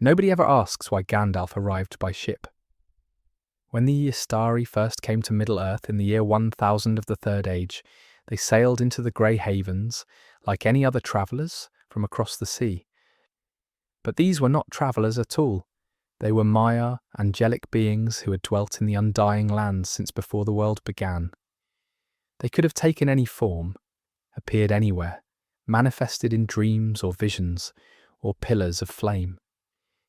Nobody ever asks why Gandalf arrived by ship. When the Istari first came to Middle-earth in the year 1000 of the Third Age, they sailed into the Grey Havens like any other travellers from across the sea. But these were not travellers at all. They were Maya, angelic beings who had dwelt in the undying lands since before the world began. They could have taken any form, appeared anywhere, manifested in dreams or visions, or pillars of flame.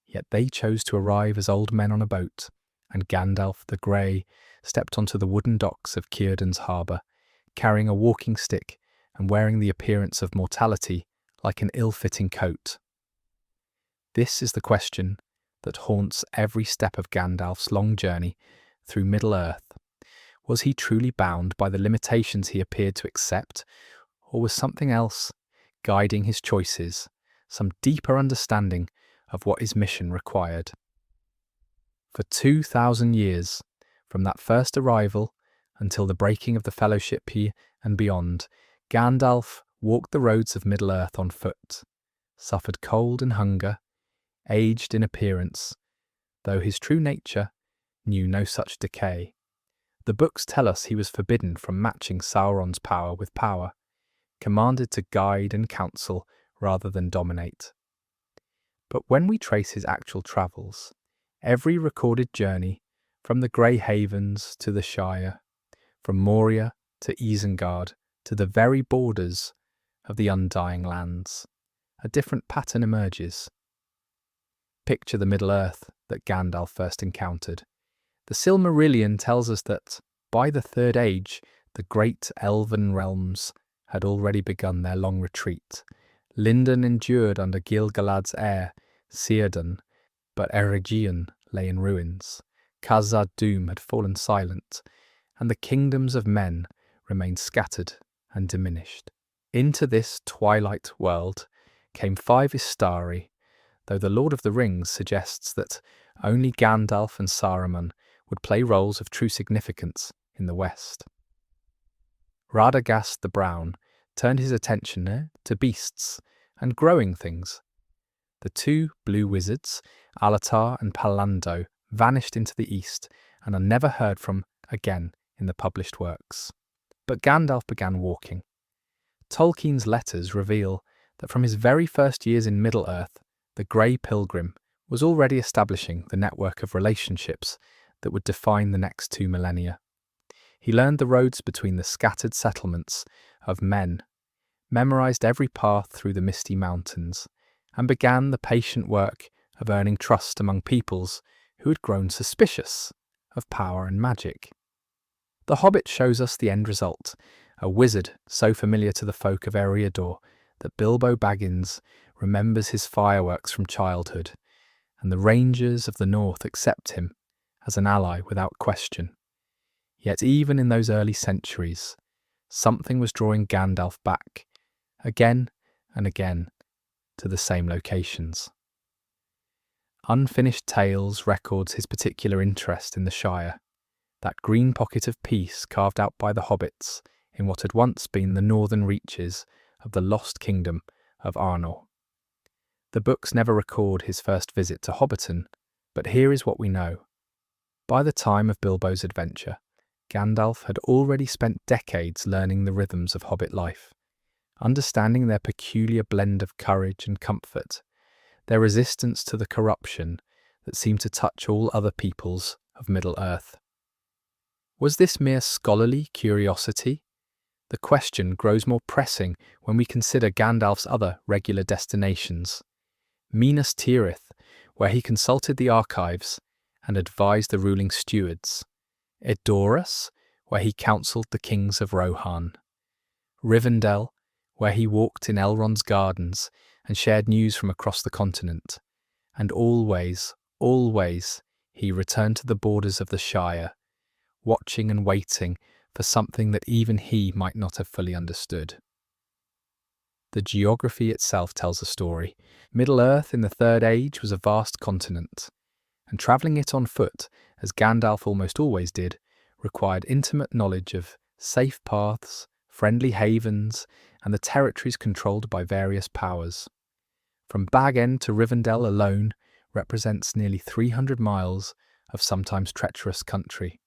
Yet they chose to arrive as old men on a boat, and Gandalf the Grey stepped onto the wooden docks of Círdan's harbour, carrying a walking stick and wearing the appearance of mortality like an ill-fitting coat. This is the question that haunts every step of Gandalf's long journey through Middle-earth. Was he truly bound by the limitations he appeared to accept, or was something else guiding his choices, some deeper understanding of what his mission required? For 2,000 years, from that first arrival until the breaking of the Fellowship and beyond, Gandalf walked the roads of Middle-earth on foot, suffered cold and hunger, aged in appearance, though his true nature knew no such decay. The books tell us he was forbidden from matching Sauron's power with power, commanded to guide and counsel rather than dominate. But when we trace his actual travels, every recorded journey, from the Grey Havens to the Shire, from Moria to Isengard to the very borders of the Undying Lands, a different pattern emerges. Picture the Middle-earth that Gandalf first encountered. The Silmarillion tells us that, by the Third Age, the great Elven realms had already begun their long retreat. Lindon endured under Gil-galad's heir, Círdan, but Eregion lay in ruins. Khazad-dûm had fallen silent, and the kingdoms of men remained scattered and diminished. Into this twilight world came 5 Istari, though the Lord of the Rings suggests that only Gandalf and Saruman would play roles of true significance in the West. Radagast the Brown turned his attention to beasts and growing things. The 2 blue wizards, Alatar and Palando, vanished into the east and are never heard from again in the published works. But Gandalf began walking. Tolkien's letters reveal that from his very first years in Middle-earth, the Grey Pilgrim was already establishing the network of relationships that would define the next 2 millennia. He learned the roads between the scattered settlements of men, memorized every path through the misty mountains, and began the patient work of earning trust among peoples who had grown suspicious of power and magic. The Hobbit shows us the end result, a wizard so familiar to the folk of Erebor that Bilbo Baggins remembers his fireworks from childhood, and the rangers of the north accept him as an ally without question. Yet even in those early centuries, something was drawing Gandalf back, again and again, to the same locations. Unfinished Tales records his particular interest in the Shire, that green pocket of peace carved out by the hobbits in what had once been the northern reaches of the lost kingdom of Arnor. The books never record his first visit to Hobbiton, but here is what we know. By the time of Bilbo's adventure, Gandalf had already spent decades learning the rhythms of hobbit life, understanding their peculiar blend of courage and comfort, their resistance to the corruption that seemed to touch all other peoples of Middle-earth. Was this mere scholarly curiosity? The question grows more pressing when we consider Gandalf's other regular destinations. Minas Tirith, where he consulted the archives and advised the ruling stewards. Edoras, where he counselled the kings of Rohan. Rivendell, where he walked in Elrond's gardens and shared news from across the continent. And always, always, he returned to the borders of the Shire, watching and waiting for something that even he might not have fully understood. The geography itself tells a story. Middle-earth in the Third Age was a vast continent, and travelling it on foot, as Gandalf almost always did, required intimate knowledge of safe paths, friendly havens, and the territories controlled by various powers. From Bag End to Rivendell alone represents nearly 300 miles of sometimes treacherous country.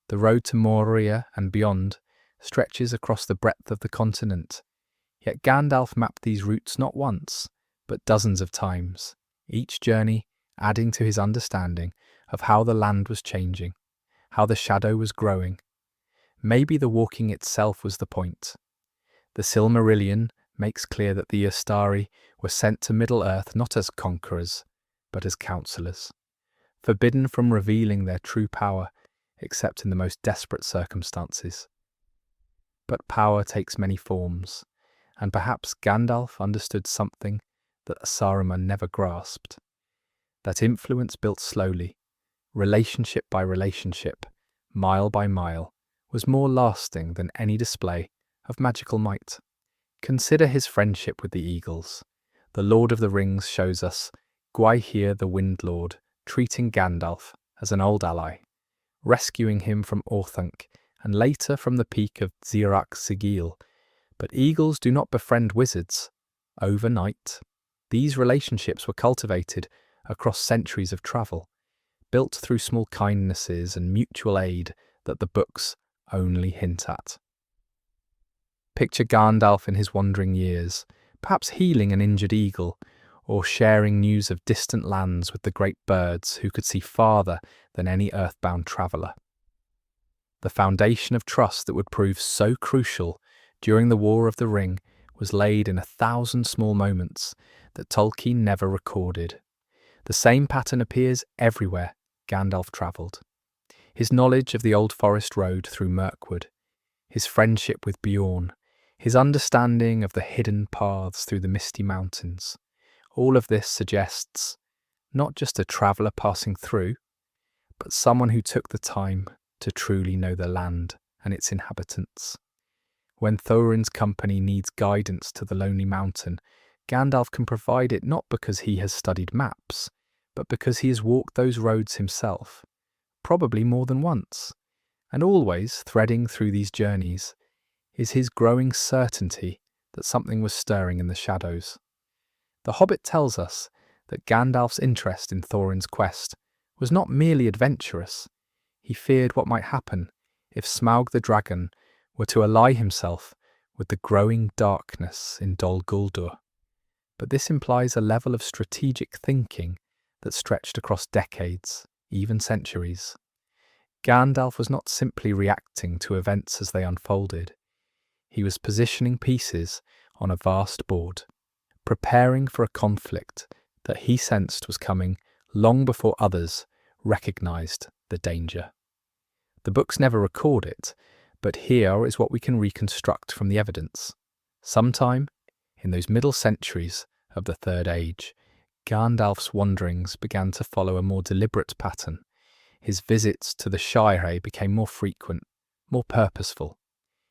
The road to Moria and beyond stretches across the breadth of the continent, yet Gandalf mapped these routes not once, but dozens of times, each journey adding to his understanding of how the land was changing, how the shadow was growing. Maybe the walking itself was the point. The Silmarillion makes clear that the Istari were sent to Middle-earth not as conquerors, but as counselors, forbidden from revealing their true power except in the most desperate circumstances. But power takes many forms, and perhaps Gandalf understood something that Saruman never grasped. That influence built slowly, relationship by relationship, mile by mile, was more lasting than any display of magical might. Consider his friendship with the eagles. The Lord of the Rings shows us Gwaihir the Wind Lord treating Gandalf as an old ally, rescuing him from Orthanc and later from the peak of Xirac Sigil. But eagles do not befriend wizards overnight. These relationships were cultivated across centuries of travel, built through small kindnesses and mutual aid that the books only hint at. Picture Gandalf in his wandering years, perhaps healing an injured eagle, or sharing news of distant lands with the great birds who could see farther than any earthbound traveller. The foundation of trust that would prove so crucial during the War of the Ring was laid in 1,000 small moments that Tolkien never recorded. The same pattern appears everywhere Gandalf travelled. His knowledge of the old forest road through Mirkwood, his friendship with Beorn, his understanding of the hidden paths through the misty mountains, all of this suggests not just a traveller passing through, but someone who took the time to truly know the land and its inhabitants. When Thorin's company needs guidance to the lonely mountain, Gandalf can provide it not because he has studied maps, but because he has walked those roads himself, probably more than once, and always threading through these journeys is his growing certainty that something was stirring in the shadows. The Hobbit tells us that Gandalf's interest in Thorin's quest was not merely adventurous. He feared what might happen if Smaug the dragon were to ally himself with the growing darkness in Dol Guldur. But this implies a level of strategic thinking that stretched across decades, even centuries. Gandalf was not simply reacting to events as they unfolded. He was positioning pieces on a vast board, preparing for a conflict that he sensed was coming long before others recognized the danger. The books never record it, but here is what we can reconstruct from the evidence. Sometime in those middle centuries of the Third Age, Gandalf's wanderings began to follow a more deliberate pattern. His visits to the Shire became more frequent, more purposeful.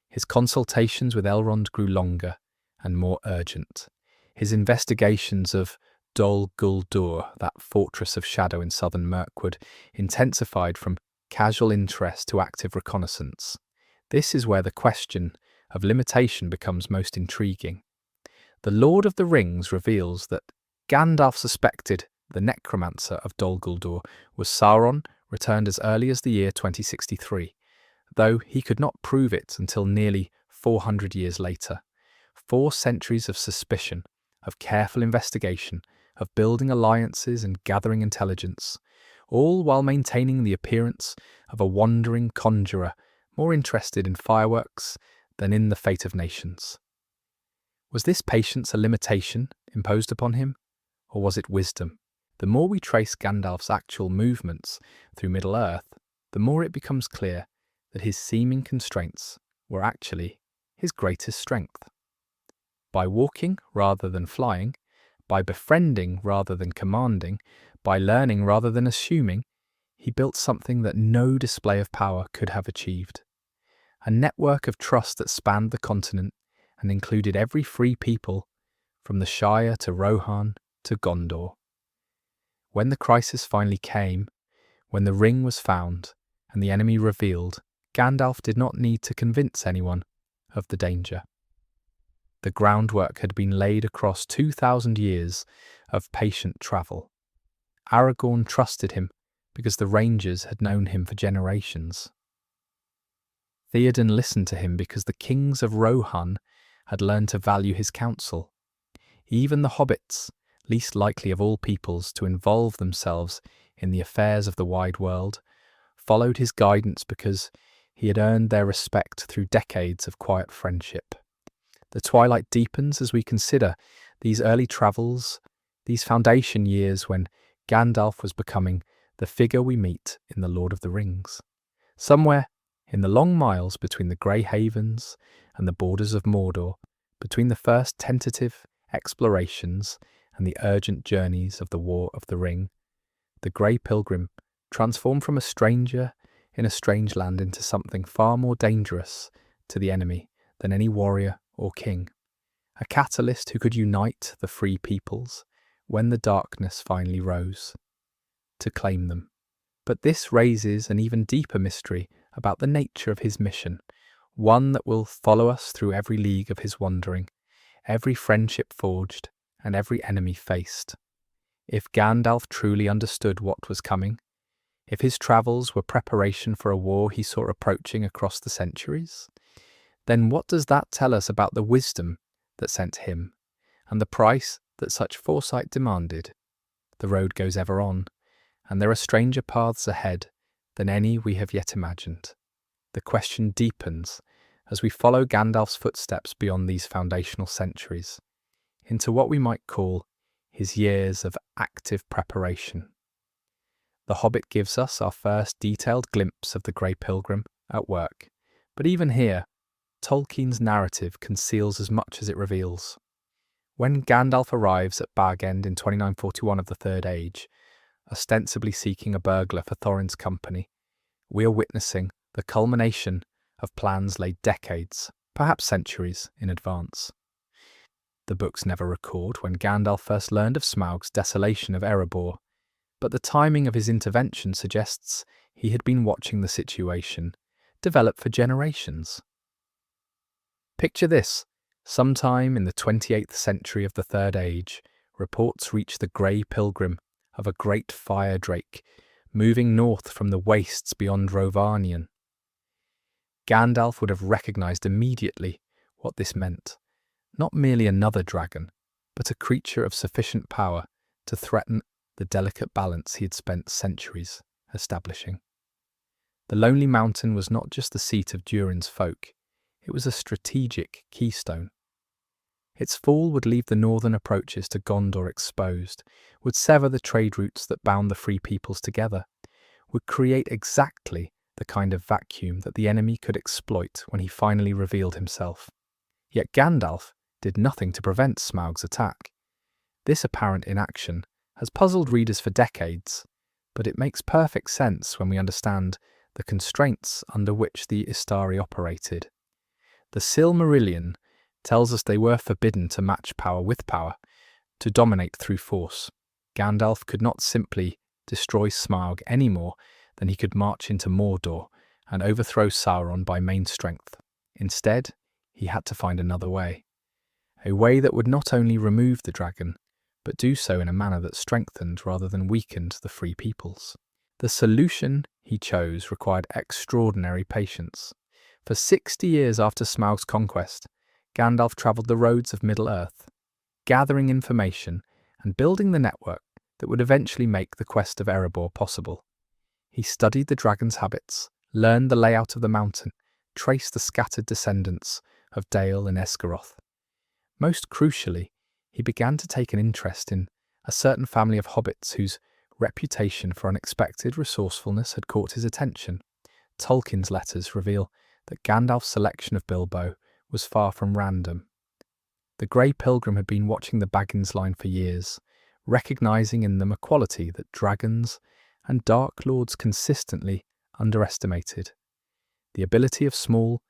His consultations with Elrond grew longer and more urgent. His investigations of Dol Guldur, that fortress of shadow in southern Mirkwood, intensified from casual interest to active reconnaissance. This is where the question of limitation becomes most intriguing. The Lord of the Rings reveals that Gandalf suspected the necromancer of Dol Guldur was Sauron, returned as early as the year 2063, though he could not prove it until nearly 400 years later. 4 centuries of suspicion, of careful investigation, of building alliances and gathering intelligence, all while maintaining the appearance of a wandering conjurer more interested in fireworks than in the fate of nations. Was this patience a limitation imposed upon him, or was it wisdom? The more we trace Gandalf's actual movements through Middle-earth, the more it becomes clear that his seeming constraints were actually his greatest strength. By walking rather than flying, by befriending rather than commanding, by learning rather than assuming, he built something that no display of power could have achieved. A network of trust that spanned the continent and included every free people, from the Shire to Rohan to Gondor. When the crisis finally came, when the ring was found and the enemy revealed, Gandalf did not need to convince anyone of the danger. The groundwork had been laid across 2,000 years of patient travel. Aragorn trusted him because the Rangers had known him for generations. Theoden listened to him because the kings of Rohan had learned to value his counsel. Even the hobbits, least likely of all peoples to involve themselves in the affairs of the wide world, followed his guidance because he had earned their respect through decades of quiet friendship. The twilight deepens as we consider these early travels, these foundation years when Gandalf was becoming the figure we meet in The Lord of the Rings. Somewhere in the long miles between the Grey Havens and the borders of Mordor, between the first tentative explorations and the urgent journeys of the War of the Ring, the Grey Pilgrim transformed from a stranger in a strange land into something far more dangerous to the enemy than any warrior or king, a catalyst who could unite the free peoples when the darkness finally rose, to claim them. But this raises an even deeper mystery about the nature of his mission, one that will follow us through every league of his wandering, every friendship forged, and every enemy faced. If Gandalf truly understood what was coming, if his travels were preparation for a war he saw approaching across the centuries, then what does that tell us about the wisdom that sent him, and the price that such foresight demanded? The road goes ever on, and there are stranger paths ahead than any we have yet imagined. The question deepens as we follow Gandalf's footsteps beyond these foundational centuries, into what we might call his years of active preparation. The Hobbit gives us our first detailed glimpse of the Grey Pilgrim at work, but even here, Tolkien's narrative conceals as much as it reveals. When Gandalf arrives at Baggins in 2941 of the Third Age, ostensibly seeking a burglar for Thorin's company, we are witnessing the culmination of plans laid decades, perhaps centuries, in advance. The books never record when Gandalf first learned of Smaug's desolation of Erebor, but the timing of his intervention suggests he had been watching the situation develop for generations. Picture this. Sometime in the 28th century of the Third Age, reports reach the Grey Pilgrim of a great fire drake moving north from the wastes beyond Rhovanion. Gandalf would have recognized immediately what this meant. Not merely another dragon, but a creature of sufficient power to threaten the delicate balance he had spent centuries establishing. The Lonely Mountain was not just the seat of Durin's folk, it was a strategic keystone. Its fall would leave the northern approaches to Gondor exposed, would sever the trade routes that bound the free peoples together, would create exactly the kind of vacuum that the enemy could exploit when he finally revealed himself. Yet Gandalf did nothing to prevent Smaug's attack. This apparent inaction has puzzled readers for decades, but it makes perfect sense when we understand the constraints under which the Istari operated. The Silmarillion tells us they were forbidden to match power with power, to dominate through force. Gandalf could not simply destroy Smaug any more than he could march into Mordor and overthrow Sauron by main strength. Instead, he had to find another way. A way that would not only remove the dragon, but do so in a manner that strengthened rather than weakened the free peoples. The solution he chose required extraordinary patience. For 60 years after Smaug's conquest, Gandalf travelled the roads of Middle-earth, gathering information and building the network that would eventually make the quest of Erebor possible. He studied the dragon's habits, learned the layout of the mountain, traced the scattered descendants of Dale and Esgaroth. Most crucially, he began to take an interest in a certain family of hobbits whose reputation for unexpected resourcefulness had caught his attention. Tolkien's letters reveal that Gandalf's selection of Bilbo was far from random. The Grey Pilgrim had been watching the Baggins line for years, recognizing in them a quality that dragons and Dark Lords consistently underestimated: the ability of small,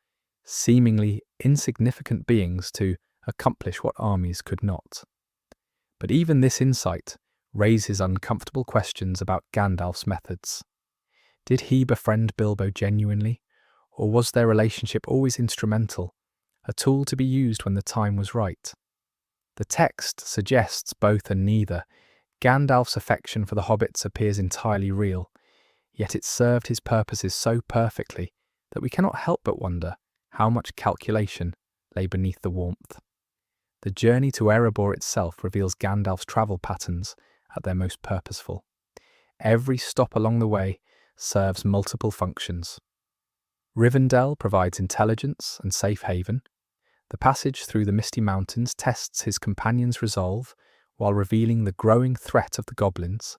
seemingly insignificant beings to accomplish what armies could not. But even this insight raises uncomfortable questions about Gandalf's methods. Did he befriend Bilbo genuinely, or was their relationship always instrumental, a tool to be used when the time was right? The text suggests both and neither. Gandalf's affection for the hobbits appears entirely real, yet it served his purposes so perfectly that we cannot help but wonder how much calculation lay beneath the warmth. The journey to Erebor itself reveals Gandalf's travel patterns at their most purposeful. Every stop along the way serves multiple functions. Rivendell provides intelligence and safe haven. The passage through the Misty Mountains tests his companion's resolve while revealing the growing threat of the goblins.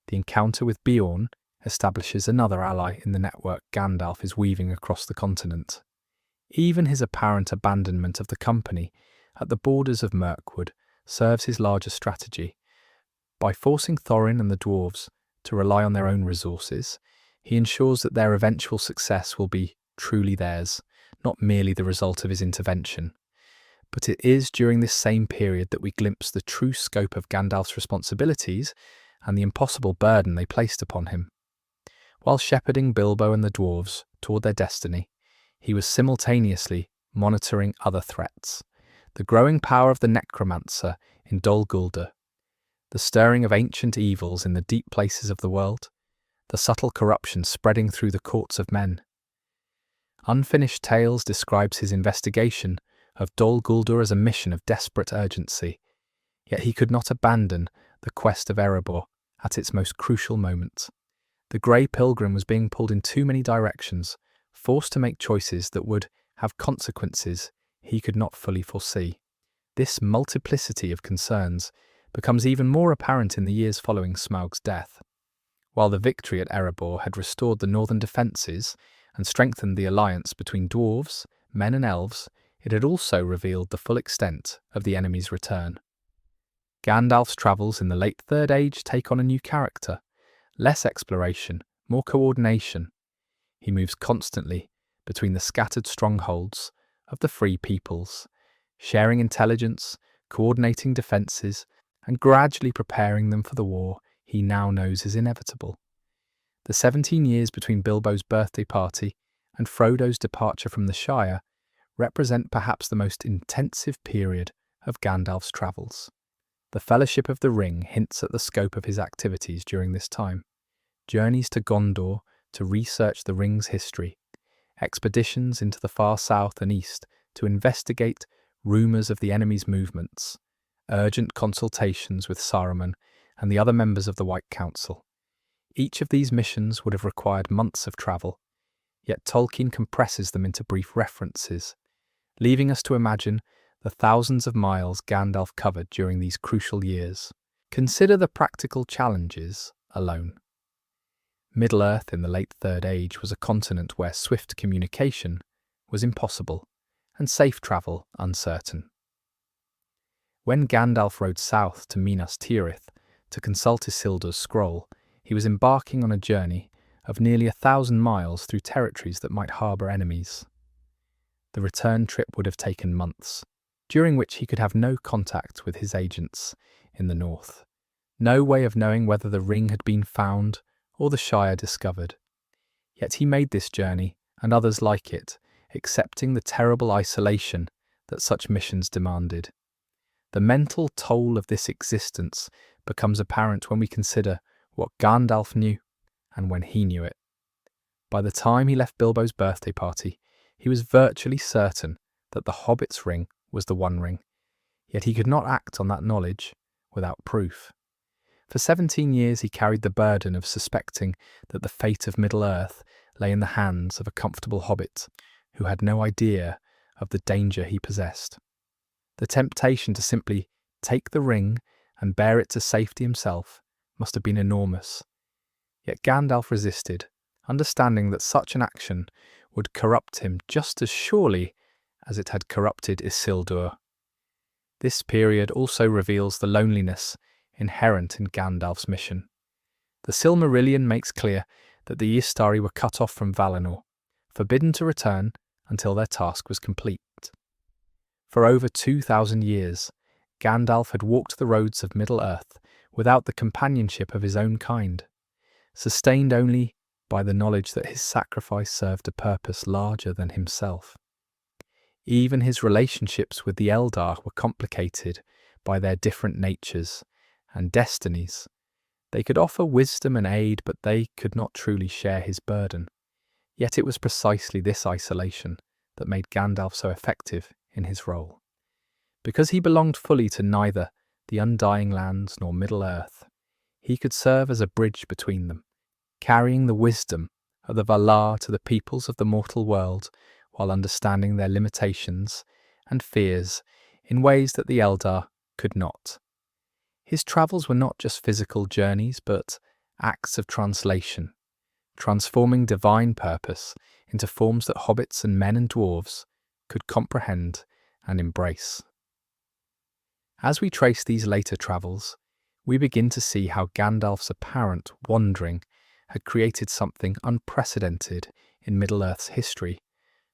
The encounter with Beorn establishes another ally in the network Gandalf is weaving across the continent. Even his apparent abandonment of the company at the borders of Mirkwood serves his larger strategy. By forcing Thorin and the dwarves to rely on their own resources, he ensures that their eventual success will be truly theirs, not merely the result of his intervention. But it is during this same period that we glimpse the true scope of Gandalf's responsibilities and the impossible burden they placed upon him. While shepherding Bilbo and the dwarves toward their destiny, he was simultaneously monitoring other threats. The growing power of the necromancer in Dol Guldur, the stirring of ancient evils in the deep places of the world, the subtle corruption spreading through the courts of men. Unfinished Tales describes his investigation of Dol Guldur as a mission of desperate urgency, yet he could not abandon the quest of Erebor at its most crucial moment. The Grey Pilgrim was being pulled in too many directions, forced to make choices that would have consequences he could not fully foresee. This multiplicity of concerns becomes even more apparent in the years following Smaug's death. While the victory at Erebor had restored the northern defences and strengthened the alliance between dwarves, men and elves, it had also revealed the full extent of the enemy's return. Gandalf's travels in the late Third Age take on a new character. Less exploration, more coordination. He moves constantly between the scattered strongholds of the free peoples, sharing intelligence, coordinating defences, and gradually preparing them for the war he now knows is inevitable. The 17 years between Bilbo's birthday party and Frodo's departure from the Shire represent perhaps the most intensive period of Gandalf's travels. The Fellowship of the Ring hints at the scope of his activities during this time. Journeys to Gondor to research the ring's history, expeditions into the far south and east to investigate rumours of the enemy's movements, urgent consultations with Saruman and the other members of the White Council. Each of these missions would have required months of travel, yet Tolkien compresses them into brief references, leaving us to imagine the thousands of miles Gandalf covered during these crucial years. Consider the practical challenges alone. Middle-earth in the late Third Age was a continent where swift communication was impossible and safe travel uncertain. When Gandalf rode south to Minas Tirith to consult Isildur's scroll, he was embarking on a journey of nearly 1,000 miles through territories that might harbour enemies. The return trip would have taken months, during which he could have no contact with his agents in the north, no way of knowing whether the ring had been found or the Shire discovered. Yet he made this journey, and others like it, accepting the terrible isolation that such missions demanded. The mental toll of this existence becomes apparent when we consider what Gandalf knew and when he knew it. By the time he left Bilbo's birthday party, he was virtually certain that the Hobbit's ring was the One Ring, yet he could not act on that knowledge without proof. For 17 years he carried the burden of suspecting that the fate of Middle-earth lay in the hands of a comfortable hobbit who had no idea of the danger he possessed. The temptation to simply take the ring and bear it to safety himself must have been enormous. Yet Gandalf resisted, understanding that such an action would corrupt him just as surely as it had corrupted Isildur. This period also reveals the loneliness inherent in Gandalf's mission. The Silmarillion makes clear that the Istari were cut off from Valinor, forbidden to return until their task was complete. For over 2,000 years, Gandalf had walked the roads of Middle-earth without the companionship of his own kind, sustained only by the knowledge that his sacrifice served a purpose larger than himself. Even his relationships with the Eldar were complicated by their different natures and destinies. They could offer wisdom and aid, but they could not truly share his burden. Yet it was precisely this isolation that made Gandalf so effective in his role. Because he belonged fully to neither the Undying Lands nor Middle-earth, he could serve as a bridge between them, carrying the wisdom of the Valar to the peoples of the mortal world while understanding their limitations and fears in ways that the Eldar could not. His travels were not just physical journeys, but acts of translation, transforming divine purpose into forms that hobbits and men and dwarves could comprehend and embrace. As we trace these later travels, we begin to see how Gandalf's apparent wandering had created something unprecedented in Middle-earth's history,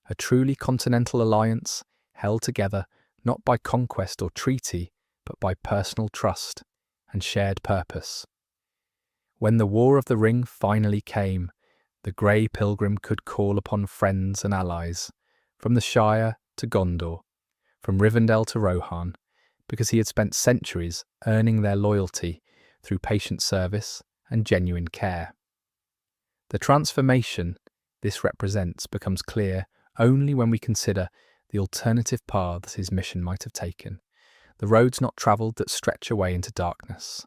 a truly continental alliance held together not by conquest or treaty, but by personal trust and shared purpose. When the War of the Ring finally came, the Grey Pilgrim could call upon friends and allies, from the Shire to Gondor, from Rivendell to Rohan, because he had spent centuries earning their loyalty through patient service and genuine care. The transformation this represents becomes clear only when we consider the alternative paths his mission might have taken, the roads not travelled that stretch away into darkness.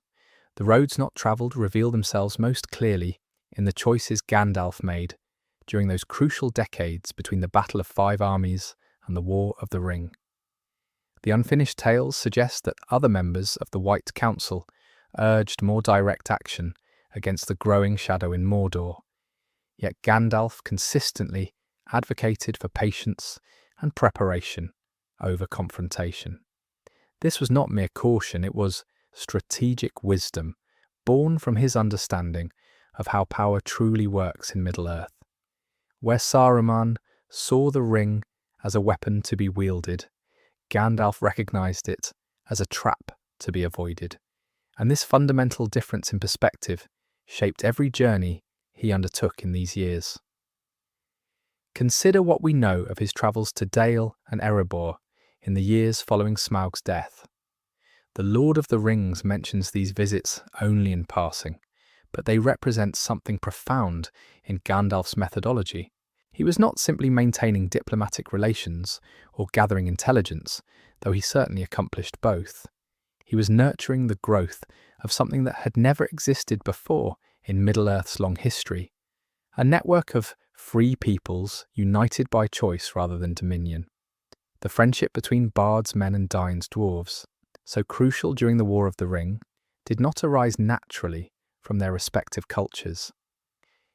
The roads not travelled reveal themselves most clearly in the choices Gandalf made during those crucial decades between the Battle of Five Armies and the War of the Ring. The unfinished tales suggest that other members of the White Council urged more direct action against the growing shadow in Mordor, yet Gandalf consistently advocated for patience and preparation over confrontation. This was not mere caution, it was strategic wisdom, born from his understanding of how power truly works in Middle-earth. Where Saruman saw the ring as a weapon to be wielded, Gandalf recognized it as a trap to be avoided, and this fundamental difference in perspective shaped every journey he undertook in these years. Consider what we know of his travels to Dale and Erebor in the years following Smaug's death. The Lord of the Rings mentions these visits only in passing, but they represent something profound in Gandalf's methodology. He was not simply maintaining diplomatic relations or gathering intelligence, though he certainly accomplished both. He was nurturing the growth of something that had never existed before in Middle-earth's long history, a network of free peoples united by choice rather than dominion. The friendship between bards, men and Dain's dwarves, so crucial during the War of the Ring, did not arise naturally from their respective cultures.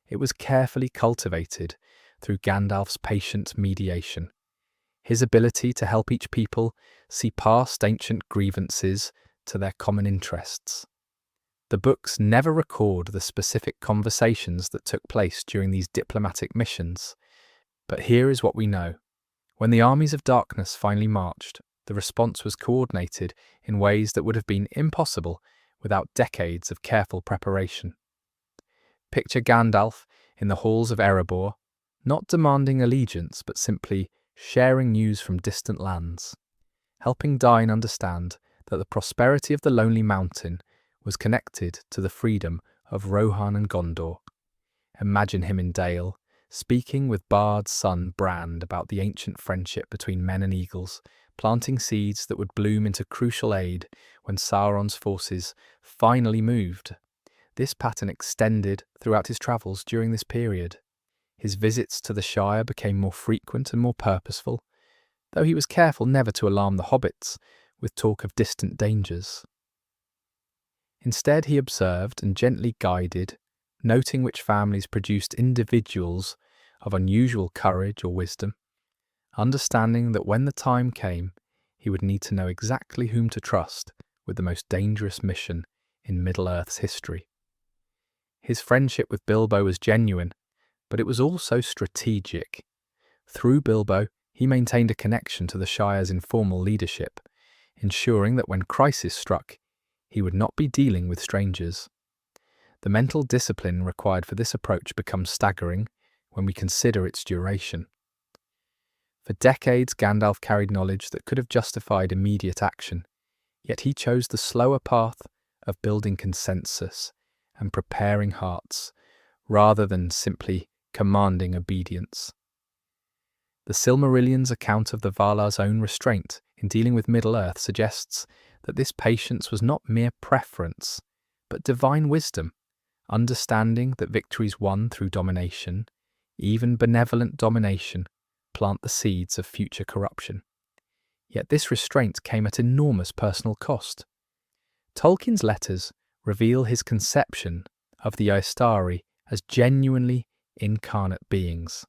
It was carefully cultivated through Gandalf's patient mediation, his ability to help each people see past ancient grievances to their common interests. The books never record the specific conversations that took place during these diplomatic missions, but here is what we know. When the armies of darkness finally marched, the response was coordinated in ways that would have been impossible without decades of careful preparation. Picture Gandalf in the halls of Erebor, not demanding allegiance but simply sharing news from distant lands, helping Dain understand that the prosperity of the Lonely Mountain was connected to the freedom of Rohan and Gondor. Imagine him in Dale, speaking with Bard's son Brand about the ancient friendship between men and eagles, planting seeds that would bloom into crucial aid when Sauron's forces finally moved. This pattern extended throughout his travels during this period. His visits to the Shire became more frequent and more purposeful, though he was careful never to alarm the hobbits with talk of distant dangers. Instead, he observed and gently guided, noting which families produced individuals of unusual courage or wisdom, understanding that when the time came, he would need to know exactly whom to trust with the most dangerous mission in Middle-earth's history. His friendship with Bilbo was genuine, but it was also strategic. Through Bilbo, he maintained a connection to the Shire's informal leadership, ensuring that when crisis struck, he would not be dealing with strangers. The mental discipline required for this approach becomes staggering when we consider its duration. For decades, Gandalf carried knowledge that could have justified immediate action, yet he chose the slower path of building consensus and preparing hearts, rather than simply commanding obedience. The Silmarillion's account of the Valar's own restraint in dealing with Middle-earth suggests that this patience was not mere preference, but divine wisdom, understanding that victories won through domination, even benevolent domination, plant the seeds of future corruption. Yet this restraint came at enormous personal cost. Tolkien's letters reveal his conception of the Istari as genuinely incarnate beings,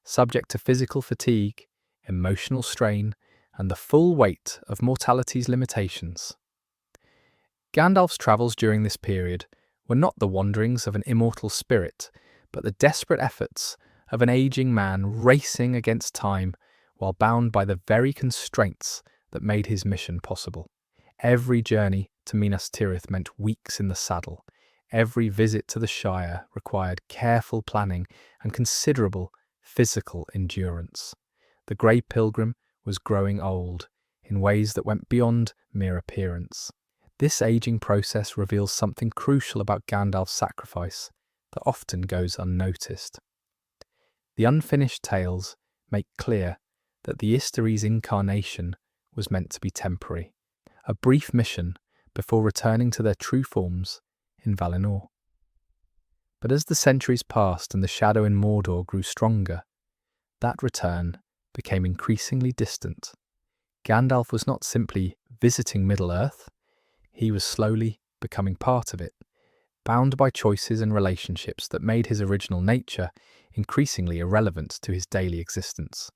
subject to physical fatigue, emotional strain, and the full weight of mortality's limitations. Gandalf's travels during this period were not the wanderings of an immortal spirit, but the desperate efforts of an aging man racing against time while bound by the very constraints that made his mission possible. Every journey to Minas Tirith meant weeks in the saddle. Every visit to the Shire required careful planning and considerable physical endurance. The Grey Pilgrim was growing old in ways that went beyond mere appearance. This aging process reveals something crucial about Gandalf's sacrifice that often goes unnoticed. The unfinished tales make clear that the Istari's incarnation was meant to be temporary, a brief mission before returning to their true forms in Valinor. But as the centuries passed and the shadow in Mordor grew stronger, that return became increasingly distant. Gandalf was not simply visiting Middle-earth, he was slowly becoming part of it, bound by choices and relationships that made his original nature increasingly irrelevant to his daily existence.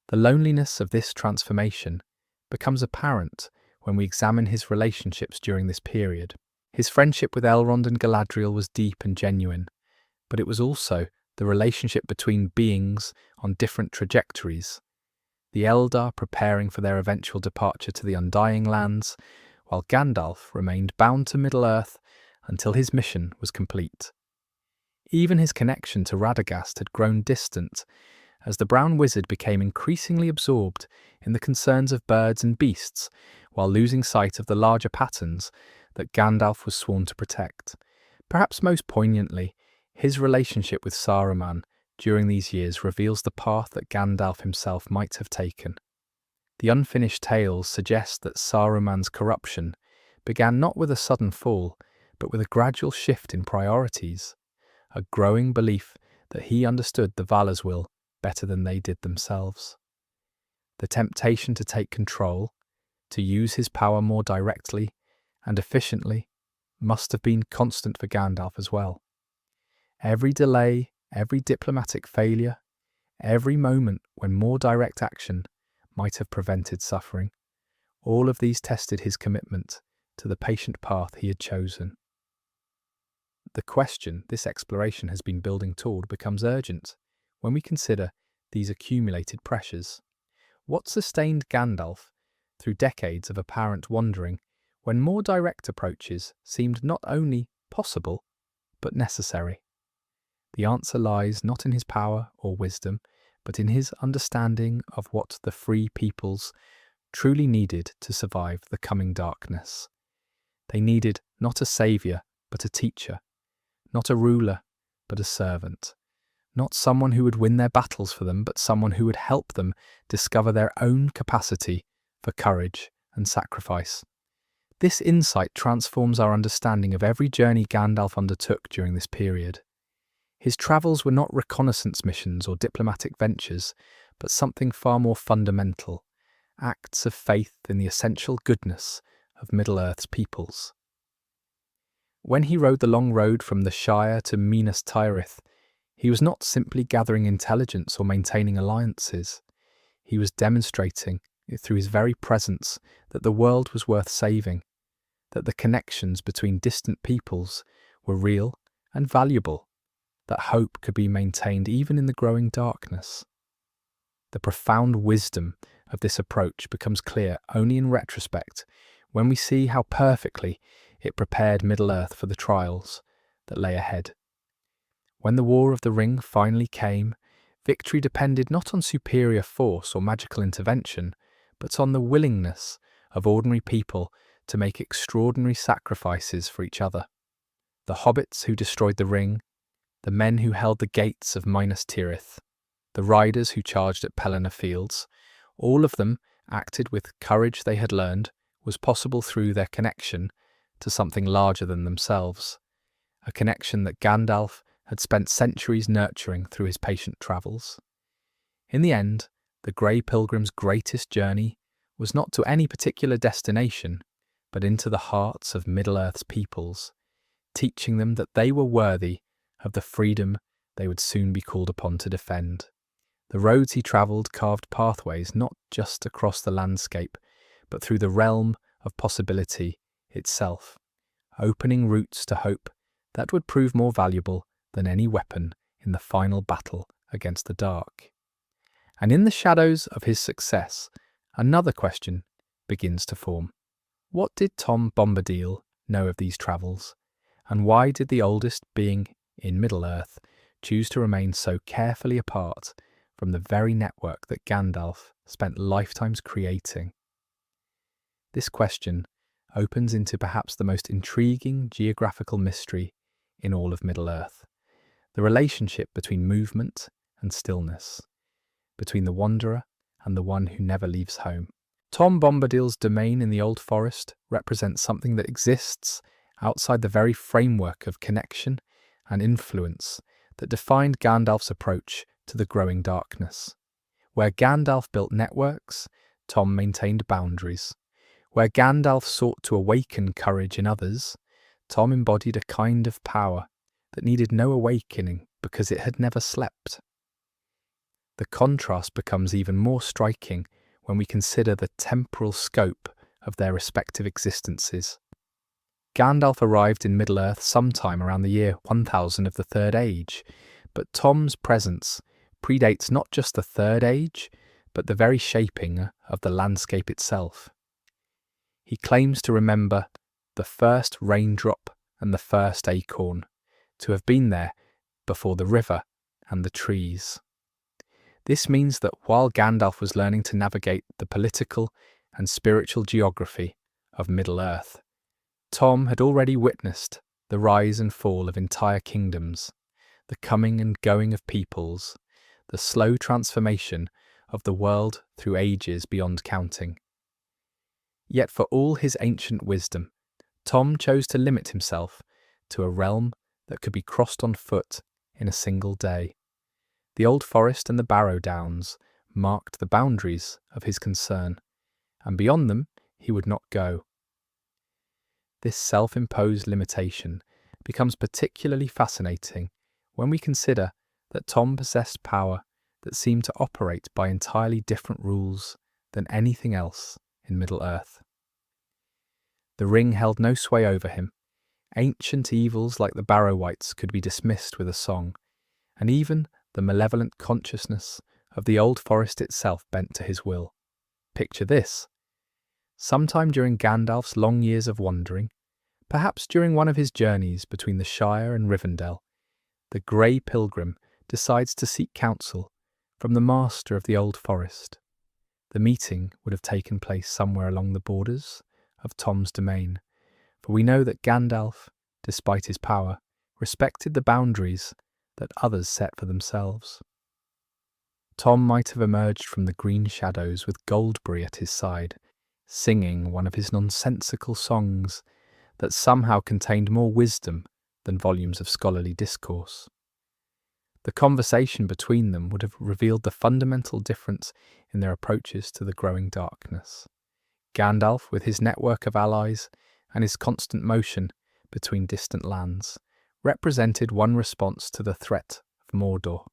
The loneliness of this transformation becomes apparent when we examine his relationships during this period. His friendship with Elrond and Galadriel was deep and genuine, but it was also the relationship between beings on different trajectories. The Eldar preparing for their eventual departure to the Undying Lands, while Gandalf remained bound to Middle-earth until his mission was complete. Even his connection to Radagast had grown distant, as the Brown Wizard became increasingly absorbed in the concerns of birds and beasts, while losing sight of the larger patterns that Gandalf was sworn to protect. Perhaps most poignantly, his relationship with Saruman during these years reveals the path that Gandalf himself might have taken. The unfinished tales suggest that Saruman's corruption began not with a sudden fall, but with a gradual shift in priorities, a growing belief that he understood the Valar's will better than they did themselves. The temptation to take control, to use his power more directly and efficiently, must have been constant for Gandalf as well. Every delay, every diplomatic failure, every moment when more direct action might have prevented suffering, all of these tested his commitment to the patient path he had chosen. The question this exploration has been building toward becomes urgent when we consider these accumulated pressures. What sustained Gandalf through decades of apparent wandering when more direct approaches seemed not only possible, but necessary? The answer lies not in his power or wisdom, but in his understanding of what the free peoples truly needed to survive the coming darkness. They needed not a saviour, but a teacher, not a ruler, but a servant, not someone who would win their battles for them, but someone who would help them discover their own capacity for courage and sacrifice. This insight transforms our understanding of every journey Gandalf undertook during this period. His travels were not reconnaissance missions or diplomatic ventures, but something far more fundamental, acts of faith in the essential goodness of Middle-earth's peoples. When he rode the long road from the Shire to Minas Tirith, he was not simply gathering intelligence or maintaining alliances. He was demonstrating, through his very presence, that the world was worth saving, that the connections between distant peoples were real and valuable, that hope could be maintained even in the growing darkness. The profound wisdom of this approach becomes clear only in retrospect, when we see how perfectly it prepared Middle-earth for the trials that lay ahead. When the War of the Ring finally came, victory depended not on superior force or magical intervention, but on the willingness of ordinary people to make extraordinary sacrifices for each other. The hobbits who destroyed the ring, the men who held the gates of Minas Tirith, the riders who charged at Pelennor Fields, all of them acted with courage they had learned was possible through their connection to something larger than themselves, a connection that Gandalf had spent centuries nurturing through his patient travels. In the end, the Grey Pilgrim's greatest journey was not to any particular destination, but into the hearts of Middle-earth's peoples, teaching them that they were worthy of the freedom they would soon be called upon to defend. The roads he travelled carved pathways not just across the landscape, but through the realm of possibility itself, opening routes to hope that would prove more valuable than any weapon in the final battle against the dark. And in the shadows of his success, another question begins to form. What did Tom Bombadil know of these travels, and why did the oldest being in Middle-earth choose to remain so carefully apart from the very network that Gandalf spent lifetimes creating? This question opens into perhaps the most intriguing geographical mystery in all of Middle-earth, the relationship between movement and stillness, between the wanderer and the one who never leaves home. Tom Bombadil's domain in the Old Forest represents something that exists outside the very framework of connection and influence that defined Gandalf's approach to the growing darkness. Where Gandalf built networks, Tom maintained boundaries. Where Gandalf sought to awaken courage in others, Tom embodied a kind of power that needed no awakening because it had never slept. The contrast becomes even more striking when we consider the temporal scope of their respective existences. Gandalf arrived in Middle-earth sometime around the year 1000 of the Third Age, but Tom's presence predates not just the Third Age, but the very shaping of the landscape itself. He claims to remember the first raindrop and the first acorn, to have been there before the river and the trees. This means that while Gandalf was learning to navigate the political and spiritual geography of Middle-earth, Tom had already witnessed the rise and fall of entire kingdoms, the coming and going of peoples, the slow transformation of the world through ages beyond counting. Yet for all his ancient wisdom, Tom chose to limit himself to a realm that could be crossed on foot in a single day. The Old Forest and the Barrow Downs marked the boundaries of his concern, and beyond them he would not go. This self-imposed limitation becomes particularly fascinating when we consider that Tom possessed power that seemed to operate by entirely different rules than anything else in Middle-earth. The ring held no sway over him. Ancient evils like the Barrow-wights could be dismissed with a song, and even the malevolent consciousness of the Old Forest itself bent to his will. Picture this. Sometime during Gandalf's long years of wandering, perhaps during one of his journeys between the Shire and Rivendell, the Grey Pilgrim decides to seek counsel from the master of the Old Forest. The meeting would have taken place somewhere along the borders of Tom's domain, for we know that Gandalf, despite his power, respected the boundaries that others set for themselves. Tom might have emerged from the green shadows with Goldberry at his side, singing one of his nonsensical songs that somehow contained more wisdom than volumes of scholarly discourse. The conversation between them would have revealed the fundamental difference in their approaches to the growing darkness. Gandalf, with his network of allies and his constant motion between distant lands, represented one response to the threat of Mordor,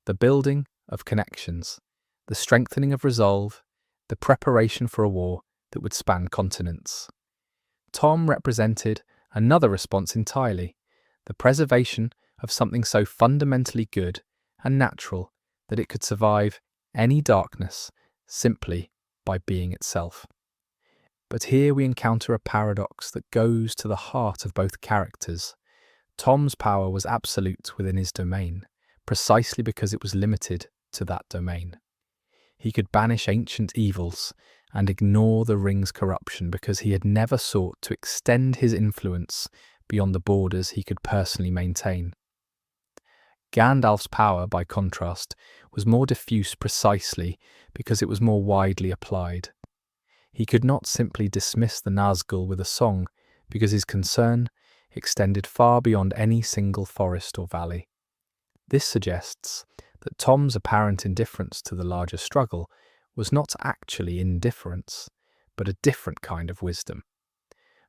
the building of connections, the strengthening of resolve, the preparation for a war that would span continents. Tom represented another response entirely, the preservation of something so fundamentally good and natural that it could survive any darkness simply by being itself. But here we encounter a paradox that goes to the heart of both characters. Tom's power was absolute within his domain, precisely because it was limited to that domain. He could banish ancient evils and ignore the ring's corruption because he had never sought to extend his influence beyond the borders he could personally maintain. Gandalf's power, by contrast, was more diffuse precisely because it was more widely applied. He could not simply dismiss the Nazgul with a song because his concern extended far beyond any single forest or valley. This suggests that Tom's apparent indifference to the larger struggle was not actually indifference, but a different kind of wisdom.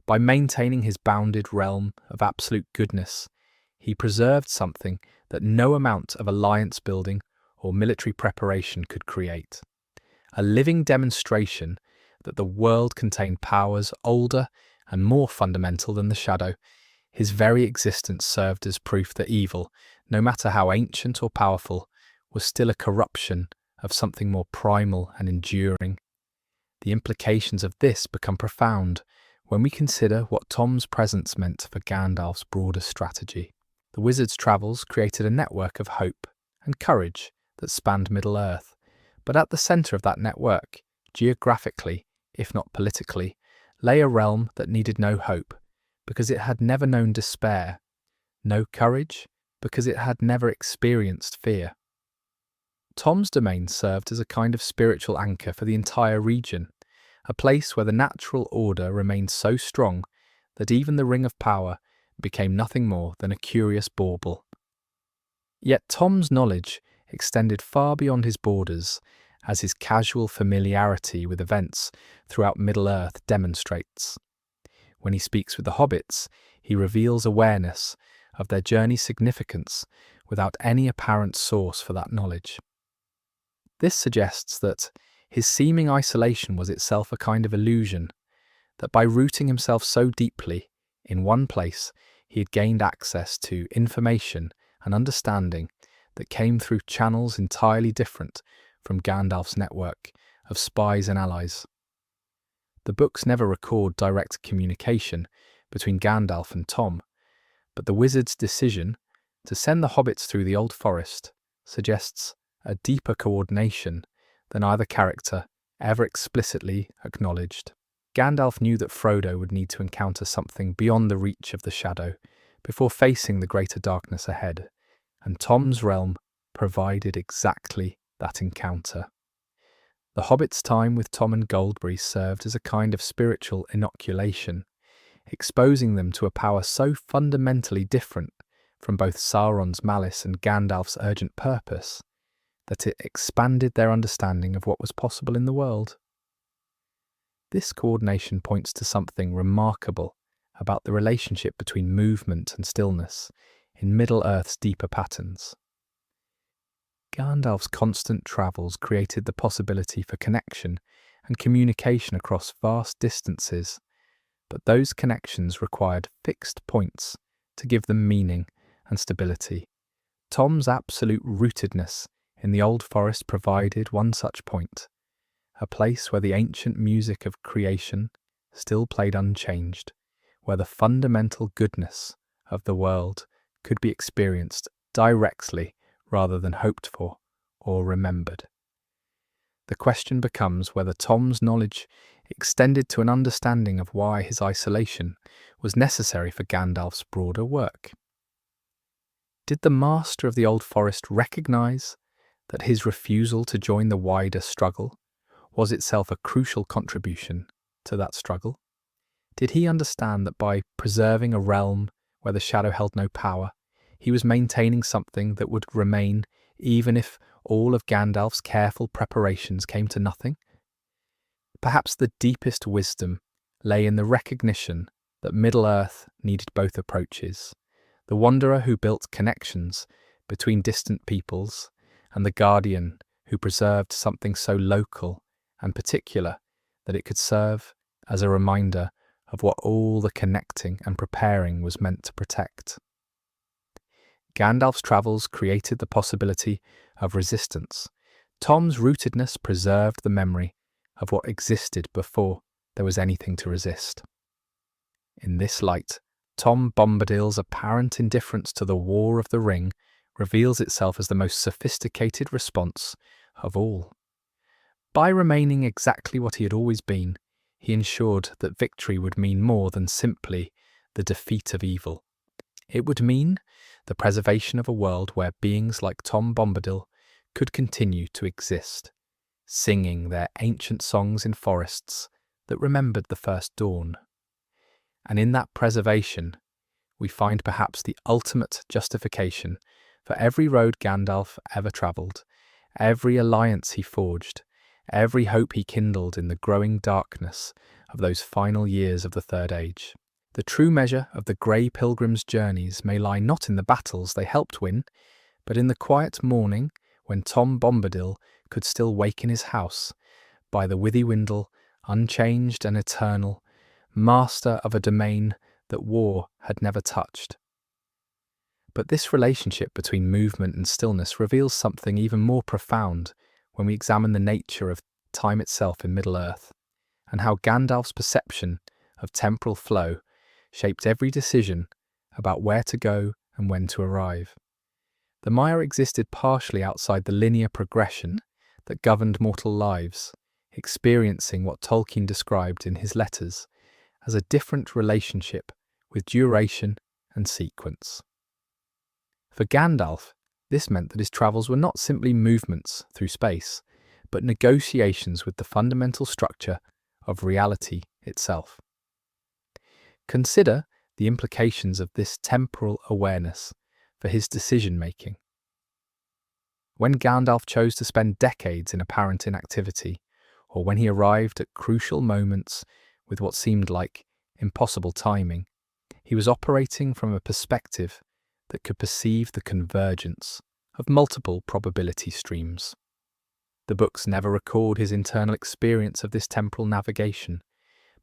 By maintaining his bounded realm of absolute goodness, he preserved something that no amount of alliance building or military preparation could create. A living demonstration that the world contained powers older and more fundamental than the shadow. His very existence served as proof that evil, no matter how ancient or powerful, was still a corruption of something more primal and enduring. The implications of this become profound when we consider what Tom's presence meant for Gandalf's broader strategy. The wizard's travels created a network of hope and courage that spanned Middle-earth, but at the centre of that network, geographically, if not politically, lay a realm that needed no hope, because it had never known despair, no courage, because it had never experienced fear. Tom's domain served as a kind of spiritual anchor for the entire region, a place where the natural order remained so strong that even the Ring of Power became nothing more than a curious bauble. Yet Tom's knowledge extended far beyond his borders, as his casual familiarity with events throughout Middle-earth demonstrates. When he speaks with the hobbits, he reveals awareness of their journey's significance without any apparent source for that knowledge. This suggests that his seeming isolation was itself a kind of illusion, that by rooting himself so deeply in one place, he had gained access to information and understanding that came through channels entirely different from Gandalf's network of spies and allies. The books never record direct communication between Gandalf and Tom, but the wizard's decision to send the hobbits through the Old Forest suggests a deeper coordination than either character ever explicitly acknowledged. Gandalf knew that Frodo would need to encounter something beyond the reach of the shadow before facing the greater darkness ahead, and Tom's realm provided exactly that encounter. The hobbits' time with Tom and Goldberry served as a kind of spiritual inoculation, exposing them to a power so fundamentally different from both Sauron's malice and Gandalf's urgent purpose that it expanded their understanding of what was possible in the world. This coordination points to something remarkable about the relationship between movement and stillness in Middle-earth's deeper patterns. Gandalf's constant travels created the possibility for connection and communication across vast distances, but those connections required fixed points to give them meaning and stability. Tom's absolute rootedness in the Old Forest provided one such point, a place where the ancient music of creation still played unchanged, where the fundamental goodness of the world could be experienced directly rather than hoped for or remembered. The question becomes whether Tom's knowledge extended to an understanding of why his isolation was necessary for Gandalf's broader work. Did the master of the Old Forest recognize that his refusal to join the wider struggle was itself a crucial contribution to that struggle? Did he understand that by preserving a realm where the shadow held no power, he was maintaining something that would remain even if all of Gandalf's careful preparations came to nothing? Perhaps the deepest wisdom lay in the recognition that Middle-earth needed both approaches, the wanderer who built connections between distant peoples and the guardian who preserved something so local and particular that it could serve as a reminder of what all the connecting and preparing was meant to protect. Gandalf's travels created the possibility of resistance. Tom's rootedness preserved the memory of what existed before there was anything to resist. In this light, Tom Bombadil's apparent indifference to the War of the Ring reveals itself as the most sophisticated response of all. By remaining exactly what he had always been, he ensured that victory would mean more than simply the defeat of evil. It would mean the preservation of a world where beings like Tom Bombadil could continue to exist, singing their ancient songs in forests that remembered the first dawn. And in that preservation, we find perhaps the ultimate justification for every road Gandalf ever travelled, every alliance he forged, every hope he kindled in the growing darkness of those final years of the Third Age. The true measure of the Grey Pilgrim's journeys may lie not in the battles they helped win, but in the quiet morning when Tom Bombadil could still wake in his house, by the Withywindle, unchanged and eternal, master of a domain that war had never touched. But this relationship between movement and stillness reveals something even more profound when we examine the nature of time itself in Middle-earth, and how Gandalf's perception of temporal flow shaped every decision about where to go and when to arrive. The Mire existed partially outside the linear progression that governed mortal lives, experiencing what Tolkien described in his letters as a different relationship with duration and sequence. For Gandalf, this meant that his travels were not simply movements through space, but negotiations with the fundamental structure of reality itself. Consider the implications of this temporal awareness for his decision-making. When Gandalf chose to spend decades in apparent inactivity, or when he arrived at crucial moments with what seemed like impossible timing, he was operating from a perspective that could perceive the convergence of multiple probability streams. The books never record his internal experience of this temporal navigation,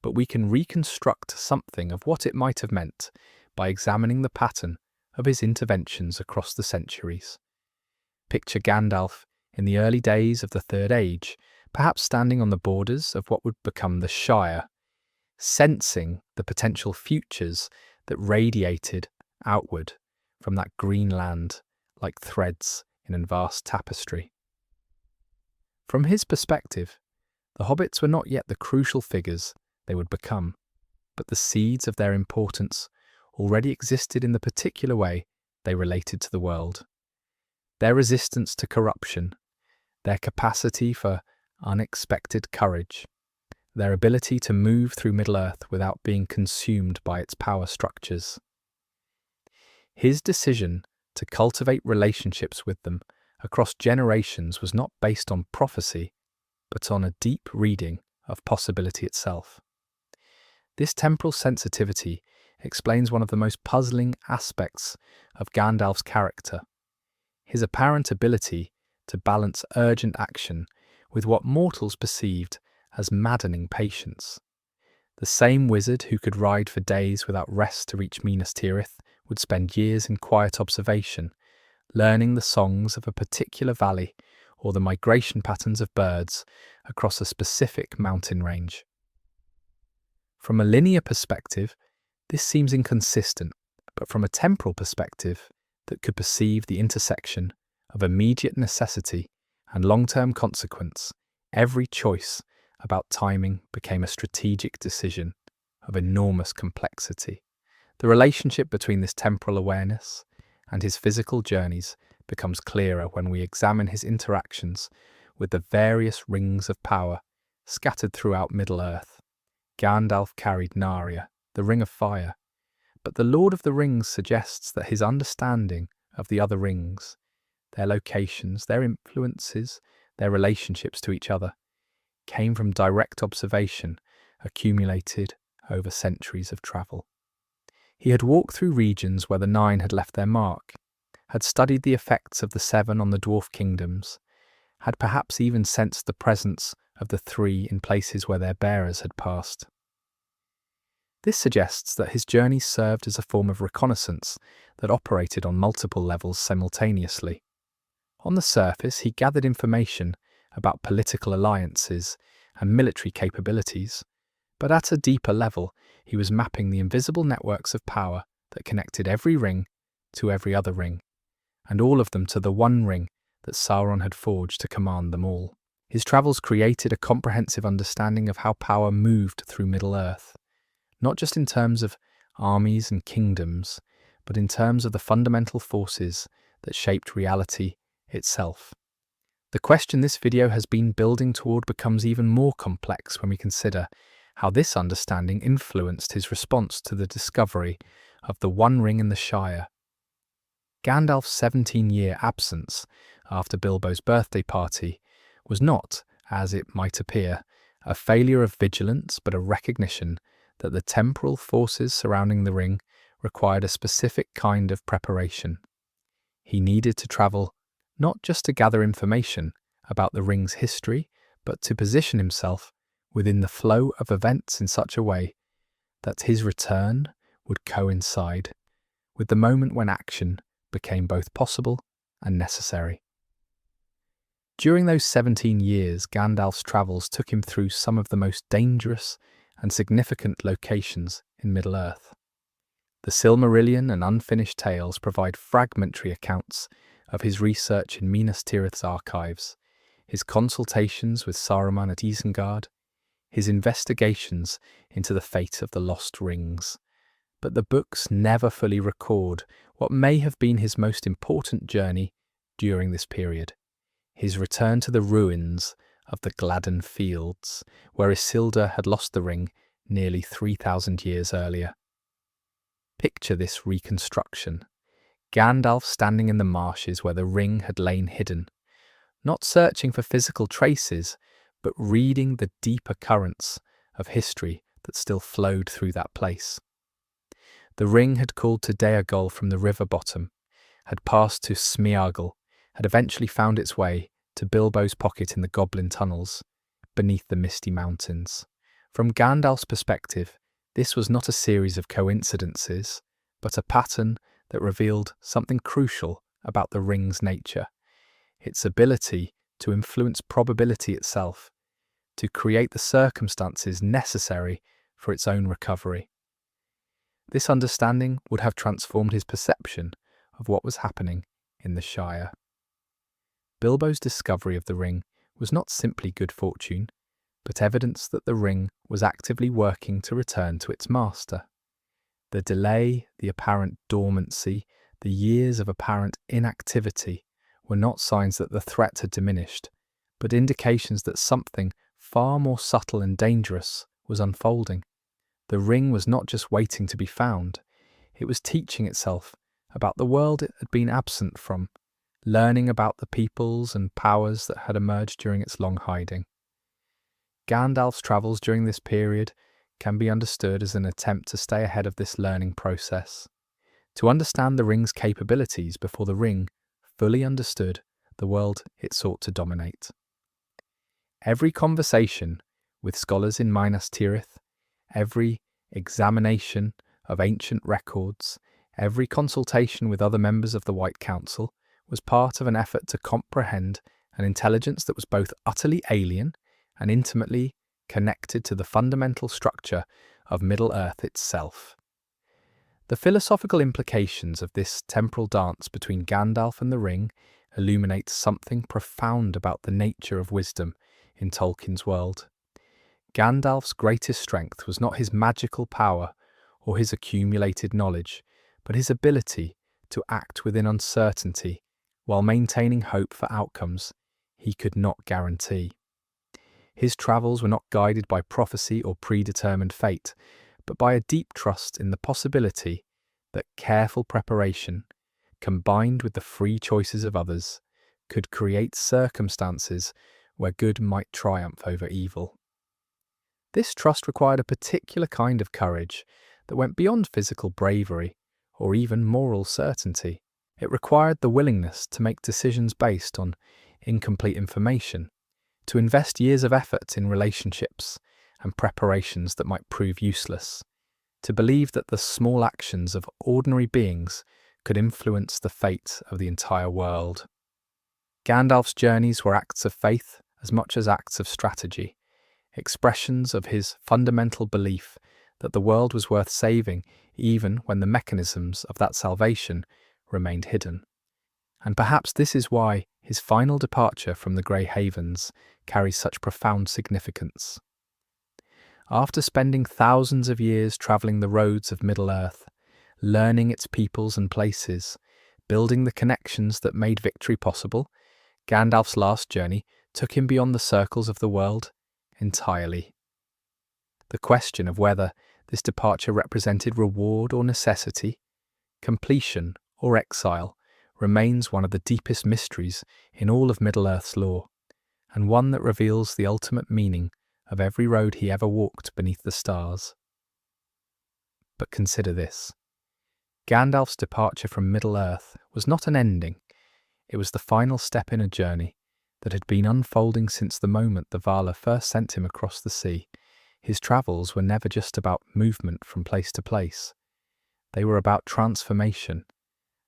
but we can reconstruct something of what it might have meant by examining the pattern of his interventions across the centuries. Picture Gandalf in the early days of the Third Age, perhaps standing on the borders of what would become the Shire, sensing the potential futures that radiated outward from that green land like threads in a vast tapestry. From his perspective, the hobbits were not yet the crucial figures they would become, but the seeds of their importance already existed in the particular way they related to the world. Their resistance to corruption, their capacity for unexpected courage, their ability to move through Middle-earth without being consumed by its power structures. His decision to cultivate relationships with them across generations was not based on prophecy, but on a deep reading of possibility itself. This temporal sensitivity explains one of the most puzzling aspects of Gandalf's character, his apparent ability to balance urgent action with what mortals perceived as maddening patience. The same wizard who could ride for days without rest to reach Minas Tirith would spend years in quiet observation, learning the songs of a particular valley or the migration patterns of birds across a specific mountain range. From a linear perspective, this seems inconsistent, but from a temporal perspective that could perceive the intersection of immediate necessity and long-term consequence, every choice about timing became a strategic decision of enormous complexity. The relationship between this temporal awareness and his physical journeys becomes clearer when we examine his interactions with the various rings of power scattered throughout Middle-earth. Gandalf carried Narya, the Ring of Fire, but the Lord of the Rings suggests that his understanding of the other rings, their locations, their influences, their relationships to each other, came from direct observation accumulated over centuries of travel. He had walked through regions where the Nine had left their mark, had studied the effects of the Seven on the dwarf kingdoms, had perhaps even sensed the presence of the Three in places where their bearers had passed. This suggests that his journey served as a form of reconnaissance that operated on multiple levels simultaneously. On the surface, he gathered information about political alliances and military capabilities, but at a deeper level, he was mapping the invisible networks of power that connected every ring to every other ring, and all of them to the one ring that Sauron had forged to command them all. His travels created a comprehensive understanding of how power moved through Middle-earth, not just in terms of armies and kingdoms, but in terms of the fundamental forces that shaped reality itself. The question this video has been building toward becomes even more complex when we consider how this understanding influenced his response to the discovery of the One Ring in the Shire. Gandalf's 17-year absence after Bilbo's birthday party was not, as it might appear, a failure of vigilance but a recognition that the temporal forces surrounding the ring required a specific kind of preparation. He needed to travel not just to gather information about the ring's history, but to position himself within the flow of events in such a way that his return would coincide with the moment when action became both possible and necessary. During those 17 years, Gandalf's travels took him through some of the most dangerous and significant locations in Middle-earth. The Silmarillion and Unfinished Tales provide fragmentary accounts of his research in Minas Tirith's archives, his consultations with Saruman at Isengard, his investigations into the fate of the Lost Rings. But the books never fully record what may have been his most important journey during this period: his return to the ruins of the Gladden Fields, where Isildur had lost the ring nearly 3,000 years earlier. Picture this reconstruction: Gandalf standing in the marshes where the ring had lain hidden, not searching for physical traces, but reading the deeper currents of history that still flowed through that place. The ring had called to Deagol from the river bottom, had passed to Smeagol, had eventually found its way to Bilbo's pocket in the Goblin tunnels, beneath the misty mountains. From Gandalf's perspective, this was not a series of coincidences, but a pattern that revealed something crucial about the ring's nature: its ability to influence probability itself, to create the circumstances necessary for its own recovery. This understanding would have transformed his perception of what was happening in the Shire. Bilbo's discovery of the ring was not simply good fortune, but evidence that the ring was actively working to return to its master. The delay, the apparent dormancy, the years of apparent inactivity were not signs that the threat had diminished, but indications that something far more subtle and dangerous was unfolding. The ring was not just waiting to be found, it was teaching itself about the world it had been absent from, learning about the peoples and powers that had emerged during its long hiding. Gandalf's travels during this period can be understood as an attempt to stay ahead of this learning process, to understand the ring's capabilities before the ring fully understood the world it sought to dominate. Every conversation with scholars in Minas Tirith, every examination of ancient records, every consultation with other members of the White Council was part of an effort to comprehend an intelligence that was both utterly alien and intimately connected to the fundamental structure of Middle-earth itself. The philosophical implications of this temporal dance between Gandalf and the ring illuminate something profound about the nature of wisdom in Tolkien's world. Gandalf's greatest strength was not his magical power or his accumulated knowledge, but his ability to act within uncertainty while maintaining hope for outcomes he could not guarantee. His travels were not guided by prophecy or predetermined fate, but by a deep trust in the possibility that careful preparation, combined with the free choices of others, could create circumstances where good might triumph over evil. This trust required a particular kind of courage that went beyond physical bravery or even moral certainty. It required the willingness to make decisions based on incomplete information, to invest years of effort in relationships and preparations that might prove useless, to believe that the small actions of ordinary beings could influence the fate of the entire world. Gandalf's journeys were acts of faith as much as acts of strategy, expressions of his fundamental belief that the world was worth saving even when the mechanisms of that salvation remained hidden. And perhaps this is why his final departure from the Grey Havens carries such profound significance. After spending thousands of years travelling the roads of Middle-earth, learning its peoples and places, building the connections that made victory possible, Gandalf's last journey took him beyond the circles of the world entirely. The question of whether this departure represented reward or necessity, completion or exile, remains one of the deepest mysteries in all of Middle-earth's lore, and one that reveals the ultimate meaning of every road he ever walked beneath the stars. But consider this. Gandalf's departure from Middle-earth was not an ending. It was the final step in a journey that had been unfolding since the moment the Vala first sent him across the sea. His travels were never just about movement from place to place. They were about transformation,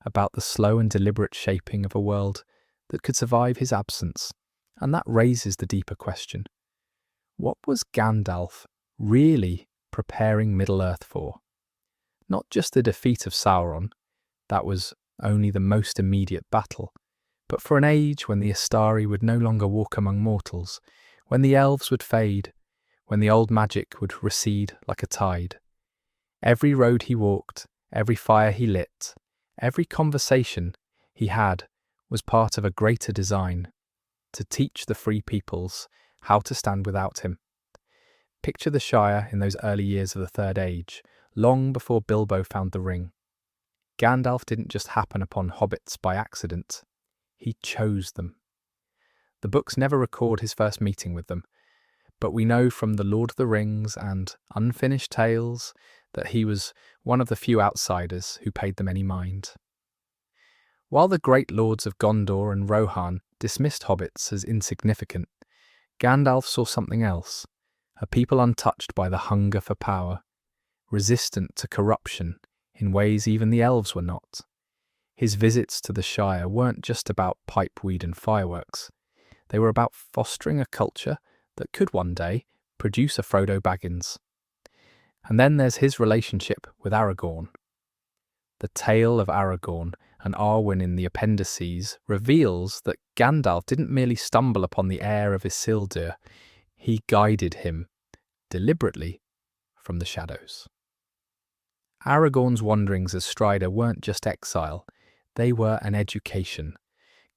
about the slow and deliberate shaping of a world that could survive his absence. And that raises the deeper question. What was Gandalf really preparing Middle-earth for? Not just the defeat of Sauron, that was only the most immediate battle, but for an age when the Astari would no longer walk among mortals, when the elves would fade, when the old magic would recede like a tide. Every road he walked, every fire he lit, every conversation he had was part of a greater design, to teach the free peoples how to stand without him. Picture the Shire in those early years of the Third Age, long before Bilbo found the ring. Gandalf didn't just happen upon hobbits by accident. He chose them. The books never record his first meeting with them, but we know from The Lord of the Rings and Unfinished Tales that he was one of the few outsiders who paid them any mind. While the great lords of Gondor and Rohan dismissed hobbits as insignificant, Gandalf saw something else, a people untouched by the hunger for power, resistant to corruption in ways even the elves were not. His visits to the Shire weren't just about pipeweed and fireworks. They were about fostering a culture that could one day produce a Frodo Baggins. And then there's his relationship with Aragorn. The tale of Aragorn and Arwen in the appendices reveals that Gandalf didn't merely stumble upon the heir of Isildur, he guided him, deliberately, from the shadows. Aragorn's wanderings as Strider weren't just exile, they were an education.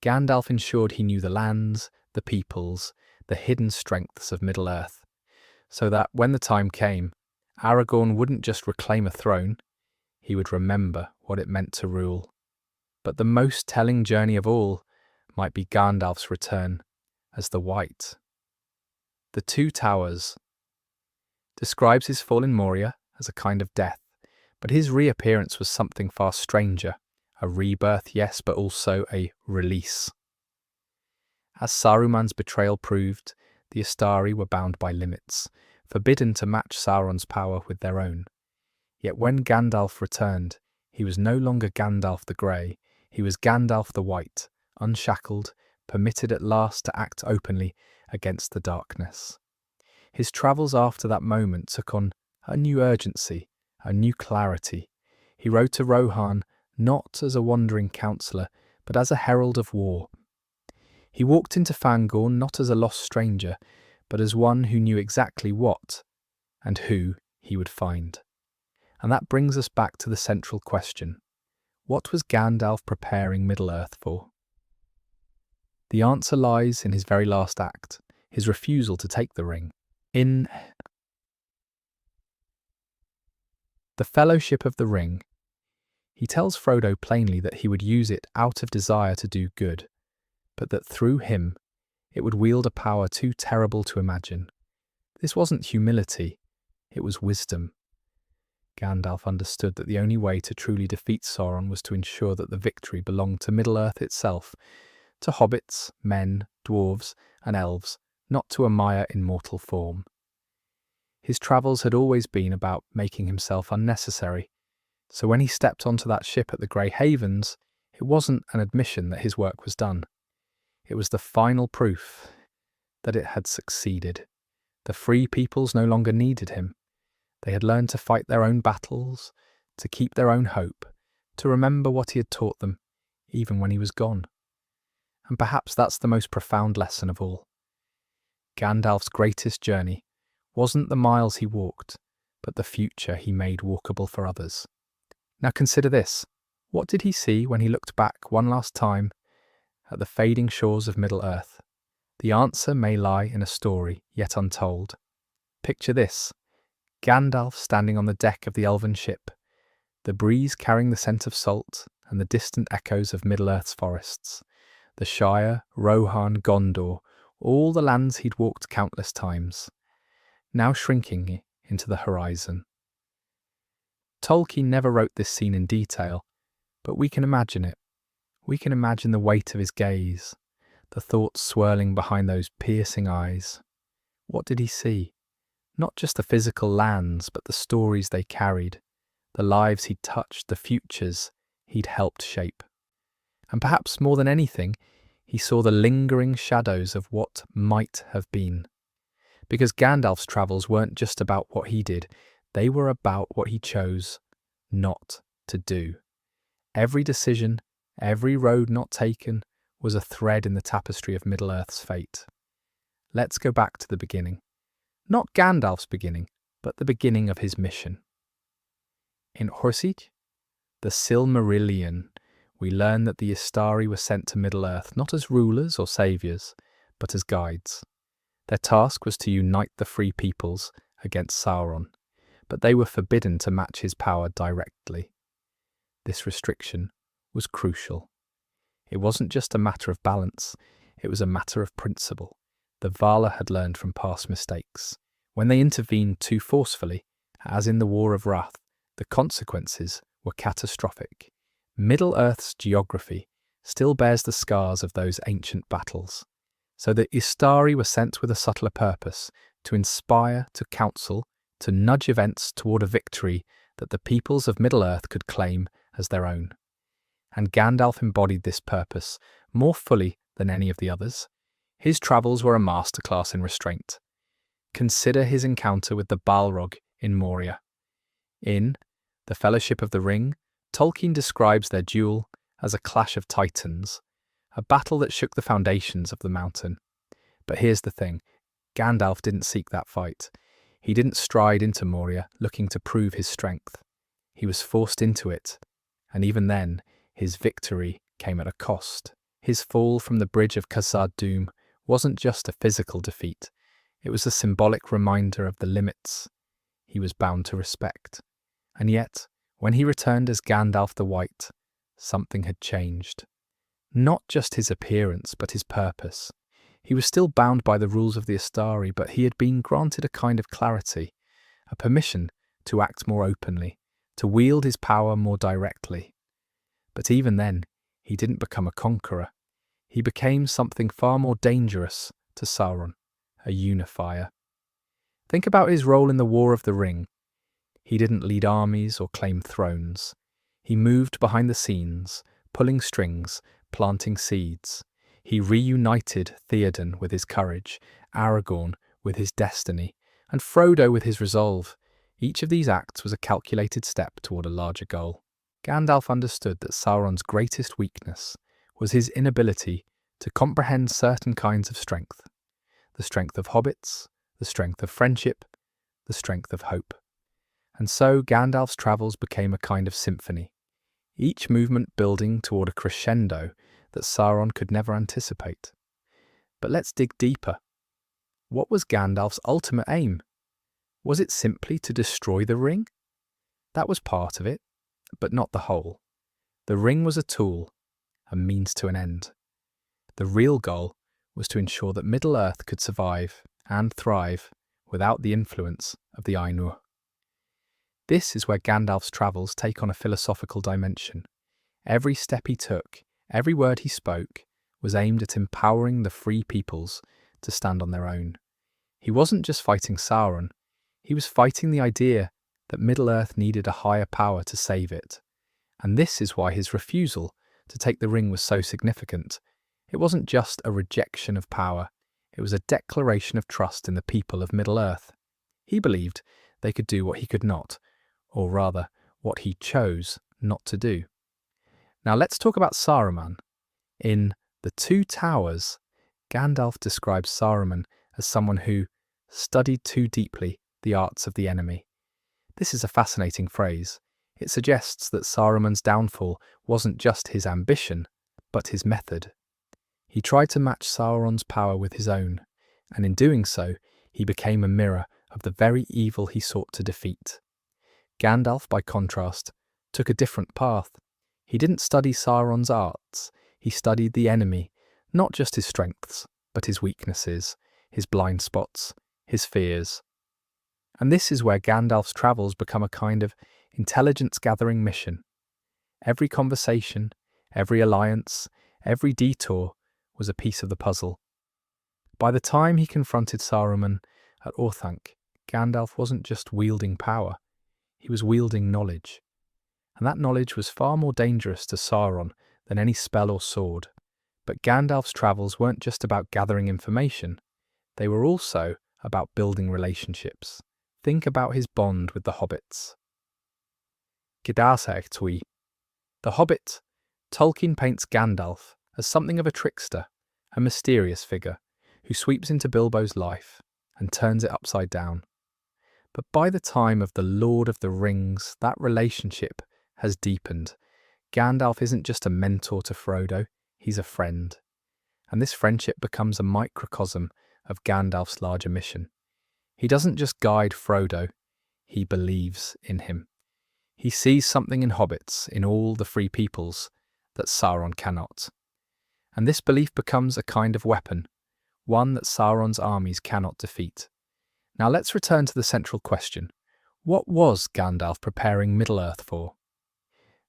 Gandalf ensured he knew the lands, the peoples, the hidden strengths of Middle-earth, so that when the time came, Aragorn wouldn't just reclaim a throne, he would remember what it meant to rule. But the most telling journey of all might be Gandalf's return as the White. The Two Towers describes his fall in Moria as a kind of death, but his reappearance was something far stranger, a rebirth, yes, but also a release. As Saruman's betrayal proved, the Astari were bound by limits, forbidden to match Sauron's power with their own. Yet when Gandalf returned, he was no longer Gandalf the Grey, he was Gandalf the White, unshackled, permitted at last to act openly against the darkness. His travels after that moment took on a new urgency, a new clarity. He rode to Rohan not as a wandering counsellor, but as a herald of war. He walked into Fangorn not as a lost stranger, but as one who knew exactly what and who he would find. And that brings us back to the central question. What was Gandalf preparing Middle-earth for? The answer lies in his very last act, his refusal to take the ring. In the Fellowship of the Ring, he tells Frodo plainly that he would use it out of desire to do good, but that through him it would wield a power too terrible to imagine. This wasn't humility, it was wisdom. Gandalf understood that the only way to truly defeat Sauron was to ensure that the victory belonged to Middle-earth itself, to hobbits, men, dwarves, and elves, not to a Maya in mortal form. His travels had always been about making himself unnecessary, so when he stepped onto that ship at the Grey Havens, it wasn't an admission that his work was done. It was the final proof that it had succeeded. The free peoples no longer needed him. They had learned to fight their own battles, to keep their own hope, to remember what he had taught them, even when he was gone. And perhaps that's the most profound lesson of all. Gandalf's greatest journey wasn't the miles he walked, but the future he made walkable for others. Now consider this. What did he see when he looked back one last time at the fading shores of Middle-earth? The answer may lie in a story yet untold. Picture this. Gandalf standing on the deck of the Elven ship, the breeze carrying the scent of salt and the distant echoes of Middle-earth's forests, the Shire, Rohan, Gondor, all the lands he'd walked countless times, now shrinking into the horizon. Tolkien never wrote this scene in detail, but we can imagine it. We can imagine the weight of his gaze, the thoughts swirling behind those piercing eyes. What did he see? Not just the physical lands, but the stories they carried, the lives he'd touched, the futures he'd helped shape. And perhaps more than anything, he saw the lingering shadows of what might have been. Because Gandalf's travels weren't just about what he did, they were about what he chose not to do. Every decision, every road not taken, was a thread in the tapestry of Middle-earth's fate. Let's go back to the beginning. Not Gandalf's beginning, but the beginning of his mission. In Horsig, the Silmarillion, we learn that the Istari were sent to Middle-earth not as rulers or saviours, but as guides. Their task was to unite the free peoples against Sauron, but they were forbidden to match his power directly. This restriction was crucial. It wasn't just a matter of balance, it was a matter of principle. The Vala had learned from past mistakes. When they intervened too forcefully, as in the War of Wrath, the consequences were catastrophic. Middle-earth's geography still bears the scars of those ancient battles. So the Istari were sent with a subtler purpose, to inspire, to counsel, to nudge events toward a victory that the peoples of Middle-earth could claim as their own. And Gandalf embodied this purpose more fully than any of the others. His travels were a masterclass in restraint. Consider his encounter with the Balrog in Moria. In The Fellowship of the Ring, Tolkien describes their duel as a clash of titans, a battle that shook the foundations of the mountain. But here's the thing, Gandalf didn't seek that fight. He didn't stride into Moria looking to prove his strength. He was forced into it, and even then, his victory came at a cost. His fall from the bridge of Khazad-dûm wasn't just a physical defeat, it was a symbolic reminder of the limits he was bound to respect. And yet, when he returned as Gandalf the White, something had changed. Not just his appearance, but his purpose. He was still bound by the rules of the Istari, but he had been granted a kind of clarity, a permission to act more openly, to wield his power more directly. But even then, he didn't become a conqueror. He became something far more dangerous to Sauron, a unifier. Think about his role in the War of the Ring. He didn't lead armies or claim thrones. He moved behind the scenes, pulling strings, planting seeds. He reunited Theoden with his courage, Aragorn with his destiny, and Frodo with his resolve. Each of these acts was a calculated step toward a larger goal. Gandalf understood that Sauron's greatest weakness was his inability to comprehend certain kinds of strength. The strength of hobbits, the strength of friendship, the strength of hope. And so Gandalf's travels became a kind of symphony, each movement building toward a crescendo that Sauron could never anticipate. But let's dig deeper. What was Gandalf's ultimate aim? Was it simply to destroy the ring? That was part of it, but not the whole. The ring was a tool, a means to an end. The real goal was to ensure that Middle-earth could survive and thrive without the influence of the Ainur. This is where Gandalf's travels take on a philosophical dimension. Every step he took, every word he spoke, was aimed at empowering the free peoples to stand on their own. He wasn't just fighting Sauron, he was fighting the idea that Middle-earth needed a higher power to save it. And this is why his refusal to take the ring was so significant. It wasn't just a rejection of power, it was a declaration of trust in the people of Middle-earth. He believed they could do what he could not, or rather, what he chose not to do. Now let's talk about Saruman. In The Two Towers, Gandalf describes Saruman as someone who studied too deeply the arts of the enemy. This is a fascinating phrase. It suggests that Saruman's downfall wasn't just his ambition, but his method. He tried to match Sauron's power with his own, and in doing so, he became a mirror of the very evil he sought to defeat. Gandalf, by contrast, took a different path. He didn't study Sauron's arts, he studied the enemy, not just his strengths, but his weaknesses, his blind spots, his fears. And this is where Gandalf's travels become a kind of intelligence-gathering mission. Every conversation, every alliance, every detour was a piece of the puzzle. By the time he confronted Saruman at Orthanc, Gandalf wasn't just wielding power, he was wielding knowledge. And that knowledge was far more dangerous to Sauron than any spell or sword. But Gandalf's travels weren't just about gathering information, they were also about building relationships. Think about his bond with the hobbits. The Hobbit, Tolkien paints Gandalf as something of a trickster, a mysterious figure who sweeps into Bilbo's life and turns it upside down. But by the time of The Lord of the Rings, that relationship has deepened. Gandalf isn't just a mentor to Frodo, he's a friend. And this friendship becomes a microcosm of Gandalf's larger mission. He doesn't just guide Frodo, he believes in him. He sees something in hobbits, in all the free peoples, that Sauron cannot. And this belief becomes a kind of weapon, one that Sauron's armies cannot defeat. Now let's return to the central question. What was Gandalf preparing Middle-earth for?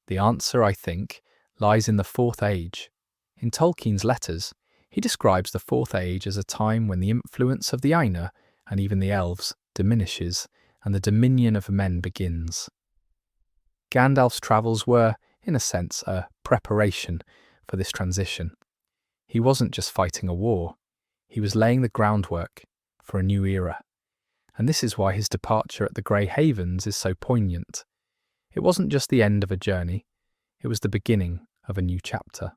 The answer, I think, lies in the Fourth Age. In Tolkien's letters, he describes the Fourth Age as a time when the influence of the Ainur, and even the elves, diminishes, and the dominion of men begins. Gandalf's travels were, in a sense, a preparation for this transition. He wasn't just fighting a war, he was laying the groundwork for a new era. And this is why his departure at the Grey Havens is so poignant. It wasn't just the end of a journey, it was the beginning of a new chapter,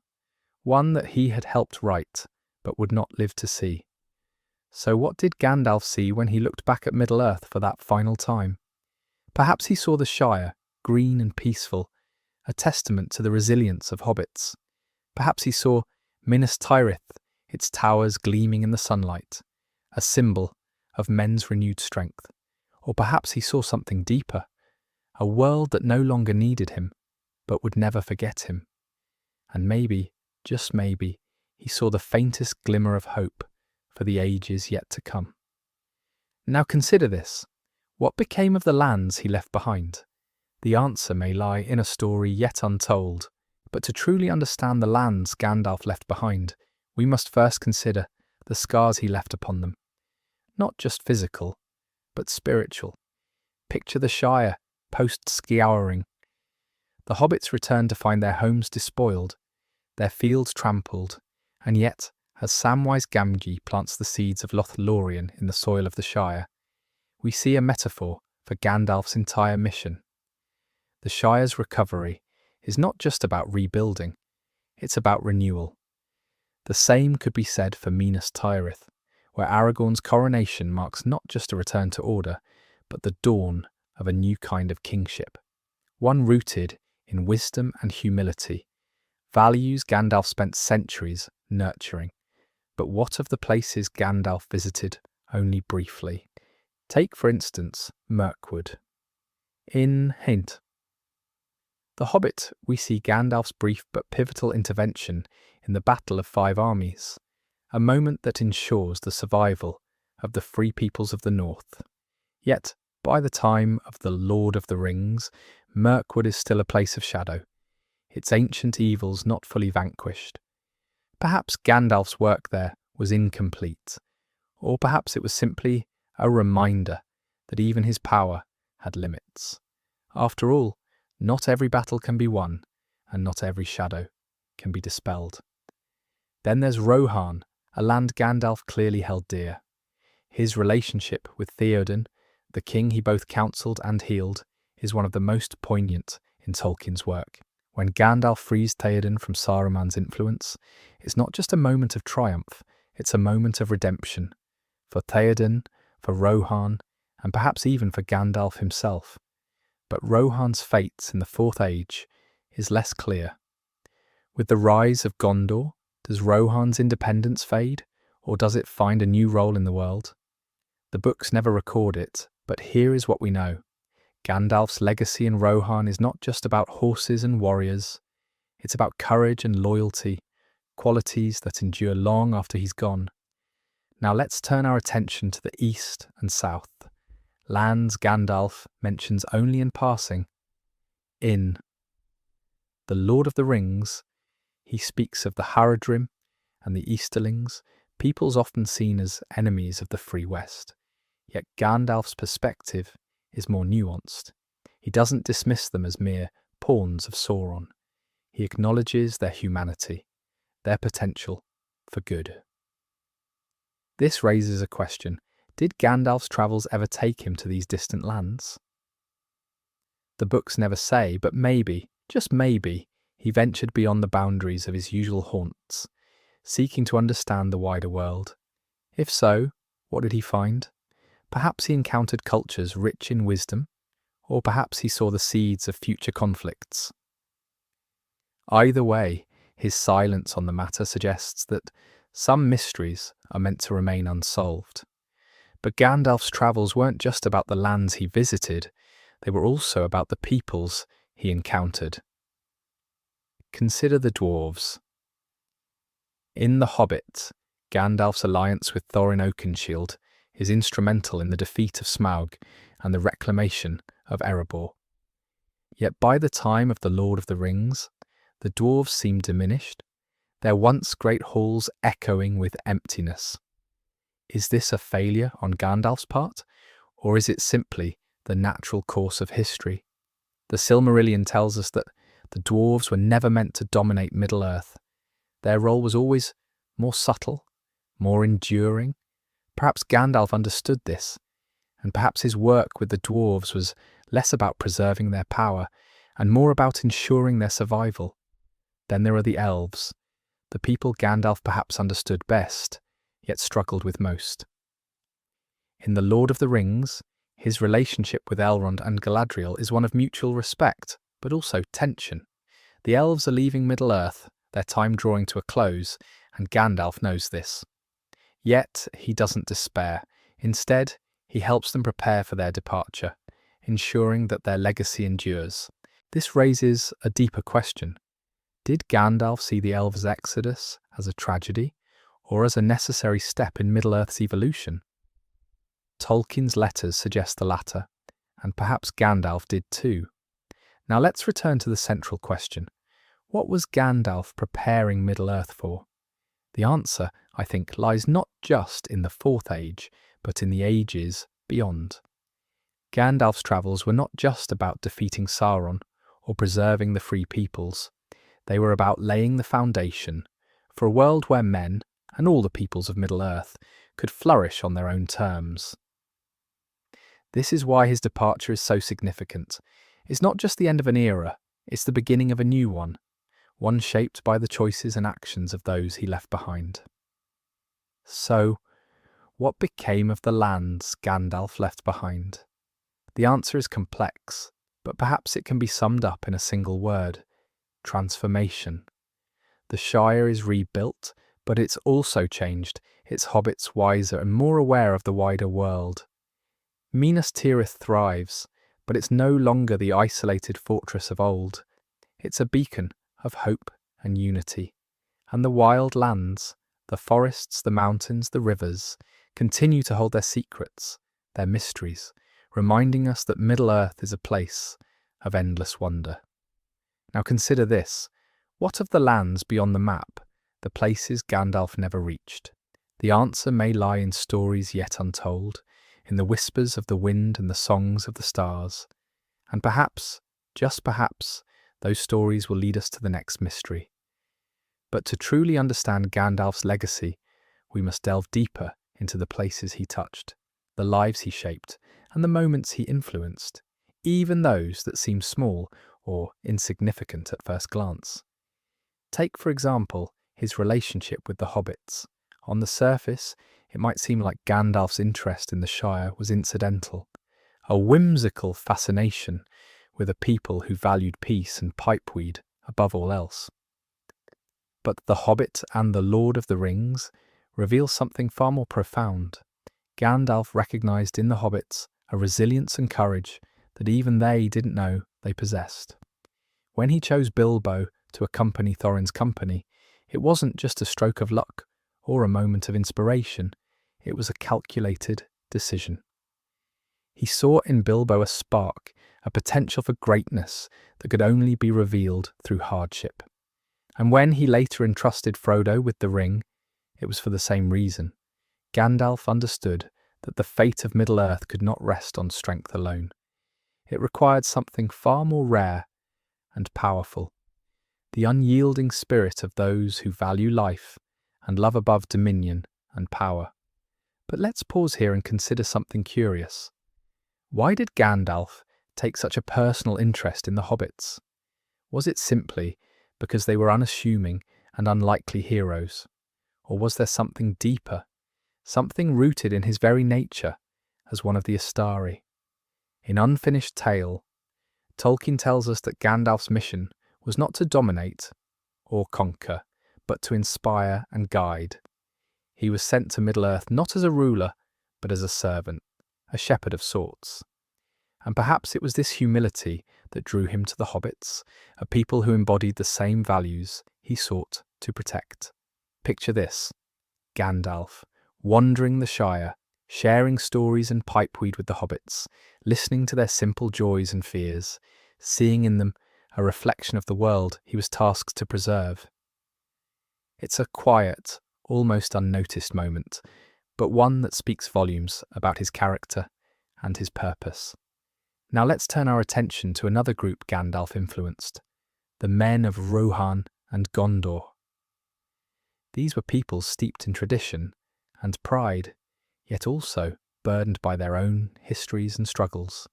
one that he had helped write, but would not live to see. So what did Gandalf see when he looked back at Middle-earth for that final time? Perhaps he saw the Shire, green and peaceful, a testament to the resilience of hobbits. Perhaps he saw Minas Tirith, its towers gleaming in the sunlight, a symbol of men's renewed strength. Or perhaps he saw something deeper, a world that no longer needed him, but would never forget him. And maybe, just maybe, he saw the faintest glimmer of hope for the ages yet to come. Now consider this. What became of the lands he left behind? The answer may lie in a story yet untold, but to truly understand the lands Gandalf left behind, we must first consider the scars he left upon them. Not just physical, but spiritual. Picture the Shire, post-Scouring. The hobbits return to find their homes despoiled, their fields trampled, and yet, as Samwise Gamgee plants the seeds of Lothlorien in the soil of the Shire, we see a metaphor for Gandalf's entire mission. The Shire's recovery is not just about rebuilding, it's about renewal. The same could be said for Minas Tirith, where Aragorn's coronation marks not just a return to order, but the dawn of a new kind of kingship, one rooted in wisdom and humility, values Gandalf spent centuries nurturing. But what of the places Gandalf visited only briefly? Take, for instance, Mirkwood. In Hint, The Hobbit, we see Gandalf's brief but pivotal intervention in the Battle of Five Armies, a moment that ensures the survival of the free peoples of the North. Yet, by the time of The Lord of the Rings, Mirkwood is still a place of shadow, its ancient evils not fully vanquished. Perhaps Gandalf's work there was incomplete, or perhaps it was simply a reminder that even his power had limits. After all, not every battle can be won, and not every shadow can be dispelled. Then there's Rohan, a land Gandalf clearly held dear. His relationship with Theoden, the king he both counselled and healed, is one of the most poignant in Tolkien's work. When Gandalf frees Theoden from Saruman's influence, it's not just a moment of triumph, it's a moment of redemption. For Theoden, for Rohan, and perhaps even for Gandalf himself. But Rohan's fate in the Fourth Age is less clear. With the rise of Gondor, does Rohan's independence fade, or does it find a new role in the world? The books never record it, but here is what we know. Gandalf's legacy in Rohan is not just about horses and warriors, it's about courage and loyalty, qualities that endure long after he's gone. Now let's turn our attention to the east and south, lands Gandalf mentions only in passing. In The Lord of the Rings, he speaks of the Haradrim and the Easterlings, peoples often seen as enemies of the Free West. Yet Gandalf's perspective is more nuanced. He doesn't dismiss them as mere pawns of Sauron. He acknowledges their humanity, their potential for good. This raises a question. Did Gandalf's travels ever take him to these distant lands? The books never say, but maybe, just maybe, he ventured beyond the boundaries of his usual haunts, seeking to understand the wider world. If so, what did he find? Perhaps he encountered cultures rich in wisdom, or perhaps he saw the seeds of future conflicts. Either way, his silence on the matter suggests that some mysteries are meant to remain unsolved. But Gandalf's travels weren't just about the lands he visited, they were also about the peoples he encountered. Consider the dwarves. In The Hobbit, Gandalf's alliance with Thorin Oakenshield is instrumental in the defeat of Smaug and the reclamation of Erebor. Yet by the time of The Lord of the Rings, the dwarves seem diminished, their once great halls echoing with emptiness. Is this a failure on Gandalf's part, or is it simply the natural course of history? The Silmarillion tells us that the dwarves were never meant to dominate Middle-earth. Their role was always more subtle, more enduring. Perhaps Gandalf understood this, and perhaps his work with the dwarves was less about preserving their power and more about ensuring their survival. Then there are the elves, the people Gandalf perhaps understood best, yet struggled with most. In The Lord of the Rings, his relationship with Elrond and Galadriel is one of mutual respect, but also tension. The elves are leaving Middle-earth, their time drawing to a close, and Gandalf knows this. Yet he doesn't despair. Instead, he helps them prepare for their departure, ensuring that their legacy endures. This raises a deeper question. Did Gandalf see the elves' exodus as a tragedy, or as a necessary step in Middle-earth's evolution? Tolkien's letters suggest the latter, and perhaps Gandalf did too. Now let's return to the central question. What was Gandalf preparing Middle-earth for? The answer, I think, lies not just in the Fourth Age, but in the ages beyond. Gandalf's travels were not just about defeating Sauron or preserving the free peoples. They were about laying the foundation for a world where men, and all the peoples of Middle-earth, could flourish on their own terms. This is why his departure is so significant. It's not just the end of an era, it's the beginning of a new one shaped by the choices and actions of those he left behind. So, what became of the lands Gandalf left behind? The answer is complex, but perhaps it can be summed up in a single word: transformation. The Shire is rebuilt, but it's also changed, its hobbits wiser and more aware of the wider world. Minas Tirith thrives, but it's no longer the isolated fortress of old. It's a beacon of hope and unity. And the wild lands, the forests, the mountains, the rivers, continue to hold their secrets, their mysteries, reminding us that Middle-earth is a place of endless wonder. Now consider this. What of the lands beyond the map, the places Gandalf never reached? The answer may lie in stories yet untold, in the whispers of the wind and the songs of the stars. And perhaps, just perhaps, those stories will lead us to the next mystery. But to truly understand Gandalf's legacy, we must delve deeper into the places he touched, the lives he shaped, and the moments he influenced, even those that seem small or insignificant at first glance. Take, for example, his relationship with the hobbits. On the surface, it might seem like Gandalf's interest in the Shire was incidental, a whimsical fascination with a people who valued peace and pipeweed above all else. But The Hobbit and The Lord of the Rings reveal something far more profound. Gandalf recognized in the hobbits a resilience and courage that even they didn't know they possessed. When he chose Bilbo to accompany Thorin's company, it wasn't just a stroke of luck or a moment of inspiration, it was a calculated decision. He saw in Bilbo a spark, a potential for greatness that could only be revealed through hardship. And when he later entrusted Frodo with the ring, it was for the same reason. Gandalf understood that the fate of Middle-earth could not rest on strength alone. It required something far more rare and powerful, the unyielding spirit of those who value life and love above dominion and power. But let's pause here and consider something curious. Why did Gandalf take such a personal interest in the hobbits? Was it simply because they were unassuming and unlikely heroes? Or was there something deeper, something rooted in his very nature as one of the Astari? In Unfinished Tale, Tolkien tells us that Gandalf's mission was not to dominate or conquer, but to inspire and guide. He was sent to Middle-earth not as a ruler, but as a servant, a shepherd of sorts. And perhaps it was this humility that drew him to the hobbits, a people who embodied the same values he sought to protect. Picture this: Gandalf, wandering the Shire, sharing stories and pipeweed with the hobbits, listening to their simple joys and fears, seeing in them a reflection of the world he was tasked to preserve. It's a quiet, almost unnoticed moment, but one that speaks volumes about his character and his purpose. Now let's turn our attention to another group Gandalf influenced, the men of Rohan and Gondor. These were people steeped in tradition and pride, yet also burdened by their own histories and struggles.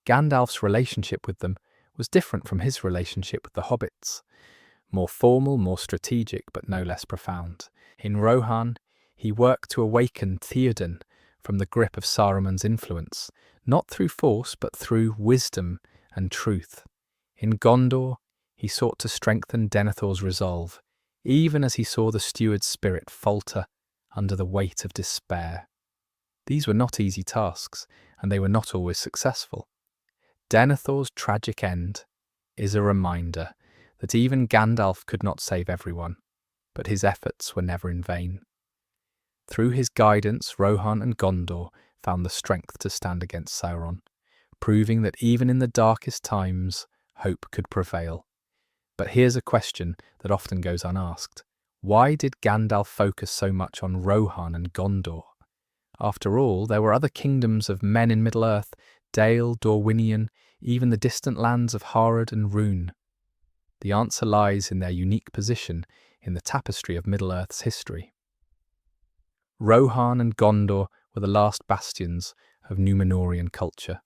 Gandalf's relationship with them was different from his relationship with the hobbits, more formal, more strategic, but no less profound. In Rohan, he worked to awaken Theoden from the grip of Saruman's influence, not through force, but through wisdom and truth. In Gondor, he sought to strengthen Denethor's resolve, even as he saw the steward's spirit falter under the weight of despair. These were not easy tasks, and they were not always successful. Denethor's tragic end is a reminder that even Gandalf could not save everyone, but his efforts were never in vain. Through his guidance, Rohan and Gondor found the strength to stand against Sauron, proving that even in the darkest times, hope could prevail. But here's a question that often goes unasked. Why did Gandalf focus so much on Rohan and Gondor? After all, there were other kingdoms of men in Middle-earth, Dale, Dorwinion, even the distant lands of Harad and Rhûn. The answer lies in their unique position in the tapestry of Middle-earth's history. Rohan and Gondor were the last bastions of Númenórean culture,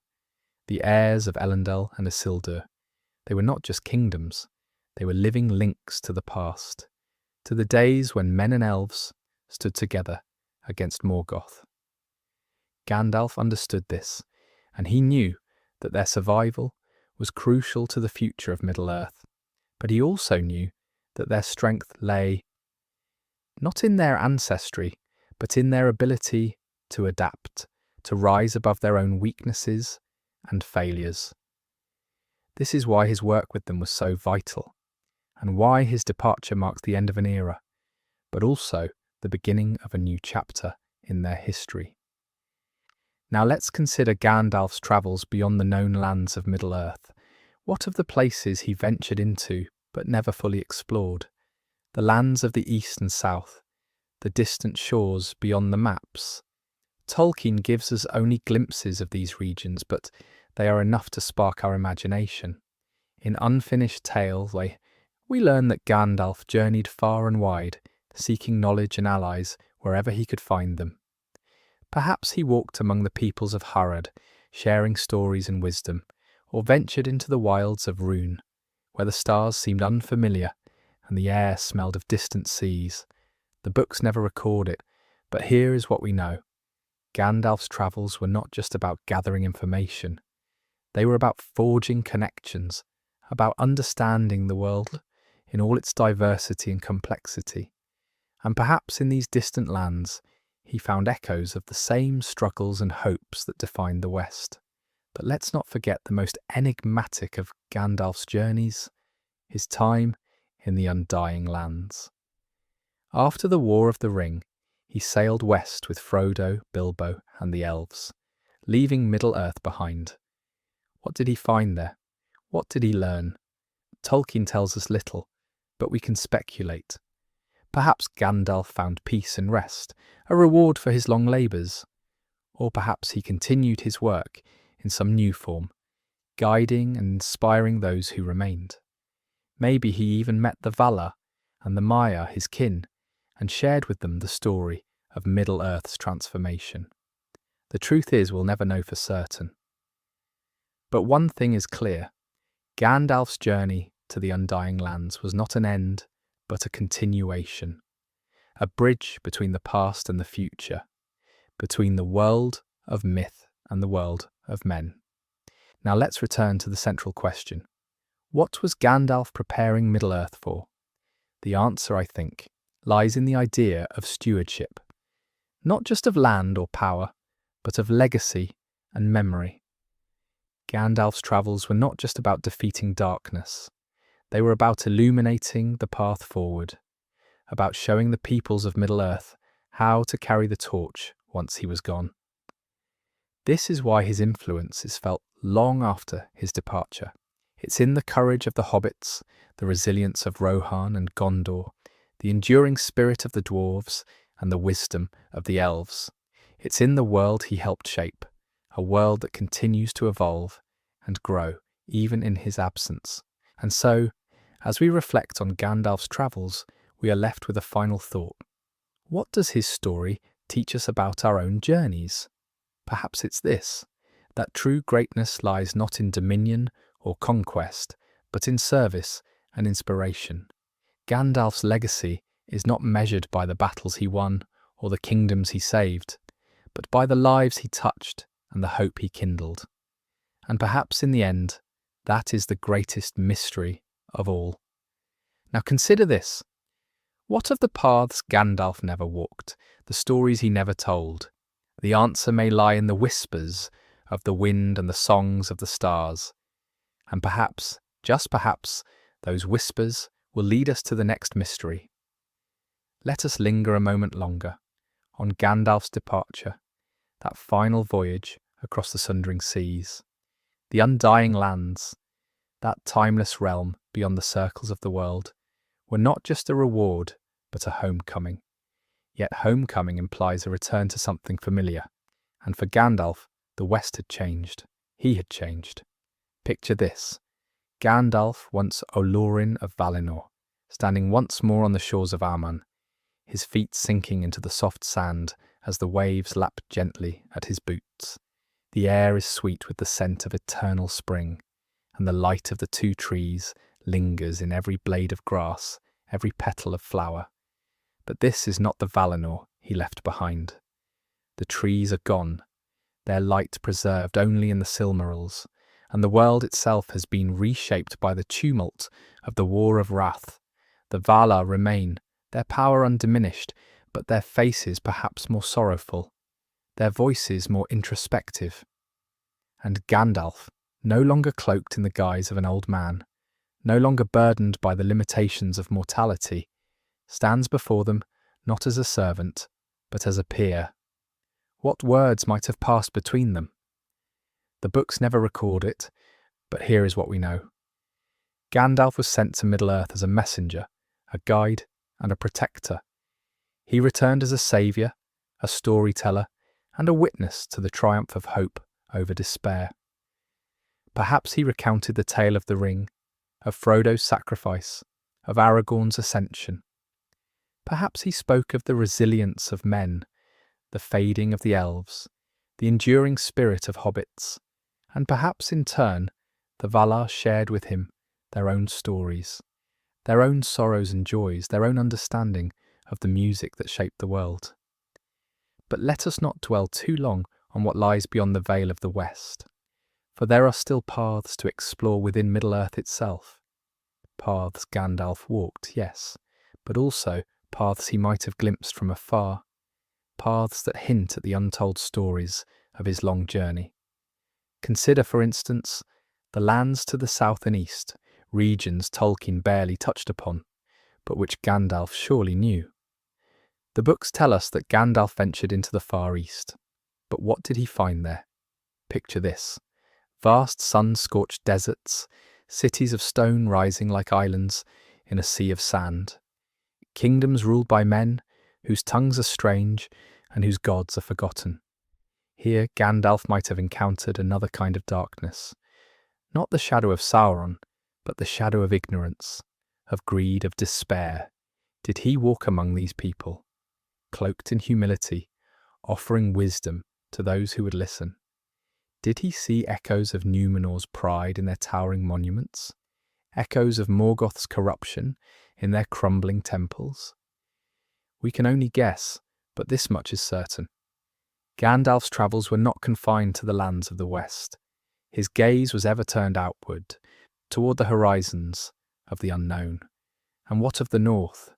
the heirs of Elendil and Isildur. They were not just kingdoms, they were living links to the past, to the days when men and elves stood together against Morgoth. Gandalf understood this, and he knew that their survival was crucial to the future of Middle-earth. But he also knew that their strength lay not in their ancestry, but in their ability to adapt, to rise above their own weaknesses and failures. This is why his work with them was so vital, and why his departure marks the end of an era, but also the beginning of a new chapter in their history. Now let's consider Gandalf's travels beyond the known lands of Middle-earth. What of the places he ventured into but never fully explored? The lands of the east and south, the distant shores beyond the maps. Tolkien gives us only glimpses of these regions, but they are enough to spark our imagination. In Unfinished Tale, we learn that Gandalf journeyed far and wide, seeking knowledge and allies wherever he could find them. Perhaps he walked among the peoples of Harad, sharing stories and wisdom, or ventured into the wilds of Rhûn, where the stars seemed unfamiliar and the air smelled of distant seas. The books never record it, but here is what we know. Gandalf's travels were not just about gathering information. They were about forging connections, about understanding the world in all its diversity and complexity. And perhaps in these distant lands, he found echoes of the same struggles and hopes that defined the West. But let's not forget the most enigmatic of Gandalf's journeys, his time in the Undying Lands. After the War of the Ring, he sailed west with Frodo, Bilbo, and the elves, leaving Middle-earth behind. What did he find there? What did he learn? Tolkien tells us little, but we can speculate. Perhaps Gandalf found peace and rest, a reward for his long labours. Or perhaps he continued his work in some new form, guiding and inspiring those who remained. Maybe he even met the Valar and the Maiar, his kin, and shared with them the story of Middle-earth's transformation. The truth is, we'll never know for certain. But one thing is clear. Gandalf's journey to the Undying Lands was not an end, but a continuation. A bridge between the past and the future, between the world of myth and the world of men. Now let's return to the central question. What was Gandalf preparing Middle-earth for? The answer, I think, lies in the idea of stewardship. Not just of land or power, but of legacy and memory. Gandalf's travels were not just about defeating darkness. They were about illuminating the path forward, about showing the peoples of Middle-earth how to carry the torch once he was gone. This is why his influence is felt long after his departure. It's in the courage of the hobbits, the resilience of Rohan and Gondor, the enduring spirit of the dwarves, and the wisdom of the elves. It's in the world he helped shape, a world that continues to evolve and grow, even in his absence. And so, as we reflect on Gandalf's travels, we are left with a final thought. What does his story teach us about our own journeys? Perhaps it's this, that true greatness lies not in dominion or conquest, but in service and inspiration. Gandalf's legacy is not measured by the battles he won or the kingdoms he saved, but by the lives he touched and the hope he kindled. And perhaps in the end, that is the greatest mystery of all. Now consider this. What of the paths Gandalf never walked, the stories he never told? The answer may lie in the whispers of the wind and the songs of the stars. And perhaps, just perhaps, those whispers will lead us to the next mystery. Let us linger a moment longer on Gandalf's departure, that final voyage across the sundering seas, the Undying Lands, that timeless realm beyond the circles of the world, were not just a reward, but a homecoming. Yet homecoming implies a return to something familiar, and for Gandalf, the West had changed. He had changed. Picture this. Gandalf, once Olorin of Valinor, standing once more on the shores of Aman, his feet sinking into the soft sand as the waves lap gently at his boots. The air is sweet with the scent of eternal spring, and the light of the two trees lingers in every blade of grass, every petal of flower. But this is not the Valinor he left behind. The trees are gone, their light preserved only in the Silmarils, and the world itself has been reshaped by the tumult of the War of Wrath. The Valar remain, their power undiminished, but their faces perhaps more sorrowful, their voices more introspective. And Gandalf, no longer cloaked in the guise of an old man, no longer burdened by the limitations of mortality, stands before them not as a servant, but as a peer. What words might have passed between them? The books never record it, but here is what we know. Gandalf was sent to Middle-earth as a messenger, a guide, and a protector. He returned as a saviour, a storyteller, and a witness to the triumph of hope over despair. Perhaps he recounted the tale of the ring, of Frodo's sacrifice, of Aragorn's ascension. Perhaps he spoke of the resilience of men, the fading of the elves, the enduring spirit of hobbits, and perhaps in turn The Valar shared with him their own stories, their own sorrows and joys, their own understanding of the music that shaped the world. But let us not dwell too long on what lies beyond the veil of the West, for there are still paths to explore within Middle-earth itself. Paths Gandalf walked, yes, but also paths he might have glimpsed from afar, paths that hint at the untold stories of his long journey. Consider, for instance, the lands to the south and east, regions Tolkien barely touched upon, but which Gandalf surely knew. The books tell us that Gandalf ventured into the far east, but what did he find there? Picture this: vast sun-scorched deserts, cities of stone rising like islands in a sea of sand, kingdoms ruled by men whose tongues are strange and whose gods are forgotten. Here Gandalf might have encountered another kind of darkness, not the shadow of Sauron, but the shadow of ignorance, of greed, of despair. Did he walk among these people, cloaked in humility, offering wisdom to those who would listen? Did he see echoes of Númenor's pride in their towering monuments? Echoes of Morgoth's corruption in their crumbling temples? We can only guess, but this much is certain. Gandalf's travels were not confined to the lands of the West. His gaze was ever turned outward, toward the horizons of the unknown. And what of the north?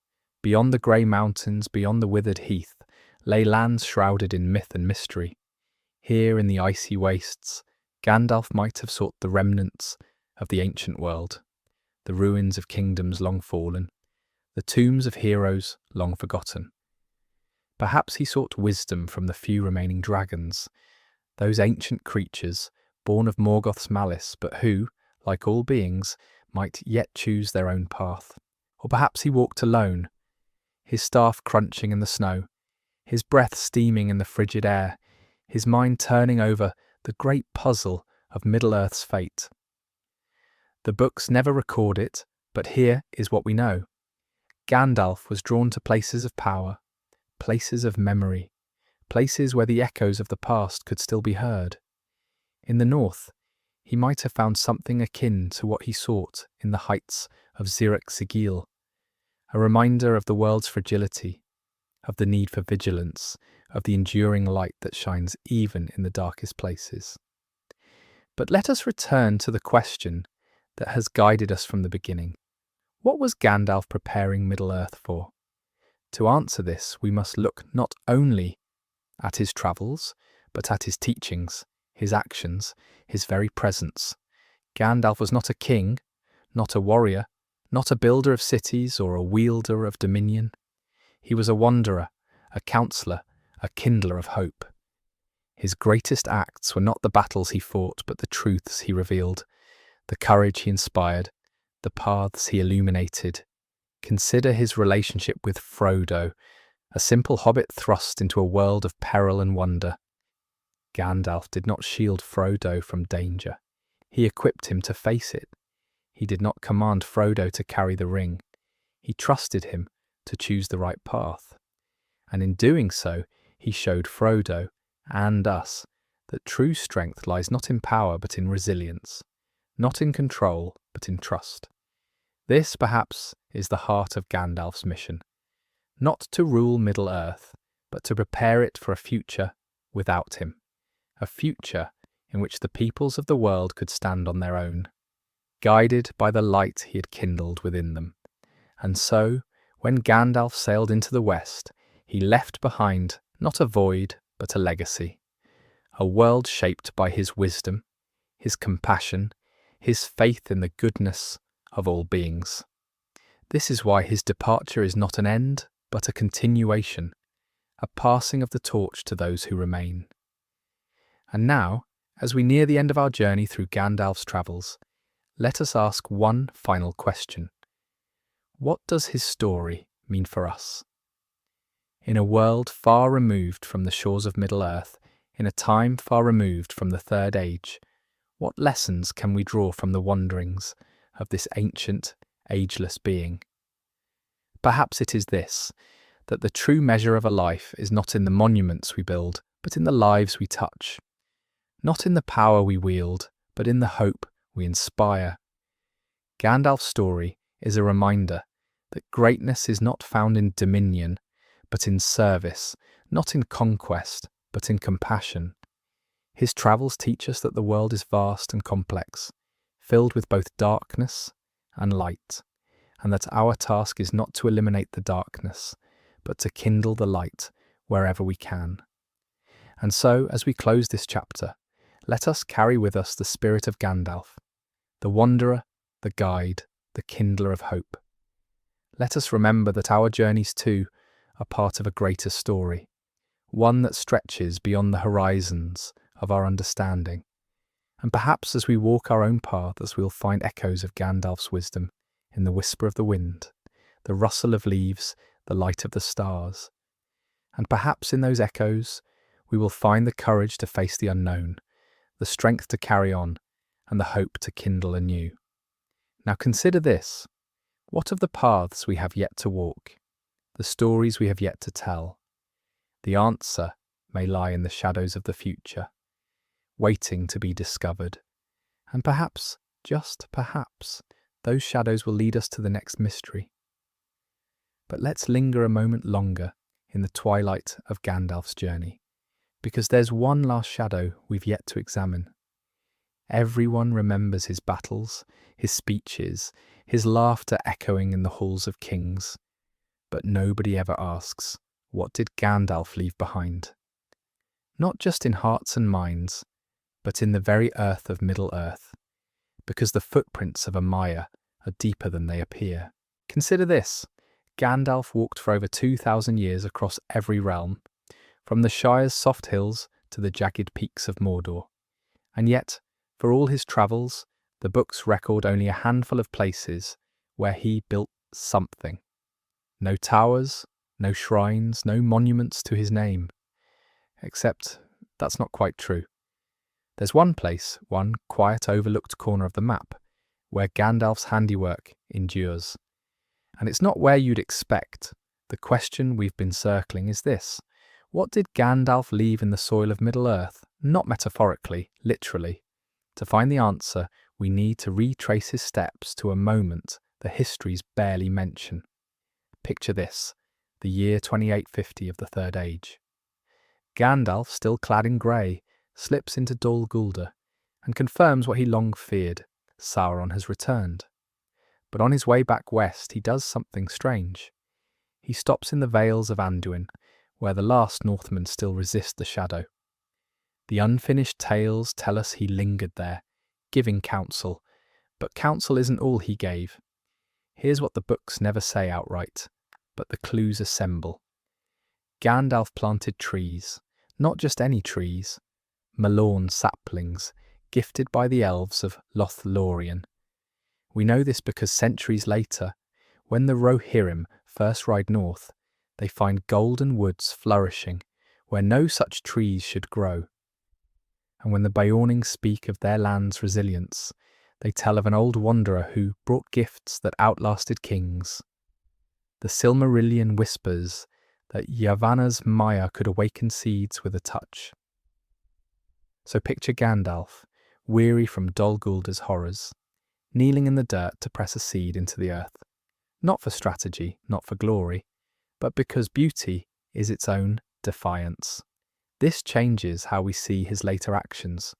Beyond the grey mountains, beyond the withered heath, lay lands shrouded in myth and mystery. Here in the icy wastes, Gandalf might have sought the remnants of the ancient world, the ruins of kingdoms long fallen, the tombs of heroes long forgotten. Perhaps he sought wisdom from the few remaining dragons, those ancient creatures born of Morgoth's malice, but who, like all beings, might yet choose their own path. Or perhaps he walked alone, his staff crunching in the snow, his breath steaming in the frigid air, his mind turning over the great puzzle of Middle-earth's fate. The books never record it, but here is what we know. Gandalf was drawn to places of power, places of memory, places where the echoes of the past could still be heard. In the north, he might have found something akin to what he sought in the heights of Zirak Sigil, a reminder of the world's fragility, of the need for vigilance, of the enduring light that shines even in the darkest places. But let us return to the question that has guided us from the beginning. What was Gandalf preparing Middle-earth for? To answer this, we must look not only at his travels, but at his teachings, his actions, his very presence. Gandalf was not a king, not a warrior, not a builder of cities or a wielder of dominion. He was a wanderer, a counsellor, a kindler of hope. His greatest acts were not the battles he fought, but the truths he revealed, the courage he inspired, the paths he illuminated. Consider his relationship with Frodo, a simple hobbit thrust into a world of peril and wonder. Gandalf did not shield Frodo from danger. He equipped him to face it. He did not command Frodo to carry the ring. He trusted him to choose the right path. And in doing so, he showed Frodo and us that true strength lies not in power but in resilience, not in control but in trust. This, perhaps, is the heart of Gandalf's mission, not to rule Middle-earth, but to prepare it for a future without him, a future in which the peoples of the world could stand on their own, guided by the light he had kindled within them. And so, when Gandalf sailed into the West, he left behind not a void, but a legacy, a world shaped by his wisdom, his compassion, his faith in the goodness of all beings. This is why his departure is not an end, but a continuation, a passing of the torch to those who remain. And now, as we near the end of our journey through Gandalf's travels, let us ask one final question. What does his story mean for us? In a world far removed from the shores of Middle-earth, in a time far removed from the Third Age, what lessons can we draw from the wanderings of this ancient, ageless being? Perhaps it is this, that the true measure of a life is not in the monuments we build, but in the lives we touch. Not in the power we wield, but in the hope we inspire. Gandalf's story is a reminder that greatness is not found in dominion, but in service, not in conquest, but in compassion. His travels teach us that the world is vast and complex, filled with both darkness and light, and that our task is not to eliminate the darkness, but to kindle the light wherever we can. And so, as we close this chapter, let us carry with us the spirit of Gandalf, the wanderer, the guide, the kindler of hope. Let us remember that our journeys too are part of a greater story, one that stretches beyond the horizons of our understanding. And perhaps as we walk our own paths, we'll find echoes of Gandalf's wisdom in the whisper of the wind, the rustle of leaves, the light of the stars. And perhaps in those echoes, we will find the courage to face the unknown, the strength to carry on, and the hope to kindle anew. Now consider this. What of the paths we have yet to walk, the stories we have yet to tell? The answer may lie in the shadows of the future, waiting to be discovered. And perhaps, just perhaps, those shadows will lead us to the next mystery. But let's linger a moment longer in the twilight of Gandalf's journey, because there's one last shadow we've yet to examine. Everyone remembers his battles, his speeches, his laughter echoing in the halls of kings. But nobody ever asks, what did Gandalf leave behind? Not just in hearts and minds, but in the very earth of Middle-earth, because the footprints of a Mire are deeper than they appear. Consider this. Gandalf walked for over 2,000 years across every realm, from the Shire's soft hills to the jagged peaks of Mordor. And yet, for all his travels, the books record only a handful of places where he built something. No towers, no shrines, no monuments to his name. Except that's not quite true. There's one place, one quiet overlooked corner of the map, where Gandalf's handiwork endures. And it's not where you'd expect. The question we've been circling is this. What did Gandalf leave in the soil of Middle-earth? Not metaphorically, literally. To find the answer, we need to retrace his steps to a moment the histories barely mention. Picture this, the year 2850 of the Third Age. Gandalf, still clad in grey, slips into Dol Guldur and confirms what he long feared, Sauron has returned. But on his way back west, he does something strange. He stops in the Vales of Anduin, where the last Northmen still resist the shadow. The unfinished tales tell us he lingered there, giving counsel, but counsel isn't all he gave. Here's what the books never say outright, but the clues assemble. Gandalf planted trees, not just any trees, Malorn saplings, gifted by the elves of Lothlorien. We know this because centuries later, when the Rohirrim first ride north, they find golden woods flourishing where no such trees should grow. And when the Beorning speak of their land's resilience, they tell of an old wanderer who brought gifts that outlasted kings. The Silmarillion whispers that Yavanna's Mire could awaken seeds with a touch. So picture Gandalf, weary from Dol Guldur's horrors, kneeling in the dirt to press a seed into the earth. Not for strategy, not for glory, but because beauty is its own defiance. This changes how we see his later actions.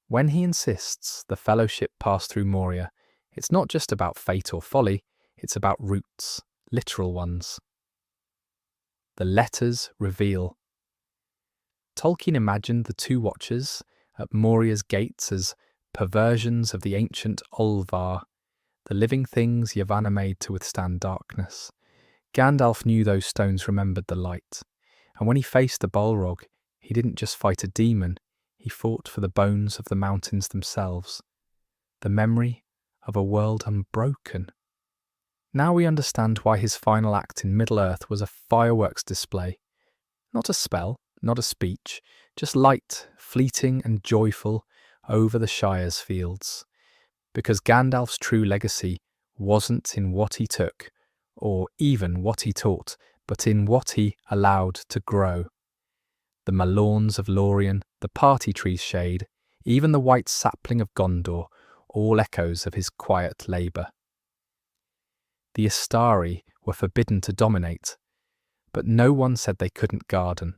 When he insists the Fellowship pass through Moria, it's not just about fate or folly, it's about roots, literal ones. The letters reveal. Tolkien imagined the two watchers at Moria's gates as perversions of the ancient Olvar, the living things Yavanna made to withstand darkness. Gandalf knew those stones remembered the light, and when he faced the Balrog, he didn't just fight a demon, he fought for the bones of the mountains themselves, the memory of a world unbroken. Now we understand why his final act in Middle-earth was a fireworks display. Not a spell, not a speech, just light, fleeting and joyful over the Shire's fields. Because Gandalf's true legacy wasn't in what he took, or even what he taught, but in what he allowed to grow. The Malorns of Lorien, the party tree's shade, even the white sapling of Gondor, all echoes of his quiet labour. The Istari were forbidden to dominate, but no one said they couldn't garden.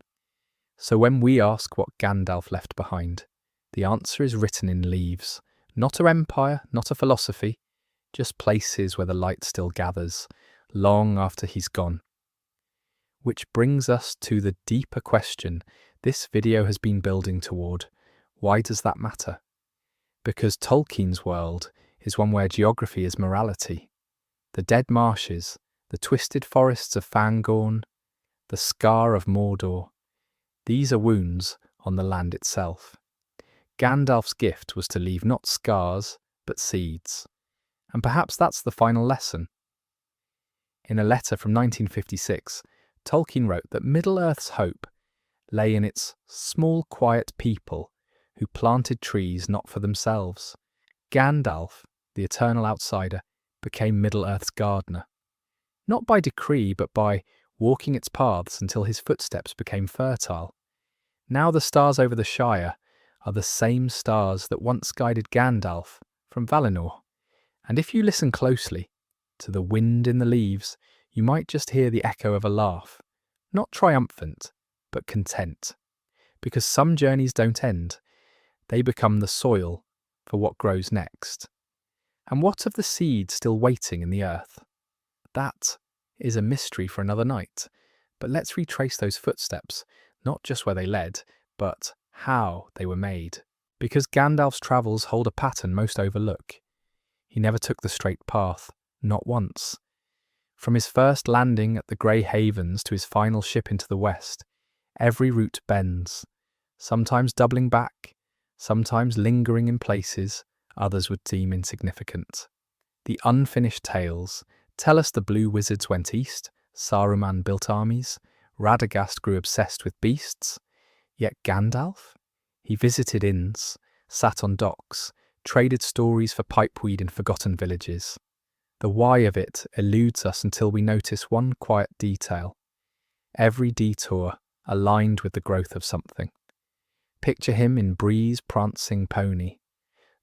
So when we ask what Gandalf left behind, the answer is written in leaves. Not a empire, not a philosophy, just places where the light still gathers, long after he's gone. Which brings us to the deeper question this video has been building toward. Why does that matter? Because Tolkien's world is one where geography is morality. The dead marshes, the twisted forests of Fangorn, the scar of Mordor, these are wounds on the land itself. Gandalf's gift was to leave not scars, but seeds. And perhaps that's the final lesson. In a letter from 1956, Tolkien wrote that Middle-earth's hope lay in its small, quiet people who planted trees not for themselves. Gandalf, the eternal outsider, became Middle-earth's gardener. Not by decree, but by walking its paths until his footsteps became fertile. Now the stars over the Shire are the same stars that once guided Gandalf from Valinor. And if you listen closely to the wind in the leaves, you might just hear the echo of a laugh. Not triumphant, but content. Because some journeys don't end. They become the soil for what grows next. And what of the seed still waiting in the earth? That is a mystery for another night. But let's retrace those footsteps, not just where they led, but how they were made. Because Gandalf's travels hold a pattern most overlook. He never took the straight path, not once. From his first landing at the Grey Havens to his final ship into the west, every route bends, sometimes doubling back, sometimes lingering in places others would deem insignificant. The unfinished tales tell us the blue wizards went east, Saruman built armies, Radagast grew obsessed with beasts. Yet Gandalf? He visited inns, sat on docks, traded stories for pipeweed in forgotten villages. The why of it eludes us until we notice one quiet detail. Every detour aligned with the growth of something. Picture him in Bree's prancing pony,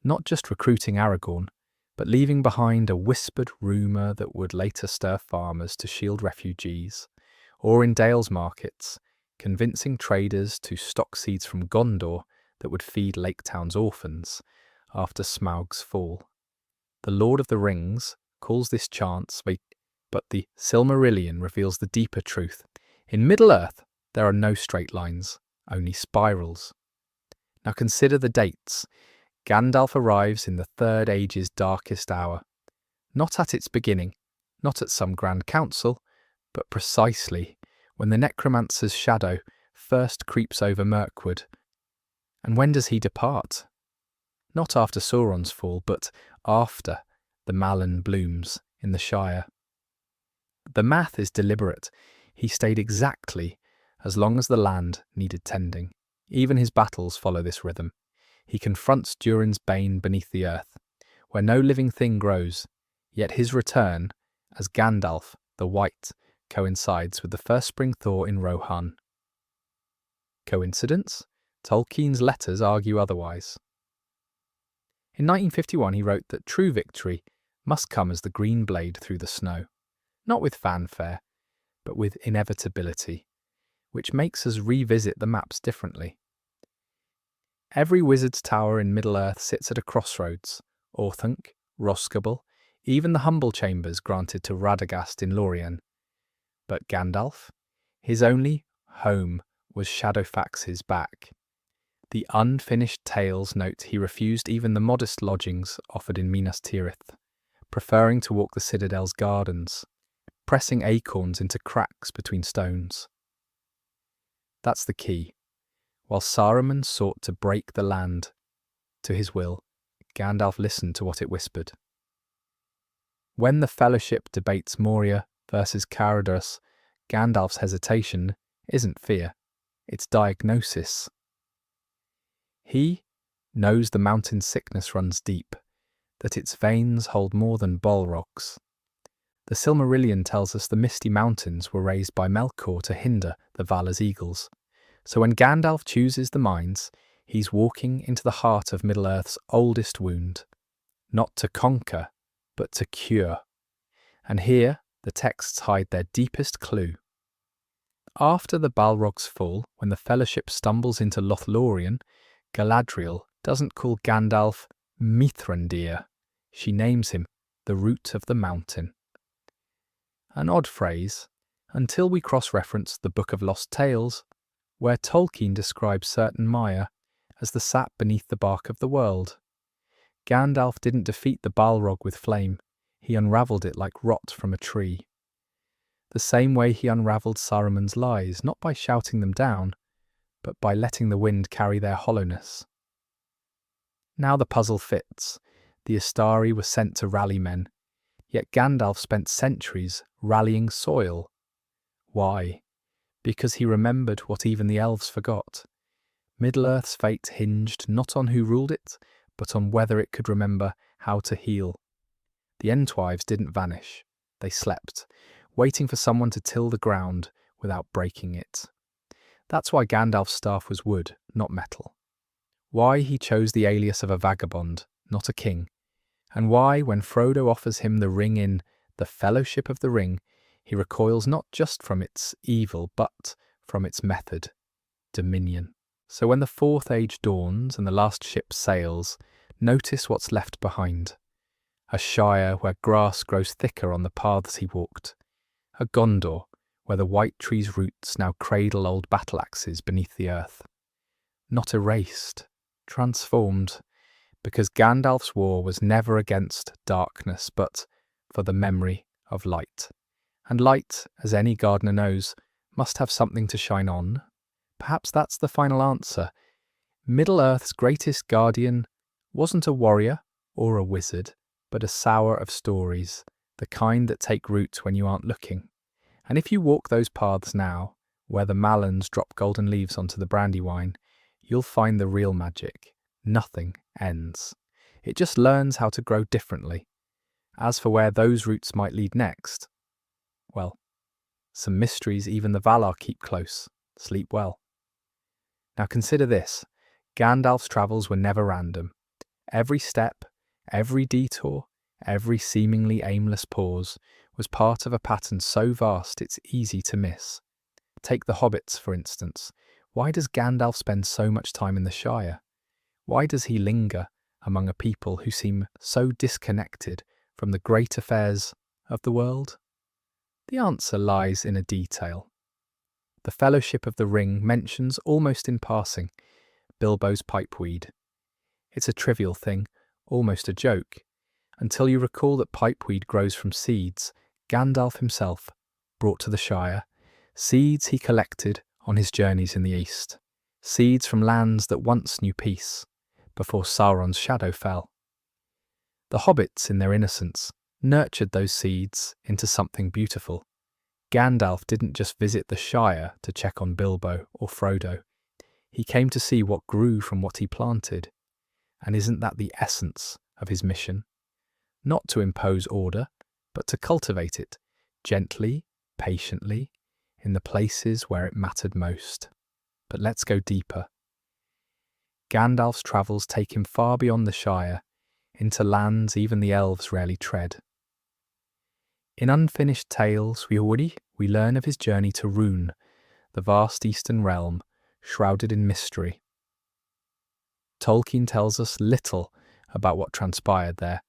not just recruiting Aragorn, but leaving behind a whispered rumour that would later stir farmers to shield refugees, or in Dale's markets, convincing traders to stock seeds from Gondor that would feed Lake Town's orphans after Smaug's fall. The Lord of the Rings calls this chance, but the Silmarillion reveals the deeper truth. In Middle-earth, there are no straight lines, only spirals. Now consider the dates. Gandalf arrives in the Third Age's darkest hour. Not at its beginning, not at some grand council, but precisely when the necromancer's shadow first creeps over Mirkwood. And when does he depart? Not after Sauron's fall, but after the Malin blooms in the Shire. The math is deliberate. He stayed exactly as long as the land needed tending. Even his battles follow this rhythm. He confronts Durin's bane beneath the earth, where no living thing grows, yet his return, as Gandalf the White, coincides with the first spring thaw in Rohan. Coincidence? Tolkien's letters argue otherwise. In 1951 he wrote that true victory must come as the green blade through the snow, not with fanfare, but with inevitability, which makes us revisit the maps differently. Every wizard's tower in Middle-earth sits at a crossroads, Orthanc, Rhosgobel, even the humble chambers granted to Radagast in Lorien. But Gandalf? His only home was Shadowfax's back. The unfinished tales note he refused even the modest lodgings offered in Minas Tirith, preferring to walk the Citadel's gardens, pressing acorns into cracks between stones. That's the key. While Saruman sought to break the land to his will, Gandalf listened to what it whispered. When the Fellowship debates Moria versus Caradhras, Gandalf's hesitation isn't fear, it's diagnosis. He knows the mountain sickness runs deep, that its veins hold more than Balrogs. The Silmarillion tells us the misty mountains were raised by Melkor to hinder the Vala's eagles. So when Gandalf chooses the mines, he's walking into the heart of Middle-earth's oldest wound. not to conquer, but to cure. And here, the texts hide their deepest clue. After the Balrog's fall, when the Fellowship stumbles into Lothlorien, Galadriel doesn't call Gandalf Mithrandir. She names him the root of the mountain. An odd phrase, until we cross-reference the Book of Lost Tales, where Tolkien describes certain Maya as the sap beneath the bark of the world. Gandalf didn't defeat the Balrog with flame, he unravelled it like rot from a tree. The same way he unravelled Saruman's lies, not by shouting them down, but by letting the wind carry their hollowness. Now the puzzle fits. The Istari were sent to rally men, yet Gandalf spent centuries rallying soil. Why? Because he remembered what even the elves forgot. Middle-earth's fate hinged not on who ruled it, but on whether it could remember how to heal. The Entwives didn't vanish. They slept, waiting for someone to till the ground without breaking it. That's why Gandalf's staff was wood, not metal. Why he chose the alias of a vagabond, not a king. And why, when Frodo offers him the ring in The Fellowship of the Ring, he recoils not just from its evil, but from its method, dominion. So when the Fourth Age dawns and the last ship sails, notice what's left behind. A Shire where grass grows thicker on the paths he walked. A Gondor where the white tree's roots now cradle old battle axes beneath the earth. Not erased, transformed, because Gandalf's war was never against darkness, but for the memory of light. And light, as any gardener knows, must have something to shine on. Perhaps that's the final answer. Middle-earth's greatest guardian wasn't a warrior or a wizard, but a sower of stories, the kind that take root when you aren't looking. And if you walk those paths now, where the Malans drop golden leaves onto the brandywine, you'll find the real magic. Nothing ends. It just learns how to grow differently. As for where those roots might lead next, well, some mysteries even the Valar keep close. Sleep well. Now consider this. Gandalf's travels were never random. Every step, every detour, every seemingly aimless pause was part of a pattern so vast it's easy to miss. Take the hobbits, for instance. Why does Gandalf spend so much time in the Shire? Why does he linger among a people who seem so disconnected from the great affairs of the world? The answer lies in a detail. The Fellowship of the Ring mentions, almost in passing, Bilbo's pipeweed. It's a trivial thing, almost a joke, until you recall that pipeweed grows from seeds Gandalf himself brought to the Shire, seeds he collected on his journeys in the east, seeds from lands that once knew peace, before Sauron's shadow fell. The hobbits, in their innocence, nurtured those seeds into something beautiful. Gandalf didn't just visit the Shire to check on Bilbo or Frodo. He came to see what grew from what he planted. And isn't that the essence of his mission? Not to impose order, but to cultivate it, gently, patiently, in the places where it mattered most. But let's go deeper. Gandalf's travels take him far beyond the Shire, into lands even the elves rarely tread. In Unfinished Tales, we learn of his journey to Rhûn, the vast eastern realm, shrouded in mystery. Tolkien tells us little about what transpired there,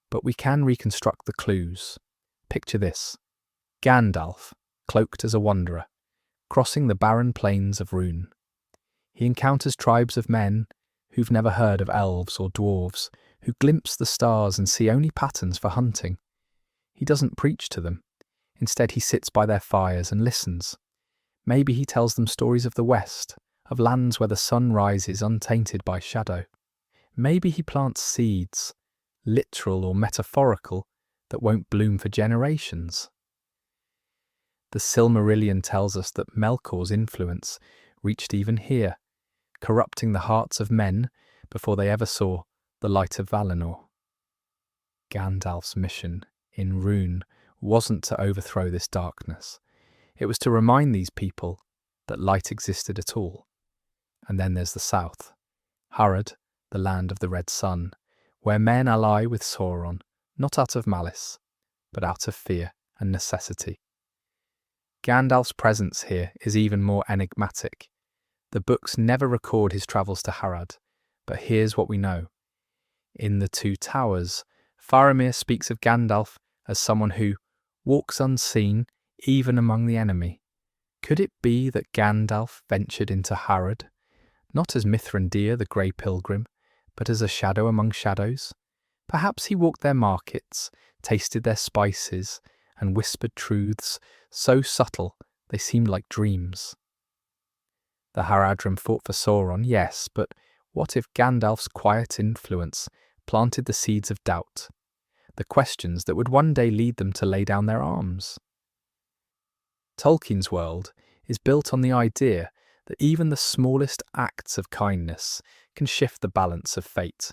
but we can reconstruct the clues. Picture this. Gandalf, cloaked as a wanderer, crossing the barren plains of Rhûn. He encounters tribes of men who've never heard of elves or dwarves, who glimpse the stars and see only patterns for hunting. He doesn't preach to them. Instead, he sits by their fires and listens. Maybe he tells them stories of the West, of lands where the sun rises untainted by shadow. Maybe he plants seeds, literal or metaphorical, that won't bloom for generations. The Silmarillion tells us that Melkor's influence reached even here, corrupting the hearts of men before they ever saw the light of Valinor. Gandalf's mission in Rhûn wasn't to overthrow this darkness. It was to remind these people that light existed at all. And then there's the south, Harad, the land of the red sun, where men ally with Sauron, not out of malice, but out of fear and necessity. Gandalf's presence here is even more enigmatic. The books never record his travels to Harad, but here's what we know. In The Two Towers, Faramir speaks of Gandalf as someone who walks unseen even among the enemy. Could it be that Gandalf ventured into Harad, not as Mithrandir the Grey Pilgrim, but as a shadow among shadows? Perhaps he walked their markets, tasted their spices, and whispered truths so subtle they seemed like dreams. The Haradrim fought for Sauron, yes, but what if Gandalf's quiet influence planted the seeds of doubt, the questions that would one day lead them to lay down their arms? Tolkien's world is built on the idea that even the smallest acts of kindness can shift the balance of fate.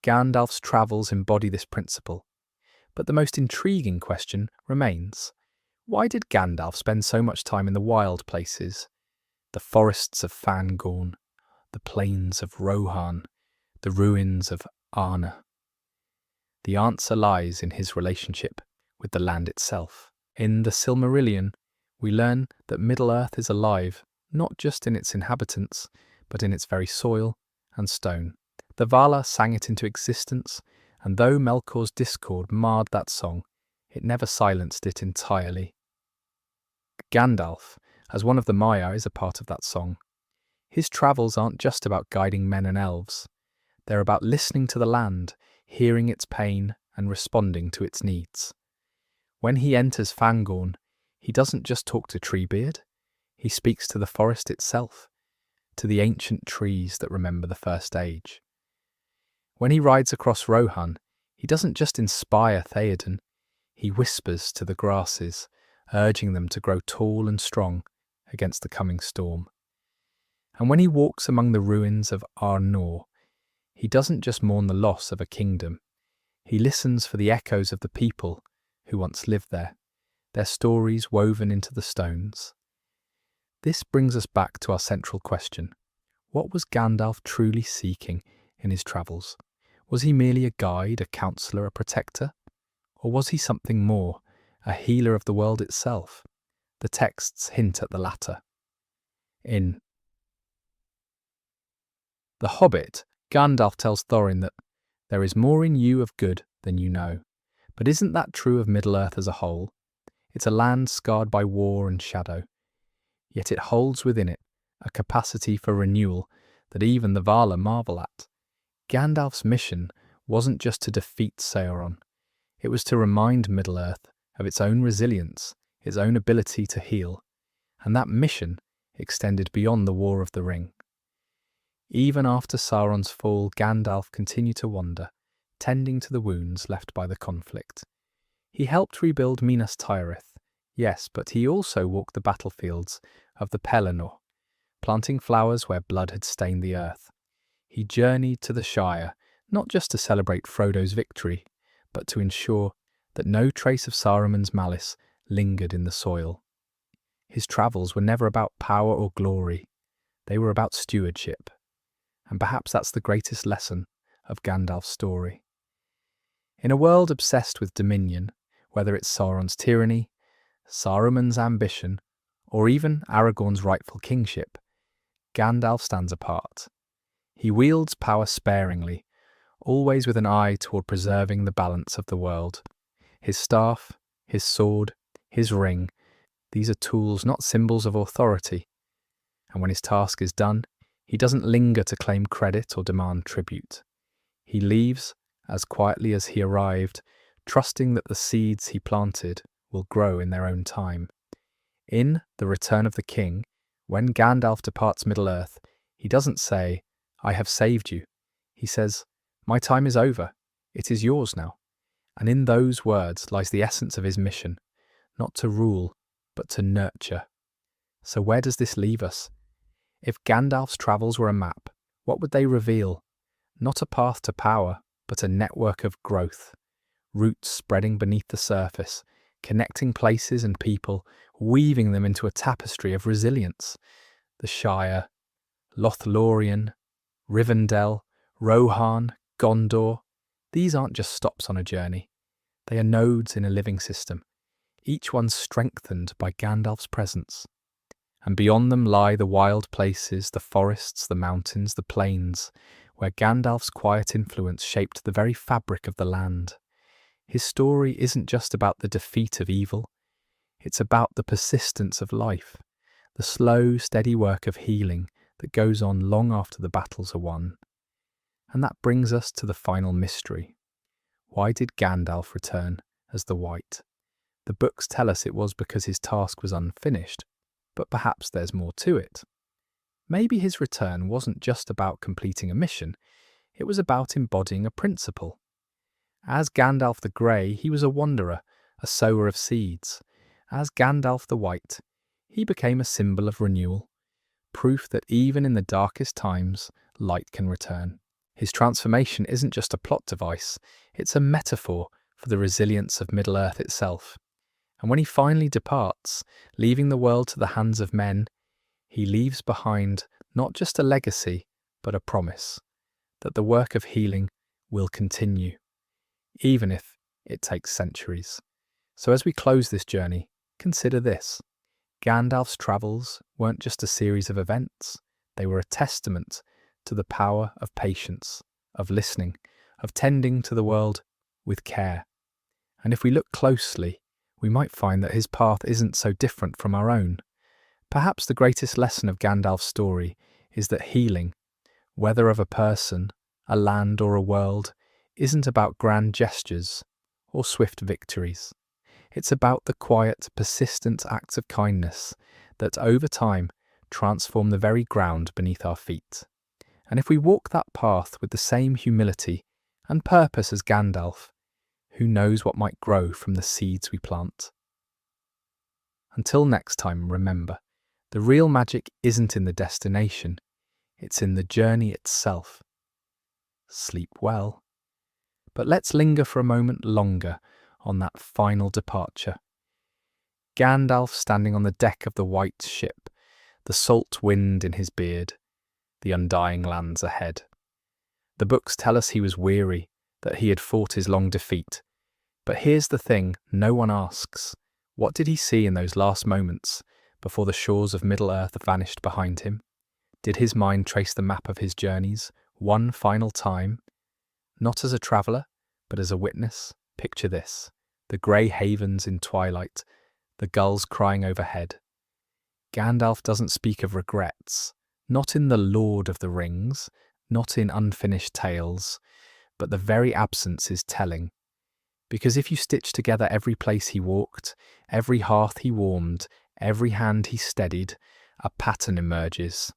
Gandalf's travels embody this principle. But the most intriguing question remains. Why did Gandalf spend so much time in the wild places? The forests of Fangorn, the plains of Rohan, the ruins of Arna. The answer lies in his relationship with the land itself. In the Silmarillion, we learn that Middle-earth is alive, not just in its inhabitants, but in its very soil and stone. The Valar sang it into existence, and though Melkor's discord marred that song, it never silenced it entirely. Gandalf, as one of the Maiar, is a part of that song. His travels aren't just about guiding men and elves. They're about listening to the land, hearing its pain, and responding to its needs. When he enters Fangorn, he doesn't just talk to Treebeard, he speaks to the forest itself, to the ancient trees that remember the First Age. When he rides across Rohan, he doesn't just inspire Theoden, he whispers to the grasses, urging them to grow tall and strong against the coming storm. And when he walks among the ruins of Arnor, he doesn't just mourn the loss of a kingdom, he listens for the echoes of the people who once lived there, their stories woven into the stones. This brings us back to our central question. What was Gandalf truly seeking in his travels? Was he merely a guide, a counsellor, a protector? Or was he something more, a healer of the world itself? The texts hint at the latter. In The Hobbit, Gandalf tells Thorin that there is more in you of good than you know. But isn't that true of Middle-earth as a whole? It's a land scarred by war and shadow. Yet it holds within it a capacity for renewal that even the Valar marvel at. Gandalf's mission wasn't just to defeat Sauron. It was to remind Middle-earth of its own resilience, its own ability to heal. And that mission extended beyond the War of the Ring. Even after Sauron's fall, Gandalf continued to wander, tending to the wounds left by the conflict. He helped rebuild Minas Tirith, yes, but he also walked the battlefields of the Pelennor, planting flowers where blood had stained the earth. He journeyed to the Shire, not just to celebrate Frodo's victory, but to ensure that no trace of Saruman's malice lingered in the soil. His travels were never about power or glory, they were about stewardship. And perhaps that's the greatest lesson of Gandalf's story. In a world obsessed with dominion, whether it's Sauron's tyranny, Saruman's ambition, or even Aragorn's rightful kingship, Gandalf stands apart. He wields power sparingly, always with an eye toward preserving the balance of the world. His staff, his sword, his ring, these are tools, not symbols of authority. And when his task is done, he doesn't linger to claim credit or demand tribute. He leaves as quietly as he arrived, trusting that the seeds he planted will grow in their own time. In The Return of the King, when Gandalf departs Middle-earth, he doesn't say, "I have saved you." He says, "My time is over. It is yours now." And in those words lies the essence of his mission, not to rule, but to nurture. So where does this leave us? If Gandalf's travels were a map, what would they reveal? Not a path to power, but a network of growth. Roots spreading beneath the surface, connecting places and people, weaving them into a tapestry of resilience. The Shire, Lothlorien, Rivendell, Rohan, Gondor, These aren't just stops on a journey. They are nodes in a living system, each one strengthened by Gandalf's presence. And beyond them lie the wild places, the forests, the mountains, the plains, where Gandalf's quiet influence shaped the very fabric of the land. His story isn't just about the defeat of evil, it's about the persistence of life, the slow, steady work of healing that goes on long after the battles are won. And that brings us to the final mystery. Why did Gandalf return as the White? The books tell us it was because his task was unfinished, but perhaps there's more to it. Maybe his return wasn't just about completing a mission, it was about embodying a principle. As Gandalf the Grey, he was a wanderer, a sower of seeds. As Gandalf the White, he became a symbol of renewal, proof that even in the darkest times, light can return. His transformation isn't just a plot device, it's a metaphor for the resilience of Middle-earth itself. And when he finally departs, leaving the world to the hands of men, he leaves behind not just a legacy, but a promise that the work of healing will continue, even if it takes centuries. So as we close this journey, consider this. Gandalf's travels weren't just a series of events, they were a testament to the power of patience, of listening, of tending to the world with care. And if we look closely, we might find that his path isn't so different from our own. Perhaps the greatest lesson of Gandalf's story is that healing, whether of a person, a land or a world, isn't about grand gestures or swift victories. It's about the quiet, persistent acts of kindness that over time transform the very ground beneath our feet. And if we walk that path with the same humility and purpose as Gandalf, who knows what might grow from the seeds we plant? Until next time, remember, the real magic isn't in the destination, it's in the journey itself. Sleep well. But let's linger for a moment longer on that final departure. Gandalf standing on the deck of the white ship, the salt wind in his beard, the undying lands ahead. The books tell us he was weary, that he had fought his long defeat. But here's the thing no one asks. What did he see in those last moments before the shores of Middle-earth vanished behind him? Did his mind trace the map of his journeys one final time? Not as a traveller, but as a witness. Picture this. The grey havens in twilight, the gulls crying overhead. Gandalf doesn't speak of regrets, not in The Lord of the Rings, not in unfinished tales, but the very absence is telling. Because if you stitch together every place he walked, every hearth he warmed, every hand he steadied, a pattern emerges.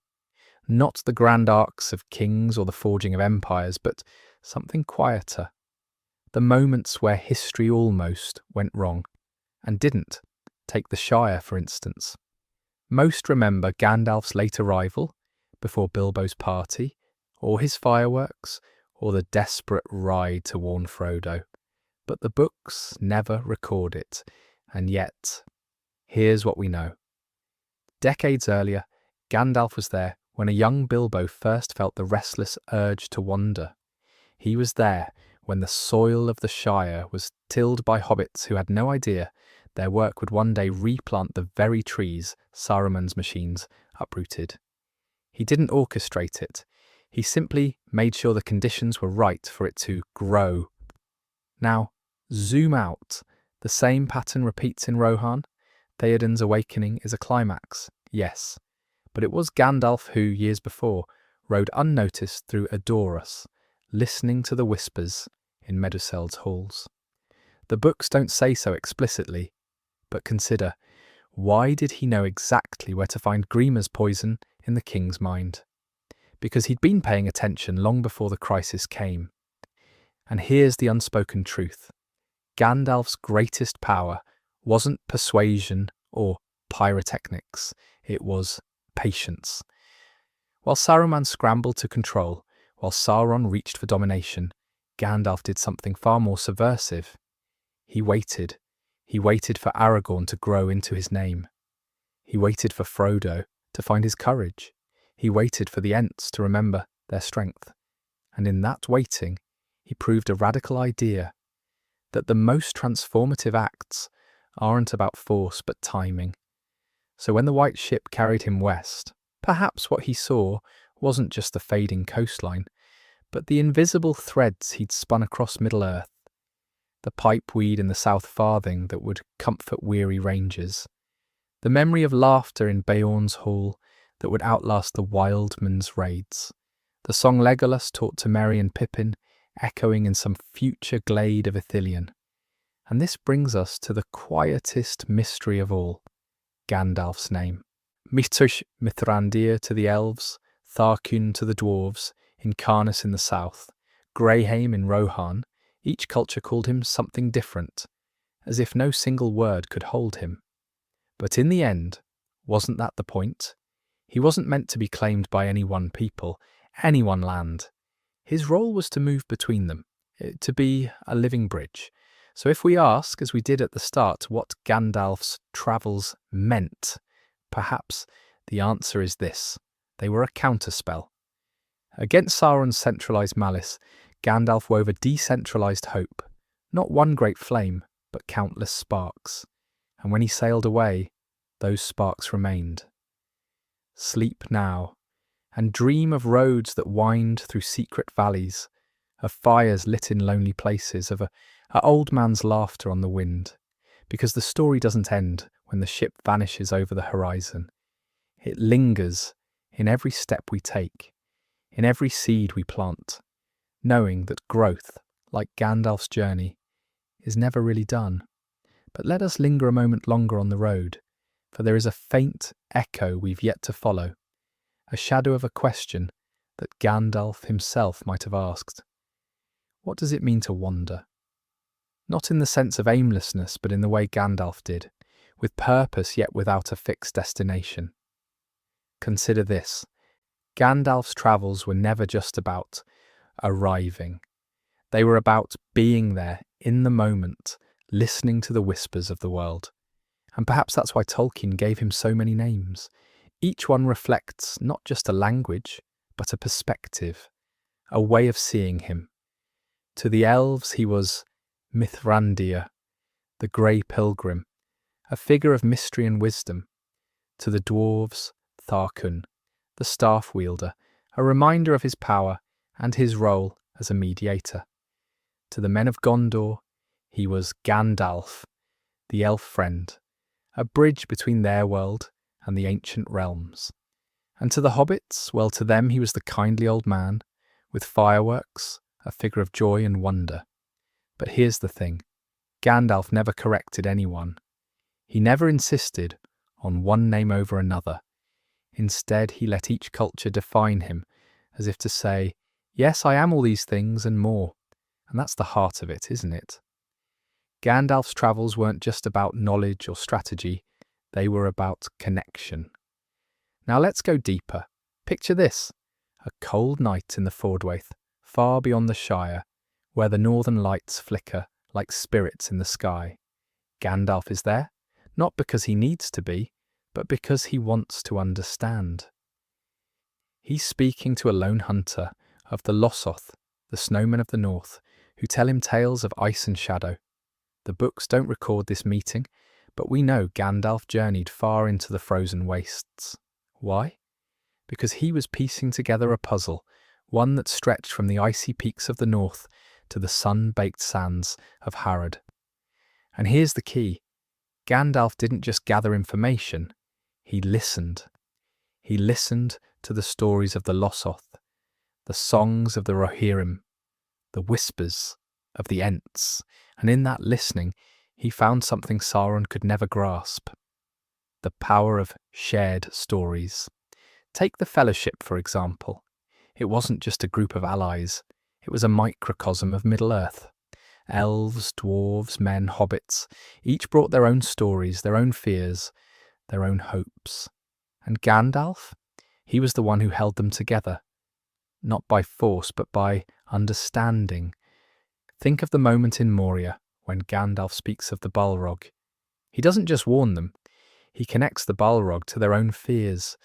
Not the grand arcs of kings or the forging of empires, but something quieter. The moments where history almost went wrong, and didn't. Take the Shire, for instance. Most remember Gandalf's late arrival, before Bilbo's party, or his fireworks, or the desperate ride to warn Frodo. But the books never record it, and yet, here's what we know. Decades earlier, Gandalf was there when a young Bilbo first felt the restless urge to wander. He was there when the soil of the Shire was tilled by hobbits who had no idea their work would one day replant the very trees Saruman's machines uprooted. He didn't orchestrate it. He simply made sure the conditions were right for it to grow. Now, zoom out. The same pattern repeats in Rohan. Theoden's awakening is a climax, yes. But it was Gandalf who, years before, rode unnoticed through Edoras, listening to the whispers in Meduseld's halls. The books don't say so explicitly, but consider, why did he know exactly where to find Grima's poison in the king's mind? Because he'd been paying attention long before the crisis came. And here's the unspoken truth. Gandalf's greatest power wasn't persuasion or pyrotechnics, it was patience. While Saruman scrambled to control, while Sauron reached for domination, Gandalf did something far more subversive. He waited. He waited for Aragorn to grow into his name. He waited for Frodo to find his courage. He waited for the Ents to remember their strength. And in that waiting, he proved a radical idea that the most transformative acts aren't about force but timing. So when the white ship carried him west, perhaps what he saw wasn't just the fading coastline, but the invisible threads he'd spun across Middle-earth, the pipeweed in the South Farthing that would comfort weary rangers, the memory of laughter in Beorn's hall that would outlast the wildman's raids, the song Legolas taught to Merry and Pippin echoing in some future glade of Ithilien. And this brings us to the quietest mystery of all, Gandalf's name. Mithrish Mithrandir to the elves, Tharkun to the dwarves, Incarnus in the south, Greyheim in Rohan, each culture called him something different, as if no single word could hold him. But in the end, wasn't that the point? He wasn't meant to be claimed by any one people, any one land. His role was to move between them, to be a living bridge. So if we ask, as we did at the start, what Gandalf's travels meant, perhaps the answer is this: they were a counterspell. Against Sauron's centralised malice, Gandalf wove a decentralised hope, not one great flame, but countless sparks. And when he sailed away, those sparks remained. Sleep now, and dream of roads that wind through secret valleys, of fires lit in lonely places, of a old man's laughter on the wind, because the story doesn't end when the ship vanishes over the horizon. It lingers in every step we take, in every seed we plant, knowing that growth, like Gandalf's journey, is never really done. But let us linger a moment longer on the road, for there is a faint echo we've yet to follow, a shadow of a question that Gandalf himself might have asked. What does it mean to wander? Not in the sense of aimlessness, but in the way Gandalf did, with purpose yet without a fixed destination. Consider this: Gandalf's travels were never just about arriving. They were about being there in the moment, listening to the whispers of the world. And perhaps that's why Tolkien gave him so many names. Each one reflects not just a language, but a perspective, a way of seeing him. To the elves he was Mithrandir, the grey pilgrim, a figure of mystery and wisdom. To the dwarves, Tharkun, the staff wielder, a reminder of his power and his role as a mediator. To the men of Gondor, he was Gandalf, the elf friend, a bridge between their world and the ancient realms. And to the hobbits, well, to them he was the kindly old man, with fireworks, a figure of joy and wonder. But here's the thing: Gandalf never corrected anyone. He never insisted on one name over another. Instead, he let each culture define him, as if to say, yes, I am all these things and more. And that's the heart of it, isn't it? Gandalf's travels weren't just about knowledge or strategy, they were about connection. Now let's go deeper. Picture this: a cold night in the Fordwaith, far beyond the Shire, where the northern lights flicker like spirits in the sky. Gandalf is there, not because he needs to be, but because he wants to understand. He's speaking to a lone hunter of the Lossoth, the snowmen of the north, who tell him tales of ice and shadow. The books don't record this meeting, but we know Gandalf journeyed far into the frozen wastes. Why? Because he was piecing together a puzzle, one that stretched from the icy peaks of the north to the sun-baked sands of Harad. And here's the key: Gandalf didn't just gather information, he listened. He listened to the stories of the Lossoth, the songs of the Rohirrim, the whispers of the Ents, and in that listening he found something Sauron could never grasp: the power of shared stories. Take the Fellowship, for example. It wasn't just a group of allies, it was a microcosm of Middle-earth. Elves, dwarves, men, hobbits, each brought their own stories, their own fears, their own hopes. And Gandalf? He was the one who held them together, not by force, but by understanding. Think of the moment in Moria when Gandalf speaks of the Balrog. He doesn't just warn them, he connects the Balrog to their own fears,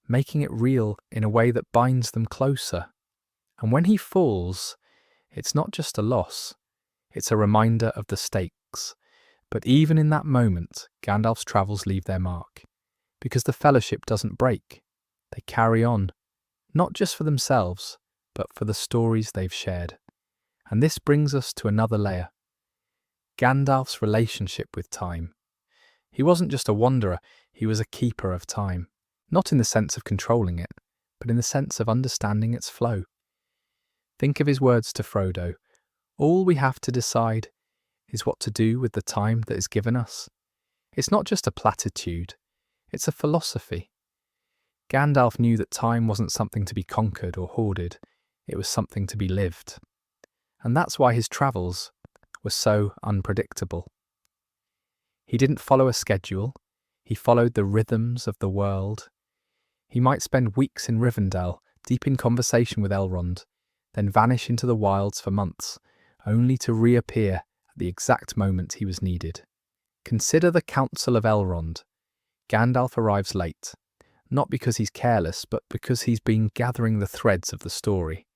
making it real in a way that binds them closer. And when he falls, It's not just a loss, it's a reminder of the stakes. But even in that moment, Gandalf's travels leave their mark. Because the Fellowship doesn't break. They carry on, not just for themselves, but for the stories they've shared. And this brings us to another layer. Gandalf's relationship with time. He wasn't just a wanderer, he was a keeper of time. Not in the sense of controlling it, but in the sense of understanding its flow. Think of his words to Frodo. All we have to decide is what to do with the time that is given us. It's not just a platitude, it's a philosophy. Gandalf knew that time wasn't something to be conquered or hoarded, it was something to be lived. And that's why his travels were so unpredictable. He didn't follow a schedule, he followed the rhythms of the world. He might spend weeks in Rivendell, deep in conversation with Elrond, then vanish into the wilds for months, only to reappear at the exact moment he was needed. Consider the Council of Elrond. Gandalf arrives late, not because he's careless, but because he's been gathering the threads of the story.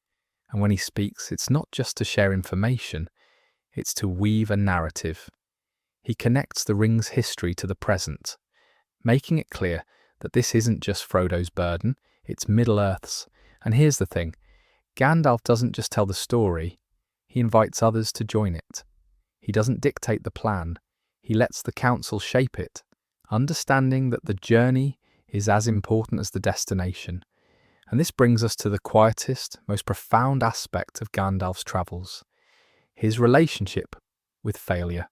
And when he speaks, it's not just to share information, it's to weave a narrative. He connects the ring's history to the present, making it clear that this isn't just Frodo's burden, it's Middle-earth's. And here's the thing, Gandalf doesn't just tell the story, he invites others to join it. He doesn't dictate the plan, he lets the council shape it, understanding that the journey is as important as the destination. And this brings us to the quietest, most profound aspect of Gandalf's travels, his relationship with failure.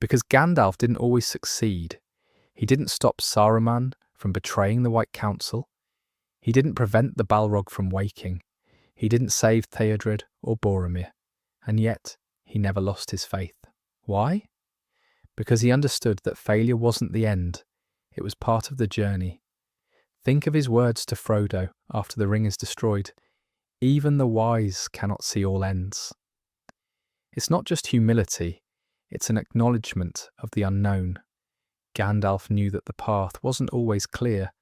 Because Gandalf didn't always succeed. He didn't stop Saruman from betraying the White Council. He didn't prevent the Balrog from waking. He didn't save Theodred or Boromir. And yet, he never lost his faith. Why? Because he understood that failure wasn't the end. It was part of the journey. Think of his words to Frodo after the ring is destroyed. Even the wise cannot see all ends. It's not just humility, it's an acknowledgement of the unknown. Gandalf knew that the path wasn't always clear,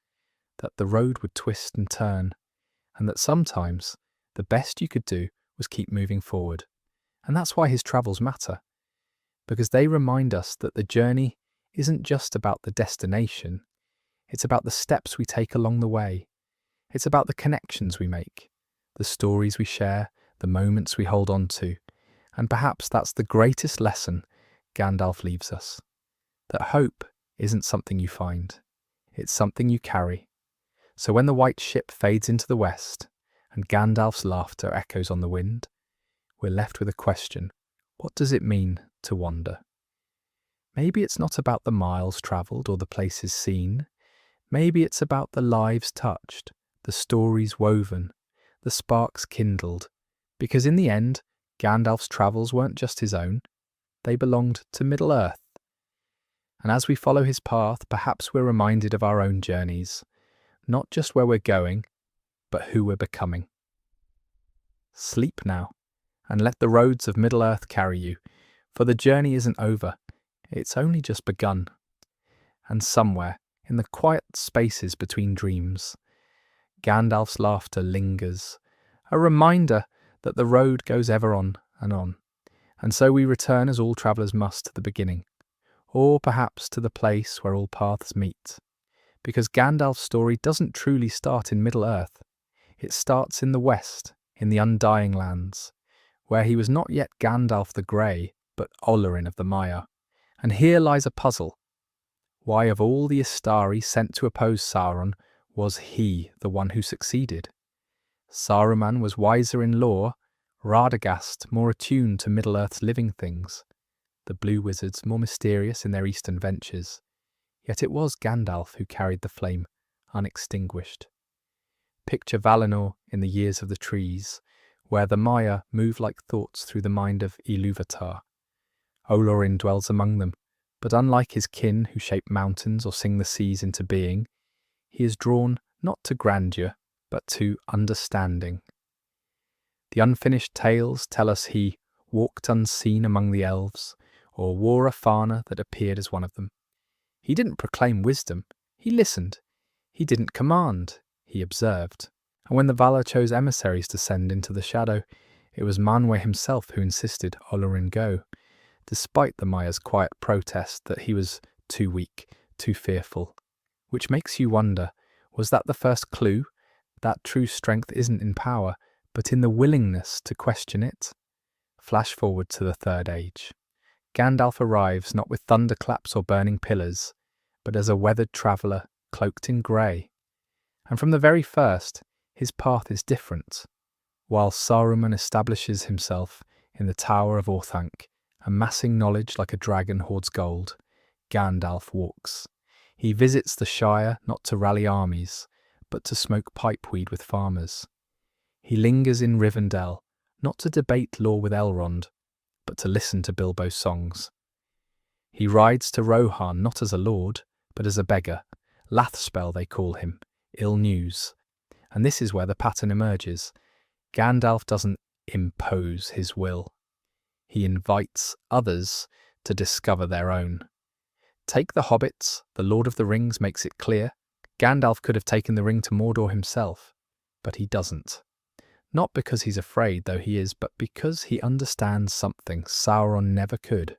that the road would twist and turn, and that sometimes the best you could do was keep moving forward. And that's why his travels matter, because they remind us that the journey isn't just about the destination, it's about the steps we take along the way. It's about the connections we make, the stories we share, the moments we hold on to. And perhaps that's the greatest lesson Gandalf leaves us. That hope isn't something you find, it's something you carry. So when the white ship fades into the west, and Gandalf's laughter echoes on the wind, we're left with a question. What does it mean to wander? Maybe it's not about the miles travelled or the places seen. Maybe it's about the lives touched, the stories woven, the sparks kindled. Because in the end, Gandalf's travels weren't just his own, they belonged to Middle-earth. And as we follow his path, perhaps we're reminded of our own journeys, not just where we're going, but who we're becoming. Sleep now, and let the roads of Middle-earth carry you, for the journey isn't over, it's only just begun. And somewhere, in the quiet spaces between dreams, Gandalf's laughter lingers, a reminder that the road goes ever on and on. And so we return as all travellers must to the beginning, or perhaps to the place where all paths meet. Because Gandalf's story doesn't truly start in Middle-earth. It starts in the west, in the Undying Lands, where he was not yet Gandalf the Grey, but Olorin of the Mire. And here lies a puzzle. Why of all the Istari sent to oppose Sauron, was he the one who succeeded? Saruman was wiser in lore, Radagast more attuned to Middle-earth's living things, the Blue Wizards more mysterious in their eastern ventures. Yet it was Gandalf who carried the flame, unextinguished. Picture Valinor in the Years of the Trees, where the Mire move like thoughts through the mind of Ilúvatar. Olorin dwells among them, but unlike his kin who shape mountains or sing the seas into being, he is drawn not to grandeur, but to understanding. The unfinished tales tell us he walked unseen among the elves, or wore a fana that appeared as one of them. He didn't proclaim wisdom, he listened. He didn't command, he observed. And when the Valar chose emissaries to send into the shadow, It was Manwë himself who insisted Olorin go, despite the Maya's quiet protest that he was too weak, too fearful. Which makes you wonder, was that the first clue? That true strength isn't in power, but in the willingness to question it? Flash forward to the Third Age. Gandalf arrives not with thunderclaps or burning pillars, but as a weathered traveller cloaked in grey. And from the very first, his path is different. While Saruman establishes himself in the Tower of Orthanc, amassing knowledge like a dragon hoards gold, Gandalf walks. He visits the Shire not to rally armies, but to smoke pipeweed with farmers. He lingers in Rivendell, not to debate law with Elrond, but to listen to Bilbo's songs. He rides to Rohan not as a lord, but as a beggar. Lathspell they call him, ill news. And this is where the pattern emerges. Gandalf doesn't impose his will. He invites others to discover their own. Take the hobbits, the Lord of the Rings makes it clear. Gandalf could have taken the ring to Mordor himself, but he doesn't. Not because he's afraid, though he is, but because he understands something Sauron never could.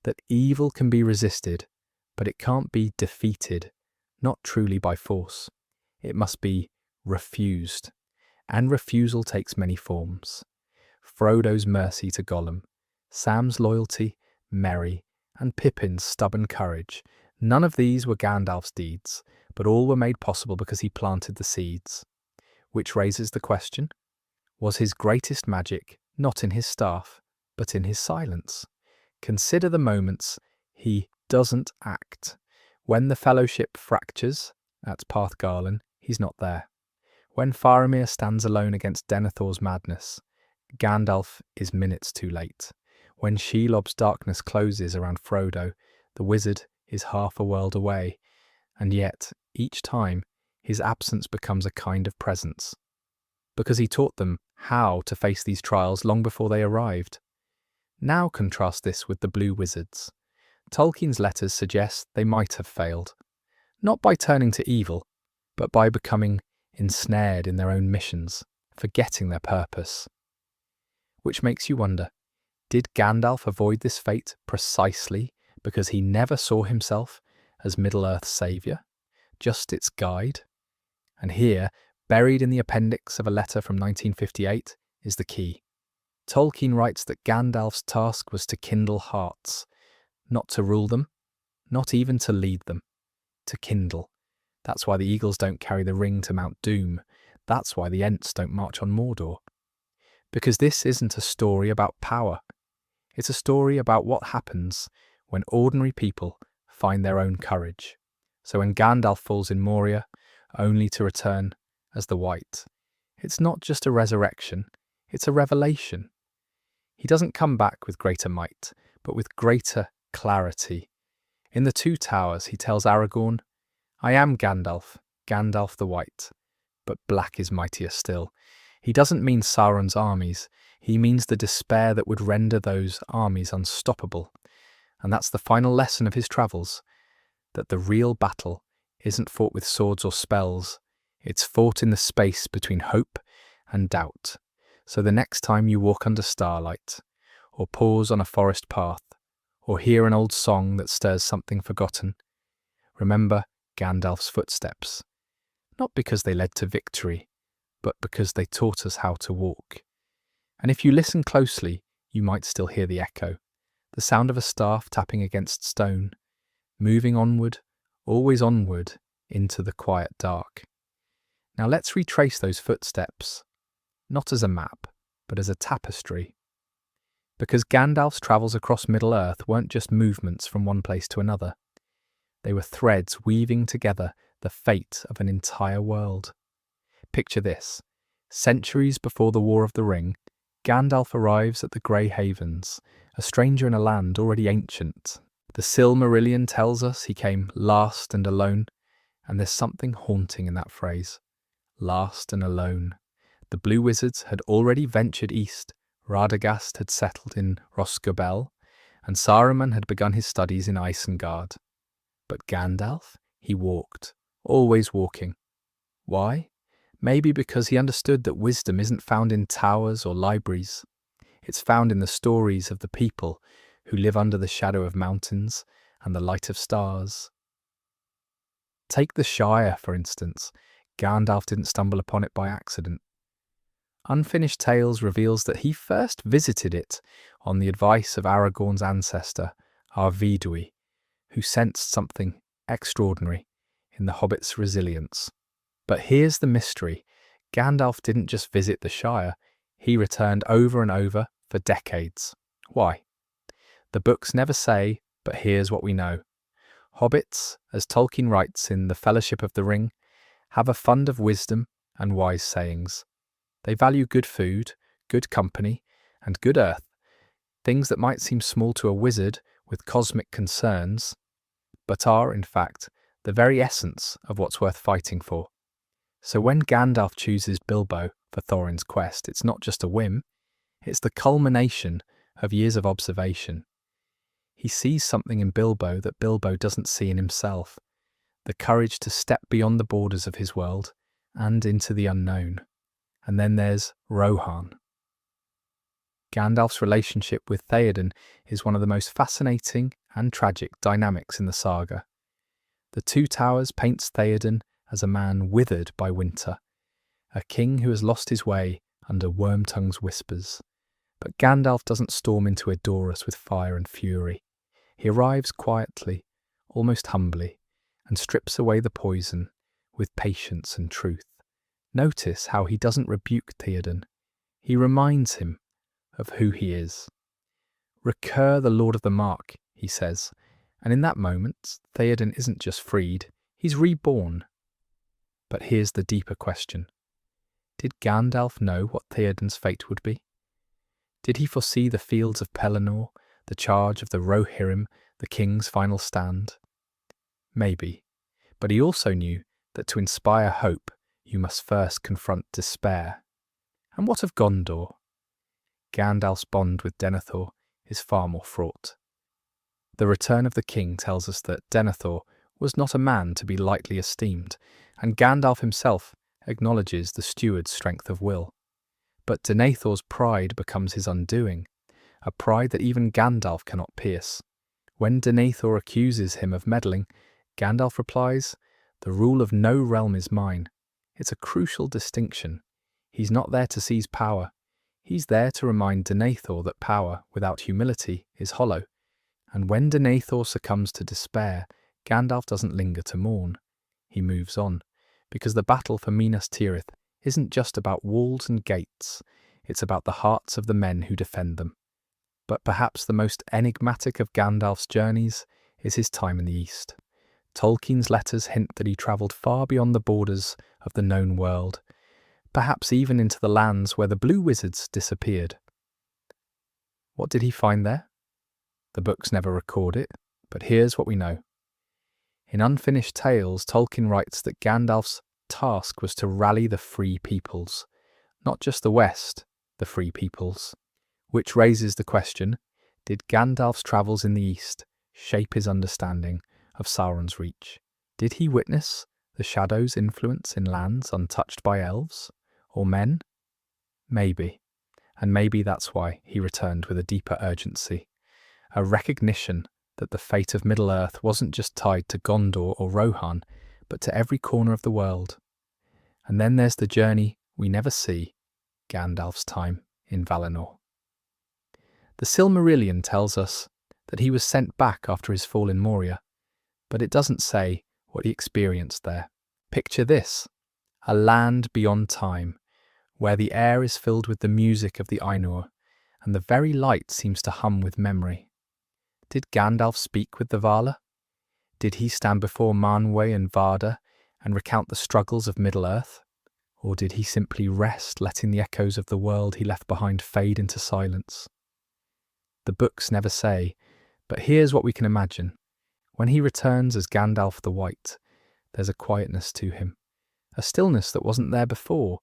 That evil can be resisted, but it can't be defeated, not truly by force. It must be refused. And refusal takes many forms. Frodo's mercy to Gollum, Sam's loyalty, Merry, and Pippin's stubborn courage. None of these were Gandalf's deeds, but all were made possible because he planted the seeds. Which raises the question, was his greatest magic not in his staff, but in his silence? Consider the moments he doesn't act. When the Fellowship fractures at Pathgarlan, he's not there. When Faramir stands alone against Denethor's madness, Gandalf is minutes too late. When Shelob's darkness closes around Frodo, the wizard is half a world away, and yet, each time, his absence becomes a kind of presence. Because he taught them how to face these trials long before they arrived. Now contrast this with the Blue Wizards. Tolkien's letters suggest they might have failed, not by turning to evil, but by becoming ensnared in their own missions, forgetting their purpose. Which makes you wonder, did Gandalf avoid this fate precisely because he never saw himself as Middle-earth's saviour, just its guide? And here, buried in the appendix of a letter from 1958, is the key. Tolkien writes that Gandalf's task was to kindle hearts, not to rule them, not even to lead them, to kindle. That's why the eagles don't carry the ring to Mount Doom. That's why the Ents don't march on Mordor. Because this isn't a story about power. It's a story about what happens when ordinary people find their own courage. So when Gandalf falls in Moria, only to return as the White, it's not just a resurrection, it's a revelation. He doesn't come back with greater might, but with greater clarity. In the Two Towers, he tells Aragorn, I am Gandalf, Gandalf the White, but black is mightier still. He doesn't mean Sauron's armies, he means the despair that would render those armies unstoppable. And that's the final lesson of his travels, that the real battle isn't fought with swords or spells, it's fought in the space between hope and doubt. So the next time you walk under starlight, or pause on a forest path, or hear an old song that stirs something forgotten, remember Gandalf's footsteps, not because they led to victory, but because they taught us how to walk. And if you listen closely, you might still hear the echo, the sound of a staff tapping against stone, moving onward, always onward, into the quiet dark. Now let's retrace those footsteps, not as a map, but as a tapestry. Because Gandalf's travels across Middle-earth weren't just movements from one place to another. They were threads weaving together the fate of an entire world. Picture this. Centuries before the War of the Ring, Gandalf arrives at the Grey Havens, a stranger in a land already ancient. The Silmarillion tells us he came last and alone, and there's something haunting in that phrase. Last and alone. The Blue Wizards had already ventured east, Radagast had settled in Rhosgobel, and Saruman had begun his studies in Isengard. But Gandalf? He walked, always walking. Why? Maybe because he understood that wisdom isn't found in towers or libraries. It's found in the stories of the people who live under the shadow of mountains and the light of stars. Take the Shire, for instance. Gandalf didn't stumble upon it by accident. Unfinished Tales reveals that he first visited it on the advice of Aragorn's ancestor, Arvidui, who sensed something extraordinary in the hobbit's resilience. But here's the mystery. Gandalf didn't just visit the Shire, he returned over and over for decades. Why? The books never say, but here's what we know. Hobbits, as Tolkien writes in The Fellowship of the Ring, have a fund of wisdom and wise sayings. They value good food, good company, and good earth, things that might seem small to a wizard with cosmic concerns, but are, in fact, the very essence of what's worth fighting for. So when Gandalf chooses Bilbo for Thorin's quest, it's not just a whim, it's the culmination of years of observation. He sees something in Bilbo that Bilbo doesn't see in himself, the courage to step beyond the borders of his world and into the unknown. And then there's Rohan. Gandalf's relationship with Theoden is one of the most fascinating and tragic dynamics in the saga. The Two Towers paints Theoden as a man withered by winter, a king who has lost his way under Wormtongue's whispers. But Gandalf doesn't storm into Edoras with fire and fury. He arrives quietly, almost humbly, and strips away the poison with patience and truth. Notice how he doesn't rebuke Theoden. He reminds him of who he is. "Recur the Lord of the Mark," he says, and in that moment, Theoden isn't just freed, he's reborn. But here's the deeper question. Did Gandalf know what Theoden's fate would be? Did he foresee the fields of Pelennor, the charge of the Rohirrim, the king's final stand? Maybe, but he also knew that to inspire hope, you must first confront despair. And what of Gondor? Gandalf's bond with Denethor is far more fraught. The Return of the King tells us that Denethor was not a man to be lightly esteemed, and Gandalf himself acknowledges the steward's strength of will. But Denethor's pride becomes his undoing, a pride that even Gandalf cannot pierce. When Denethor accuses him of meddling, Gandalf replies, "The rule of no realm is mine." It's a crucial distinction. He's not there to seize power. He's there to remind Denethor that power without humility is hollow. And when Denethor succumbs to despair, Gandalf doesn't linger to mourn. He moves on, because the battle for Minas Tirith isn't just about walls and gates, it's about the hearts of the men who defend them. But perhaps the most enigmatic of Gandalf's journeys is his time in the East. Tolkien's letters hint that he travelled far beyond the borders of the known world, perhaps even into the lands where the Blue Wizards disappeared. What did he find there? The books never record it, but here's what we know. In Unfinished Tales, Tolkien writes that Gandalf's task was to rally the free peoples, not just the West, the free peoples. Which raises the question, did Gandalf's travels in the East shape his understanding of Sauron's reach? Did he witness the Shadow's influence in lands untouched by elves or men? Maybe, and maybe that's why he returned with a deeper urgency, a recognition that the fate of Middle-earth wasn't just tied to Gondor or Rohan, but to every corner of the world. And then there's the journey we never see, Gandalf's time in Valinor. The Silmarillion tells us that he was sent back after his fall in Moria, but it doesn't say what he experienced there. Picture this, a land beyond time, where the air is filled with the music of the Ainur, and the very light seems to hum with memory. Did Gandalf speak with the Vala? Did he stand before Manwë and Varda and recount the struggles of Middle-earth? Or did he simply rest, letting the echoes of the world he left behind fade into silence? The books never say, but here's what we can imagine. When he returns as Gandalf the White, there's a quietness to him, a stillness that wasn't there before,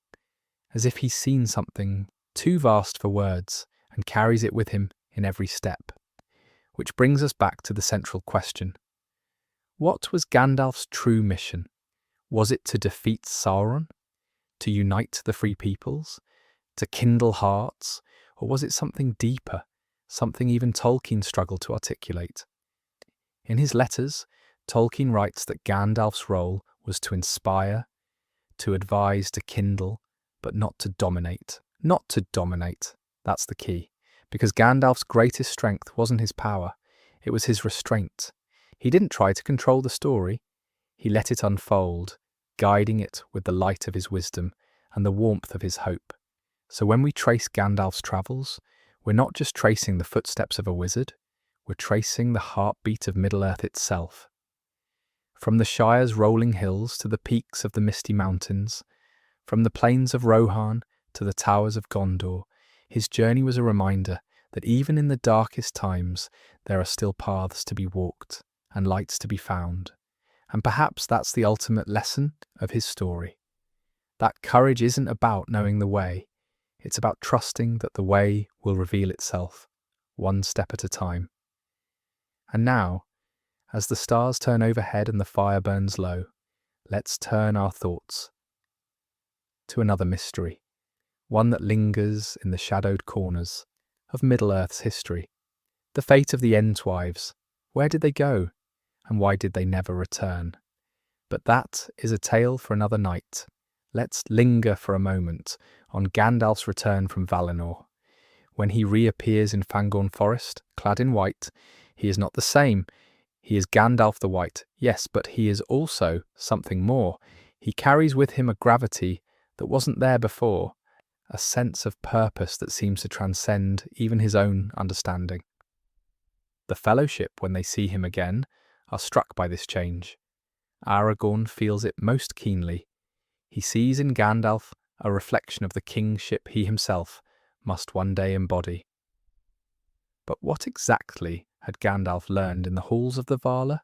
as if he's seen something too vast for words and carries it with him in every step. Which brings us back to the central question. What was Gandalf's true mission? Was it to defeat Sauron? To unite the free peoples? To kindle hearts? Or was it something deeper, something even Tolkien struggled to articulate? In his letters, Tolkien writes that Gandalf's role was to inspire, to advise, to kindle, but not to dominate. Not to dominate, that's the key. Because Gandalf's greatest strength wasn't his power, it was his restraint. He didn't try to control the story, he let it unfold, guiding it with the light of his wisdom and the warmth of his hope. So when we trace Gandalf's travels, we're not just tracing the footsteps of a wizard, we're tracing the heartbeat of Middle-earth itself. From the Shire's rolling hills to the peaks of the misty mountains, from the plains of Rohan to the towers of Gondor, his journey was a reminder that even in the darkest times, there are still paths to be walked and lights to be found. And perhaps that's the ultimate lesson of his story. That courage isn't about knowing the way, it's about trusting that the way will reveal itself, one step at a time. And now, as the stars turn overhead and the fire burns low, let's turn our thoughts to another mystery, one that lingers in the shadowed corners of Middle-earth's history. The fate of the Entwives. Where did they go? And why did they never return? But that is a tale for another night. Let's linger for a moment on Gandalf's return from Valinor. When he reappears in Fangorn Forest, clad in white, he is not the same. He is Gandalf the White, yes, but he is also something more. He carries with him a gravity that wasn't there before, a sense of purpose that seems to transcend even his own understanding. The Fellowship, when they see him again, are struck by this change. Aragorn feels it most keenly. He sees in Gandalf a reflection of the kingship he himself must one day embody. But what exactly had Gandalf learned in the halls of the Vala?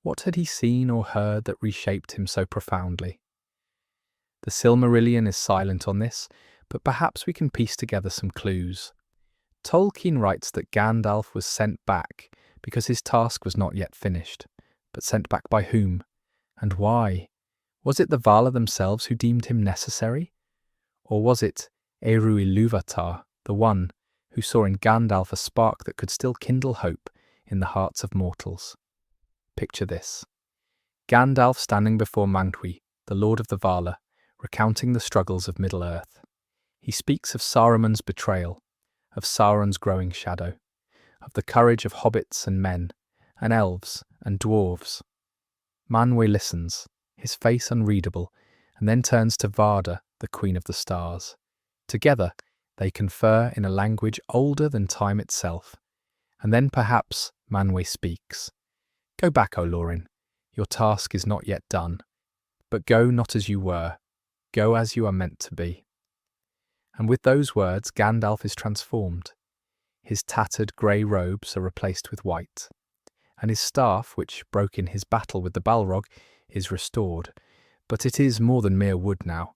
What had he seen or heard that reshaped him so profoundly? The Silmarillion is silent on this, but perhaps we can piece together some clues. Tolkien writes that Gandalf was sent back because his task was not yet finished. But sent back by whom? And why? Was it the Vala themselves who deemed him necessary? Or was it Eru Ilúvatar, the one who saw in Gandalf a spark that could still kindle hope in the hearts of mortals? Picture this. Gandalf standing before Manwë, the Lord of the Vala, recounting the struggles of Middle-earth. He speaks of Saruman's betrayal, of Sauron's growing shadow, of the courage of hobbits and men, and elves and dwarves. Manwë listens, his face unreadable, and then turns to Varda, the Queen of the Stars. Together, they confer in a language older than time itself. And then perhaps Manwë speaks. Go back, O Lórien. Your task is not yet done. But go not as you were. Go as you are meant to be. And with those words, Gandalf is transformed. His tattered grey robes are replaced with white, and his staff, which broke in his battle with the Balrog, is restored. But it is more than mere wood now.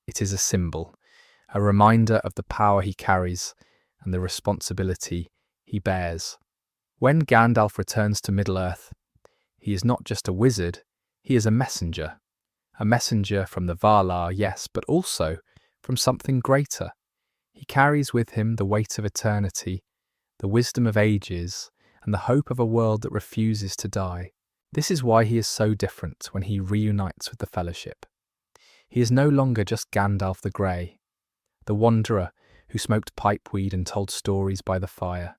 It is a symbol, a reminder of the power he carries and the responsibility he bears. When Gandalf returns to Middle-earth, he is not just a wizard, he is a messenger from the Valar, yes, but also from something greater. He carries with him the weight of eternity, the wisdom of ages, and the hope of a world that refuses to die. This is why he is so different when he reunites with the Fellowship. He is no longer just Gandalf the Grey, the wanderer who smoked pipeweed and told stories by the fire.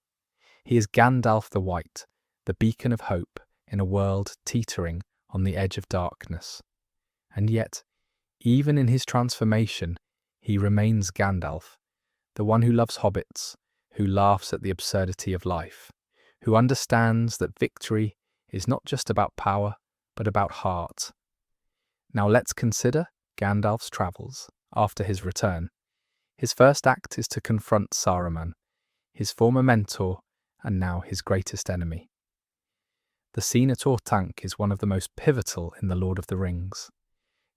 He is Gandalf the White, the beacon of hope in a world teetering on the edge of darkness. And yet, even in his transformation, he remains Gandalf, the one who loves hobbits, who laughs at the absurdity of life, who understands that victory is not just about power, but about heart. Now let's consider Gandalf's travels after his return. His first act is to confront Saruman, his former mentor and now his greatest enemy. The scene at Orthanc is one of the most pivotal in The Lord of the Rings.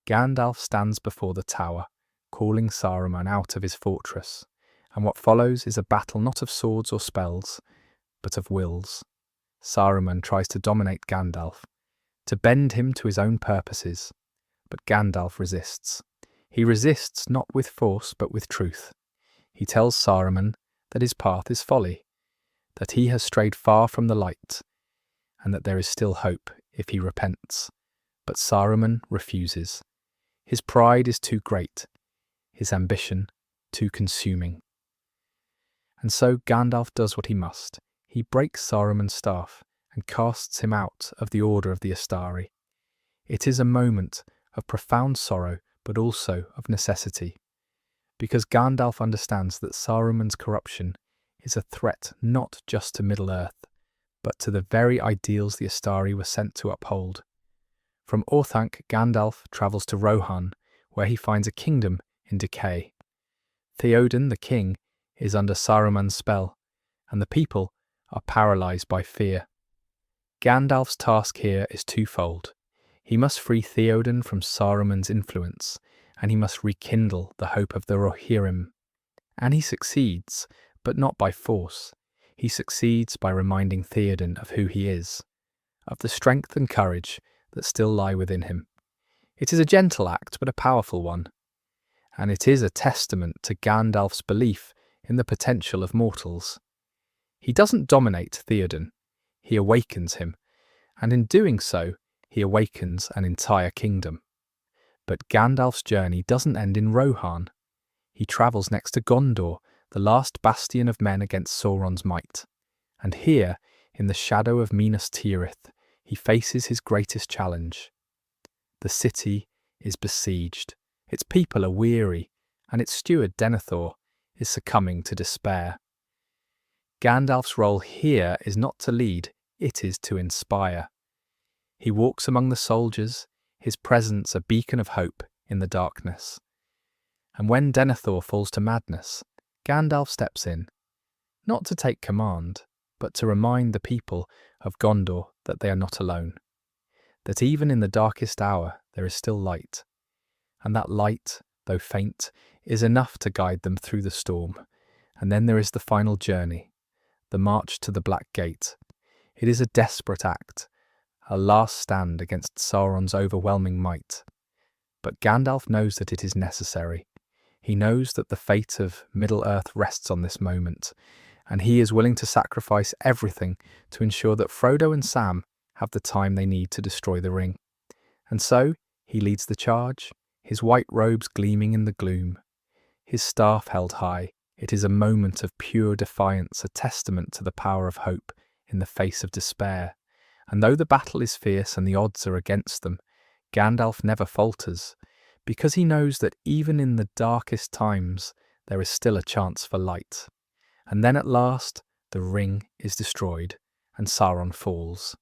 Gandalf stands before the tower, calling Saruman out of his fortress, and what follows is a battle not of swords or spells, but of wills. Saruman tries to dominate Gandalf, to bend him to his own purposes, but Gandalf resists. He resists not with force but with truth. He tells Saruman that his path is folly, that he has strayed far from the light, and that there is still hope if he repents. But Saruman refuses. His pride is too great, his ambition too consuming. And so Gandalf does what he must. He breaks Saruman's staff and casts him out of the Order of the Astari. It is a moment of profound sorrow, but also of necessity, because Gandalf understands that Saruman's corruption is a threat not just to Middle-earth, but to the very ideals the Astari were sent to uphold. From Orthanc, Gandalf travels to Rohan, where he finds a kingdom in decay. Theoden, the king, is under Saruman's spell, and the people are paralysed by fear. Gandalf's task here is twofold. He must free Theoden from Saruman's influence, and he must rekindle the hope of the Rohirrim. And he succeeds, but not by force. He succeeds by reminding Theoden of who he is, of the strength and courage that still lie within him. It is a gentle act, but a powerful one. And it is a testament to Gandalf's belief in the potential of mortals. He doesn't dominate Theoden, he awakens him, and in doing so, he awakens an entire kingdom. But Gandalf's journey doesn't end in Rohan. He travels next to Gondor, the last bastion of men against Sauron's might. And here, in the shadow of Minas Tirith, he faces his greatest challenge. The city is besieged, its people are weary, and its steward Denethor is succumbing to despair. Gandalf's role here is not to lead, it is to inspire. He walks among the soldiers, his presence a beacon of hope in the darkness. And when Denethor falls to madness, Gandalf steps in, not to take command, but to remind the people of Gondor that they are not alone, that even in the darkest hour there is still light, and that light, though faint, is enough to guide them through the storm. And then there is the final journey, the march to the Black Gate. It is a desperate act, a last stand against Sauron's overwhelming might. But Gandalf knows that it is necessary. He knows that the fate of Middle-earth rests on this moment, and he is willing to sacrifice everything to ensure that Frodo and Sam have the time they need to destroy the ring. And so, he leads the charge, his white robes gleaming in the gloom, his staff held high. It is a moment of pure defiance, a testament to the power of hope in the face of despair. And though the battle is fierce and the odds are against them, Gandalf never falters, because he knows that even in the darkest times, there is still a chance for light. And then at last, the ring is destroyed, and Sauron falls.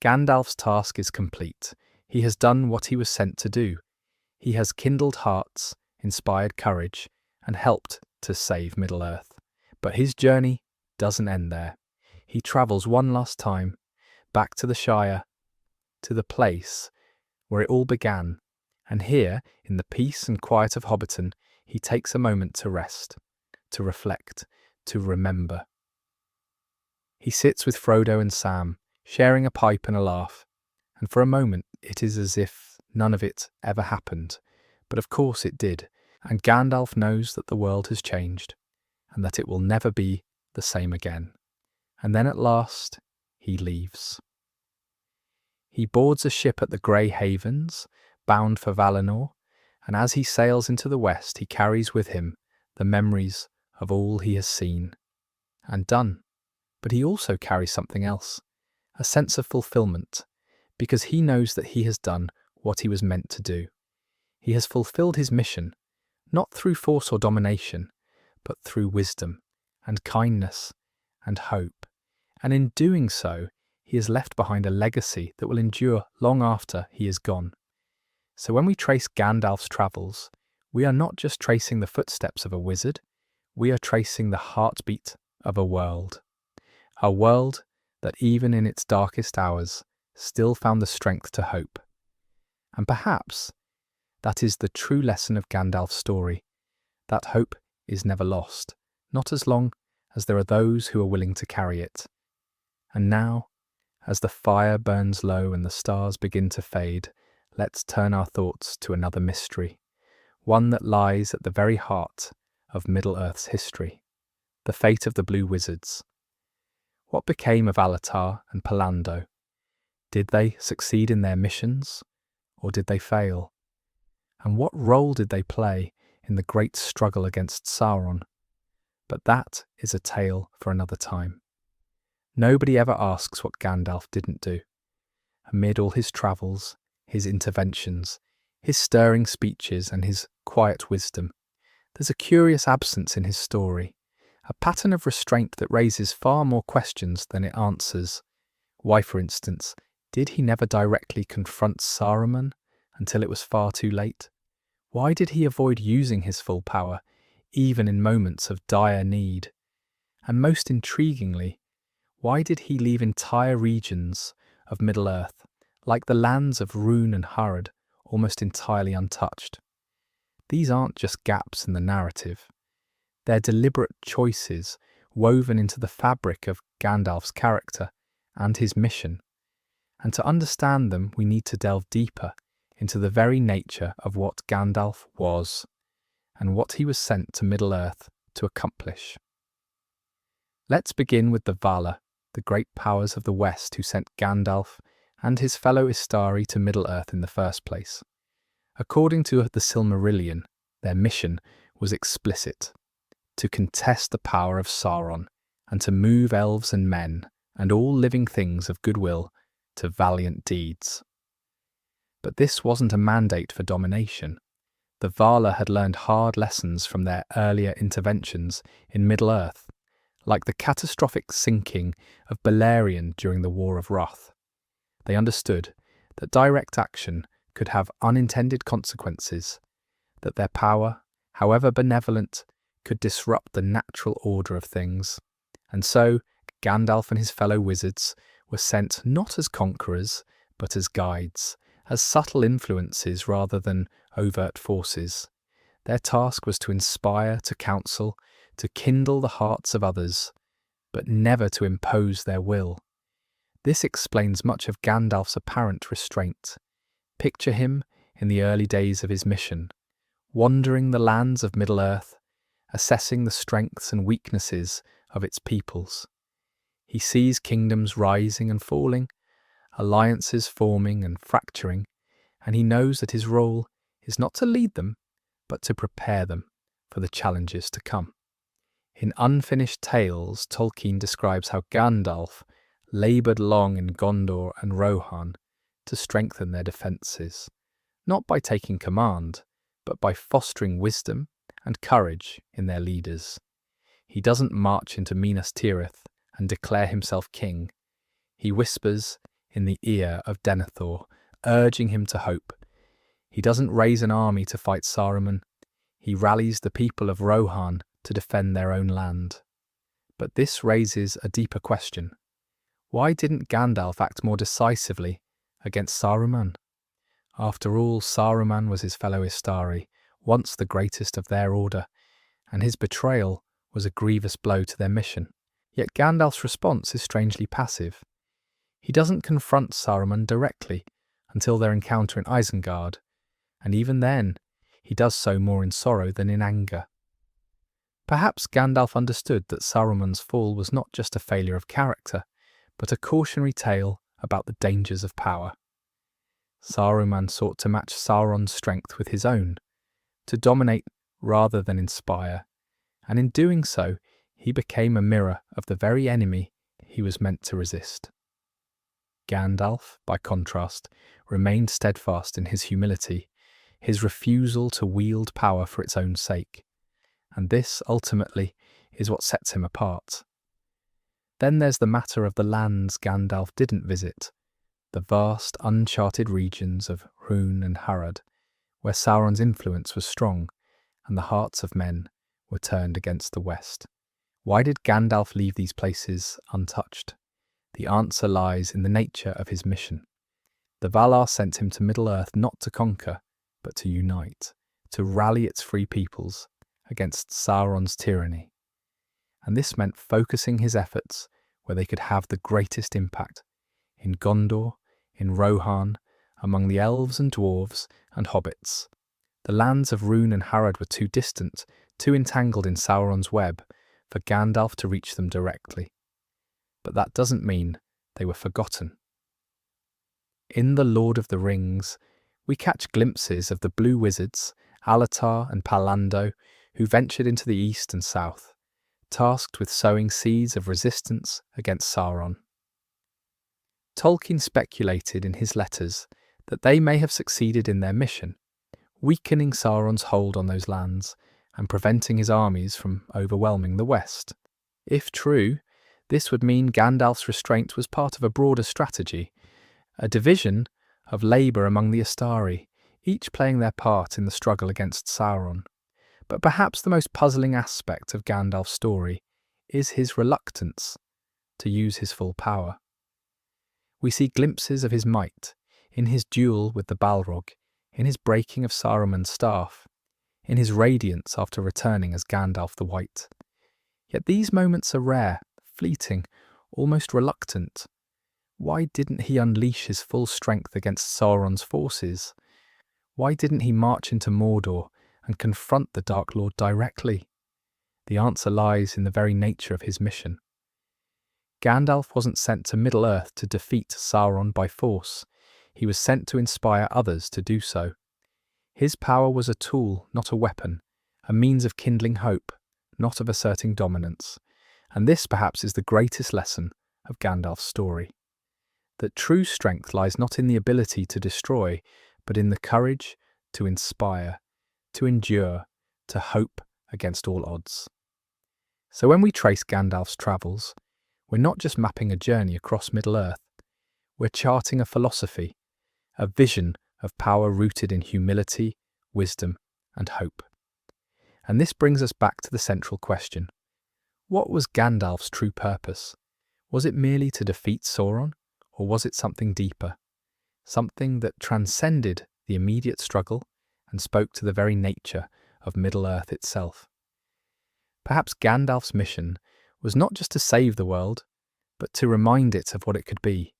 Gandalf's task is complete. He has done what he was sent to do. He has kindled hearts, inspired courage, and helped to save Middle-earth. But his journey doesn't end there. He travels one last time, back to the Shire, to the place where it all began, and here, in the peace and quiet of Hobbiton, he takes a moment to rest, to reflect, to remember. He sits with Frodo and Sam, sharing a pipe and a laugh, and for a moment it is as if none of it ever happened, but of course it did, and Gandalf knows that the world has changed, and that it will never be the same again. And then at last, he leaves. He boards a ship at the Grey Havens, bound for Valinor, and as he sails into the west, he carries with him the memories of all he has seen and done. But he also carries something else, a sense of fulfillment, because he knows that he has done what he was meant to do. He has fulfilled his mission, not through force or domination, but through wisdom and kindness and hope. And in doing so, he has left behind a legacy that will endure long after he is gone. So when we trace Gandalf's travels, we are not just tracing the footsteps of a wizard, we are tracing the heartbeat of a world that even in its darkest hours still found the strength to hope. And perhaps that is the true lesson of Gandalf's story, that hope is never lost, not as long as there are those who are willing to carry it. And now, as the fire burns low and the stars begin to fade, let's turn our thoughts to another mystery, one that lies at the very heart of Middle-earth's history, the fate of the Blue Wizards. What became of Alatar and Palando? Did they succeed in their missions, or did they fail? And what role did they play in the great struggle against Sauron? But that is a tale for another time. Nobody ever asks what Gandalf didn't do. Amid all his travels, his interventions, his stirring speeches and his quiet wisdom, there's a curious absence in his story, a pattern of restraint that raises far more questions than it answers. Why, for instance, did he never directly confront Saruman until it was far too late? Why did he avoid using his full power, even in moments of dire need? And most intriguingly, why did he leave entire regions of Middle-earth, like the lands of Rhûn and Harad, almost entirely untouched? These aren't just gaps in the narrative. They're deliberate choices woven into the fabric of Gandalf's character and his mission. And to understand them, we need to delve deeper into the very nature of what Gandalf was and what he was sent to Middle-earth to accomplish. Let's begin with the Valar, the great powers of the West who sent Gandalf and his fellow Istari to Middle-earth in the first place. According to the Silmarillion, their mission was explicit: to contest the power of Sauron and to move elves and men and all living things of goodwill to valiant deeds. But this wasn't a mandate for domination. The Valar had learned hard lessons from their earlier interventions in Middle-earth, like the catastrophic sinking of Beleriand during the War of Wrath. They understood that direct action could have unintended consequences, that their power, however benevolent, could disrupt the natural order of things. And so, Gandalf and his fellow wizards were sent not as conquerors, but as guides, as subtle influences rather than overt forces. Their task was to inspire, to counsel, to kindle the hearts of others, but never to impose their will. This explains much of Gandalf's apparent restraint. Picture him in the early days of his mission, wandering the lands of Middle-earth, assessing the strengths and weaknesses of its peoples. He sees kingdoms rising and falling, alliances forming and fracturing, and he knows that his role is not to lead them, but to prepare them for the challenges to come. In Unfinished Tales, Tolkien describes how Gandalf laboured long in Gondor and Rohan to strengthen their defences, not by taking command, but by fostering wisdom and courage in their leaders. He doesn't march into Minas Tirith and declare himself king. He whispers in the ear of Denethor, urging him to hope. He doesn't raise an army to fight Saruman. He rallies the people of Rohan to defend their own land. But this raises a deeper question. Why didn't Gandalf act more decisively against Saruman? After all, Saruman was his fellow Istari, once the greatest of their order, and his betrayal was a grievous blow to their mission. Yet Gandalf's response is strangely passive. He doesn't confront Saruman directly until their encounter in Isengard, and even then, he does so more in sorrow than in anger. Perhaps Gandalf understood that Saruman's fall was not just a failure of character, but a cautionary tale about the dangers of power. Saruman sought to match Sauron's strength with his own, to dominate rather than inspire, and in doing so, he became a mirror of the very enemy he was meant to resist. Gandalf, by contrast, remained steadfast in his humility, his refusal to wield power for its own sake. And this, ultimately, is what sets him apart. Then there's the matter of the lands Gandalf didn't visit, the vast, uncharted regions of Rhûn and Harad, where Sauron's influence was strong, and the hearts of men were turned against the West. Why did Gandalf leave these places untouched? The answer lies in the nature of his mission. The Valar sent him to Middle-earth not to conquer, but to unite, to rally its free peoples against Sauron's tyranny. And this meant focusing his efforts where they could have the greatest impact, in Gondor, in Rohan, among the elves and dwarves and hobbits. The lands of Rhûn and Harad were too distant, too entangled in Sauron's web, for Gandalf to reach them directly. But that doesn't mean they were forgotten. In The Lord of the Rings, we catch glimpses of the blue wizards, Alatar and Palando, who ventured into the east and south, tasked with sowing seeds of resistance against Sauron. Tolkien speculated in his letters that they may have succeeded in their mission, weakening Sauron's hold on those lands and preventing his armies from overwhelming the west. If true, this would mean Gandalf's restraint was part of a broader strategy, a division of labour among the Astari, each playing their part in the struggle against Sauron. But perhaps the most puzzling aspect of Gandalf's story is his reluctance to use his full power. We see glimpses of his might in his duel with the Balrog, in his breaking of Saruman's staff, in his radiance after returning as Gandalf the White. Yet these moments are rare, fleeting, almost reluctant. Why didn't he unleash his full strength against Sauron's forces? Why didn't he march into Mordor and confront the Dark Lord directly? The answer lies in the very nature of his mission. Gandalf wasn't sent to Middle-earth to defeat Sauron by force. He was sent to inspire others to do so. His power was a tool, not a weapon, a means of kindling hope, not of asserting dominance. And this perhaps is the greatest lesson of Gandalf's story. That true strength lies not in the ability to destroy, but in the courage to inspire, to endure, to hope against all odds. So when we trace Gandalf's travels, we're not just mapping a journey across Middle-earth, we're charting a philosophy, a vision of power rooted in humility, wisdom, and hope. And this brings us back to the central question. What was Gandalf's true purpose? Was it merely to defeat Sauron, or was it something deeper? Something that transcended the immediate struggle and spoke to the very nature of Middle-earth itself? Perhaps Gandalf's mission was not just to save the world, but to remind it of what it could be,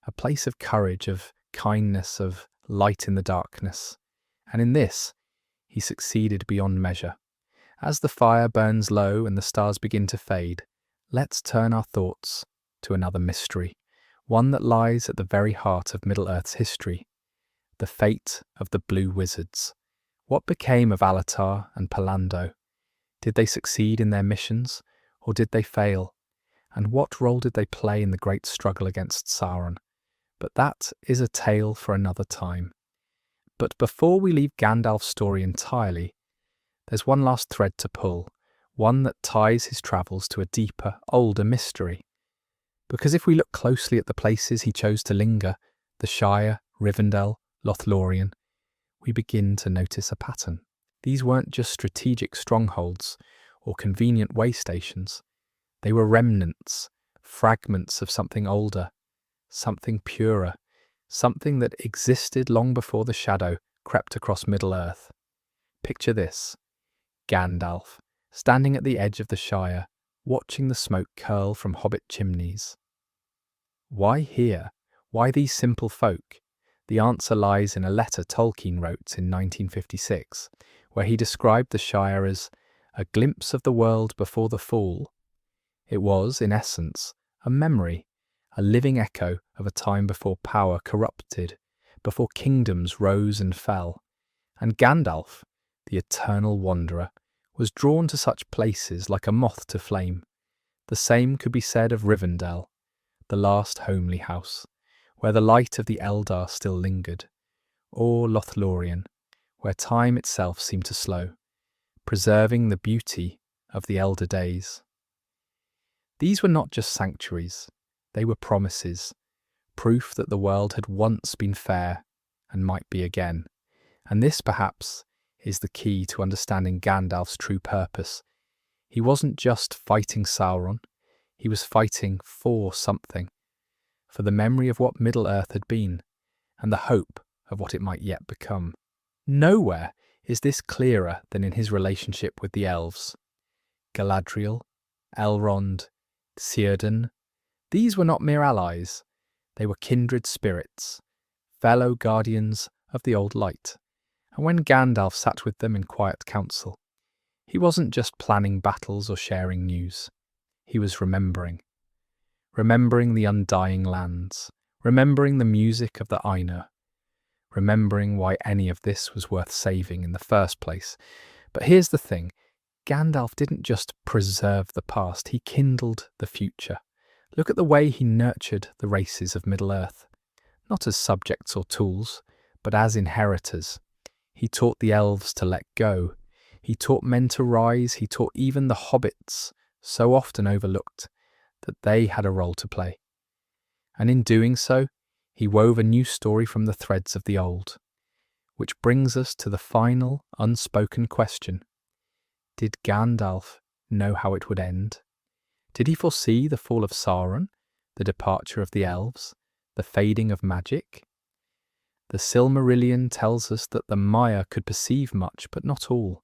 a place of courage, of kindness, of light in the darkness. And in this, he succeeded beyond measure. As the fire burns low and the stars begin to fade, let's turn our thoughts to another mystery, one that lies at the very heart of Middle-earth's history, the fate of the Blue Wizards. What became of Alatar and Palando? Did they succeed in their missions, or did they fail? And what role did they play in the great struggle against Sauron? But that is a tale for another time. But before we leave Gandalf's story entirely, there's one last thread to pull, one that ties his travels to a deeper, older mystery. Because if we look closely at the places he chose to linger, the Shire, Rivendell, Lothlorien, we begin to notice a pattern. These weren't just strategic strongholds or convenient way stations. They were remnants, fragments of something older, something purer, something that existed long before the shadow crept across Middle-earth. Picture this: Gandalf, standing at the edge of the Shire, watching the smoke curl from hobbit chimneys. Why here? Why these simple folk? The answer lies in a letter Tolkien wrote in 1956, where he described the Shire as a glimpse of the world before the fall. It was, in essence, a memory, a living echo of a time before power corrupted, before kingdoms rose and fell. And Gandalf, the eternal wanderer, was drawn to such places like a moth to flame. The same could be said of Rivendell, the last homely house, where the light of the Eldar still lingered, or Lothlorien, where time itself seemed to slow, preserving the beauty of the elder days. These were not just sanctuaries, they were promises, proof that the world had once been fair and might be again. And this, perhaps, is the key to understanding Gandalf's true purpose. He wasn't just fighting Sauron, he was fighting for something, for the memory of what Middle-earth had been, and the hope of what it might yet become. Nowhere is this clearer than in his relationship with the elves. Galadriel, Elrond, Círdan, these were not mere allies, they were kindred spirits, fellow guardians of the old light. And when Gandalf sat with them in quiet council, he wasn't just planning battles or sharing news. He was remembering the undying lands, remembering the music of the Ainur, remembering why any of this was worth saving in the first place. But here's the thing, Gandalf didn't just preserve the past, he kindled the future. Look at the way he nurtured the races of Middle-earth, not as subjects or tools, but as inheritors. He taught the elves to let go. He taught men to rise. He taught even the hobbits, so often overlooked, that they had a role to play. And in doing so, he wove a new story from the threads of the old. Which brings us to the final, unspoken question. Did Gandalf know how it would end? Did he foresee the fall of Sauron, the departure of the elves, the fading of magic? The Silmarillion tells us that the Maiar could perceive much, but not all.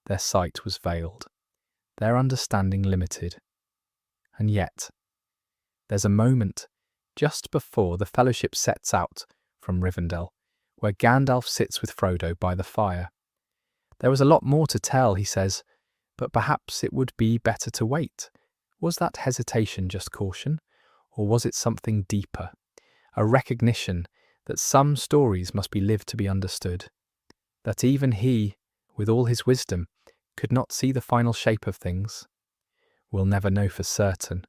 Their sight was veiled, their understanding limited. And yet, there's a moment just before the Fellowship sets out from Rivendell, where Gandalf sits with Frodo by the fire. There was a lot more to tell, he says, but perhaps it would be better to wait. Was that hesitation just caution, or was it something deeper? A recognition that some stories must be lived to be understood, that even he, with all his wisdom, could not see the final shape of things. We'll never know for certain.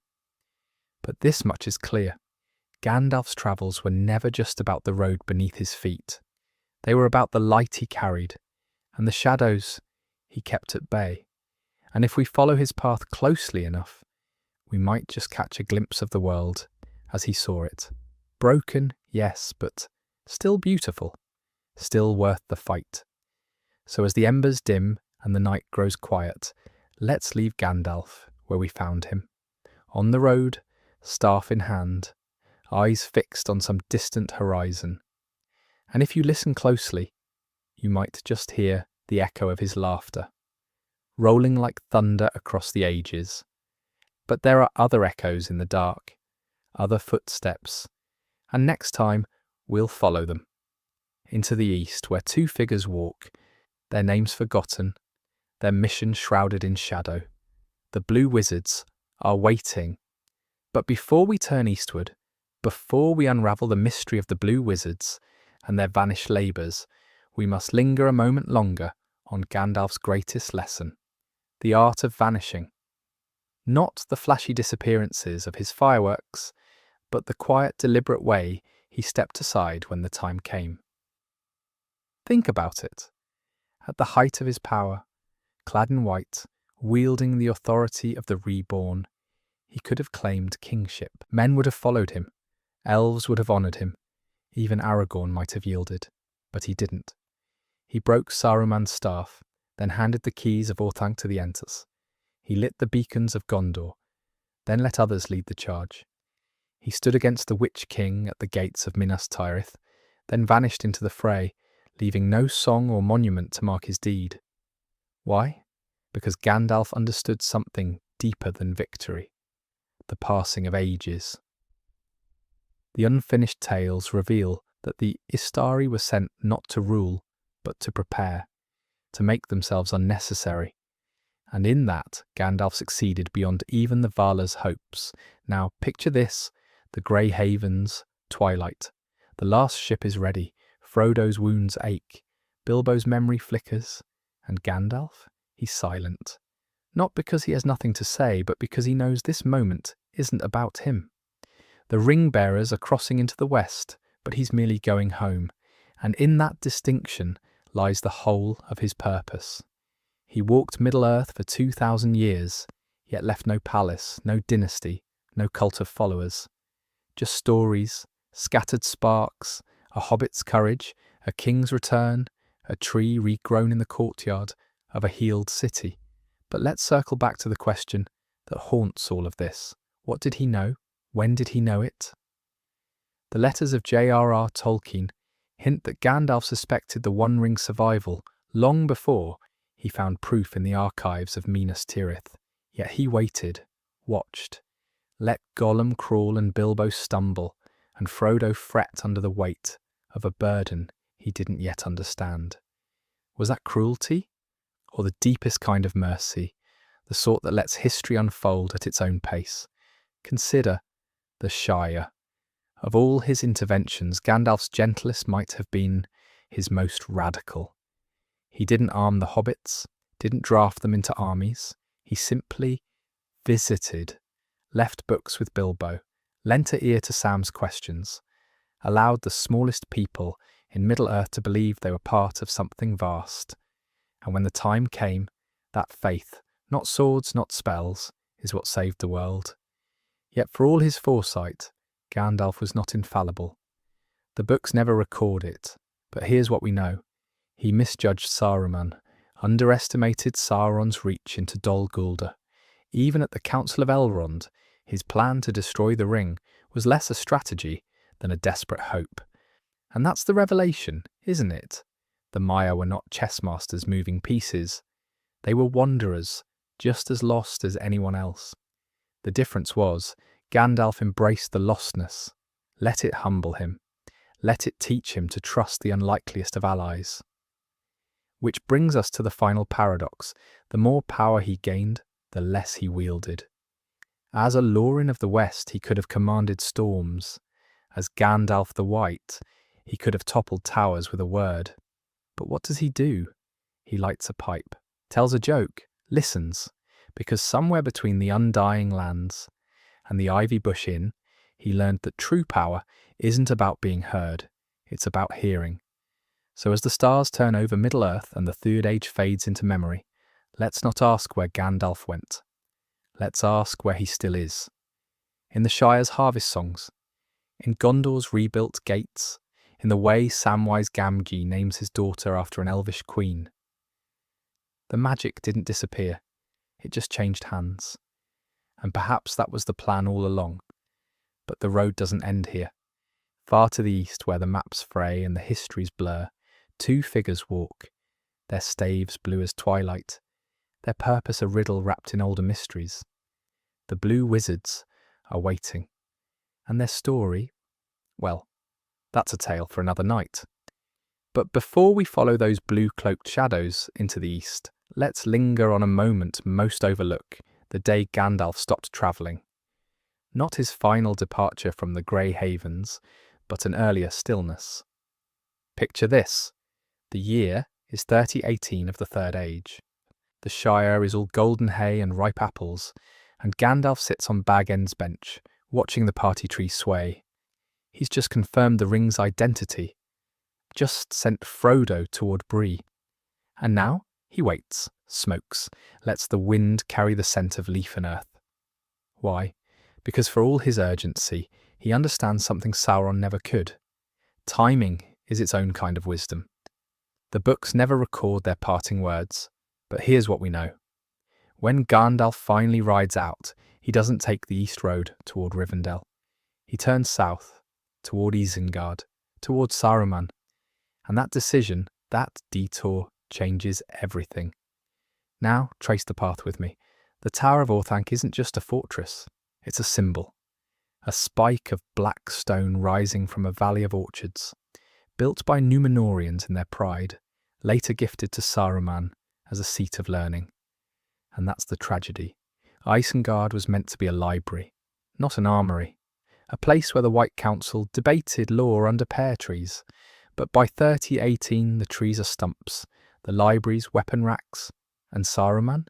But this much is clear. Gandalf's travels were never just about the road beneath his feet. They were about the light he carried, and the shadows he kept at bay. And if we follow his path closely enough, we might just catch a glimpse of the world as he saw it. Broken, yes, but still beautiful, still worth the fight. So as the embers dim and the night grows quiet, let's leave Gandalf where we found him. On the road, staff in hand, eyes fixed on some distant horizon. And if you listen closely, you might just hear the echo of his laughter, rolling like thunder across the ages. But there are other echoes in the dark, other footsteps, and next time we'll follow them. Into the east, where two figures walk, their names forgotten, their mission shrouded in shadow. The blue wizards are waiting. But before we turn eastward, before we unravel the mystery of the blue wizards and their vanished labours, we must linger a moment longer on Gandalf's greatest lesson, the art of vanishing. Not the flashy disappearances of his fireworks, but the quiet, deliberate way he stepped aside when the time came. Think about it. At the height of his power, clad in white, wielding the authority of the reborn, he could have claimed kingship. Men would have followed him. Elves would have honoured him. Even Aragorn might have yielded. But he didn't. He broke Saruman's staff, then handed the keys of Orthanc to the Enters. He lit the beacons of Gondor, then let others lead the charge. He stood against the Witch King at the gates of Minas Tirith, then vanished into the fray, leaving no song or monument to mark his deed. Why? Because Gandalf understood something deeper than victory, the passing of ages. The unfinished tales reveal that the Istari were sent not to rule, but to prepare, to make themselves unnecessary. And in that, Gandalf succeeded beyond even the Vala's hopes. Now, picture this, the Grey Havens, twilight. The last ship is ready, Frodo's wounds ache, Bilbo's memory flickers, and Gandalf? He's silent. Not because he has nothing to say, but because he knows this moment isn't about him. The ring-bearers are crossing into the west, but he's merely going home, and in that distinction lies the whole of his purpose. He walked Middle-earth for 2,000 years, yet left no palace, no dynasty, no cult of followers. Just stories, scattered sparks, a hobbit's courage, a king's return, a tree regrown in the courtyard of a healed city. But let's circle back to the question that haunts all of this. What did he know? When did he know it? The letters of J.R.R. Tolkien hint that Gandalf suspected the One Ring's survival long before he found proof in the archives of Minas Tirith. Yet he waited, watched, let Gollum crawl and Bilbo stumble, and Frodo fret under the weight of a burden he didn't yet understand. Was that cruelty? Or the deepest kind of mercy, the sort that lets history unfold at its own pace? Consider the Shire. Of all his interventions, Gandalf's gentlest might have been his most radical. He didn't arm the hobbits, didn't draft them into armies. He simply visited, left books with Bilbo, lent an ear to Sam's questions, allowed the smallest people in Middle-earth to believe they were part of something vast. And when the time came, that faith, not swords, not spells, is what saved the world. Yet for all his foresight, Gandalf was not infallible. The books never record it, but here's what we know. He misjudged Saruman, underestimated Sauron's reach into Dol Guldur. Even at the Council of Elrond, his plan to destroy the ring was less a strategy than a desperate hope. And that's the revelation, isn't it? The Maya were not chess masters moving pieces. They were wanderers, just as lost as anyone else. The difference was, Gandalf embraced the lostness, let it humble him, let it teach him to trust the unlikeliest of allies. Which brings us to the final paradox. The more power he gained, the less he wielded. As a Lorin of the West, he could have commanded storms. As Gandalf the White, he could have toppled towers with a word. But what does he do? He lights a pipe, tells a joke, listens, because somewhere between the Undying Lands and the Ivy Bush Inn, he learned that true power isn't about being heard, it's about hearing. So as the stars turn over Middle-earth and the Third Age fades into memory, let's not ask where Gandalf went. Let's ask where he still is. In the Shire's harvest songs, in Gondor's rebuilt gates, in the way Samwise Gamgee names his daughter after an elvish queen. The magic didn't disappear, it just changed hands. And perhaps that was the plan all along. But the road doesn't end here. Far to the east, where the maps fray and the histories blur, two figures walk, their staves blue as twilight, their purpose a riddle wrapped in older mysteries. The blue wizards are waiting, and their story, well, that's a tale for another night. But before we follow those blue-cloaked shadows into the east, let's linger on a moment most overlook, the day Gandalf stopped travelling. Not his final departure from the Grey Havens, but an earlier stillness. Picture this. The year is 3018 of the Third Age. The Shire is all golden hay and ripe apples, and Gandalf sits on Baggins' bench, watching the party tree sway. He's just confirmed the ring's identity, just sent Frodo toward Bree. And now he waits, smokes, lets the wind carry the scent of leaf and earth. Why? Because for all his urgency, he understands something Sauron never could. Timing is its own kind of wisdom. The books never record their parting words, but here's what we know. When Gandalf finally rides out, he doesn't take the east road toward Rivendell. He turns south, toward Isengard, toward Saruman. And that decision, that detour, changes everything. Now, trace the path with me. The Tower of Orthanc isn't just a fortress, it's a symbol. A spike of black stone rising from a valley of orchards, built by Númenóreans in their pride, later gifted to Saruman as a seat of learning. And that's the tragedy. Isengard was meant to be a library, not an armoury, a place where the White Council debated lore under pear trees. But by 3018 the trees are stumps, the libraries weapon racks, and Saruman?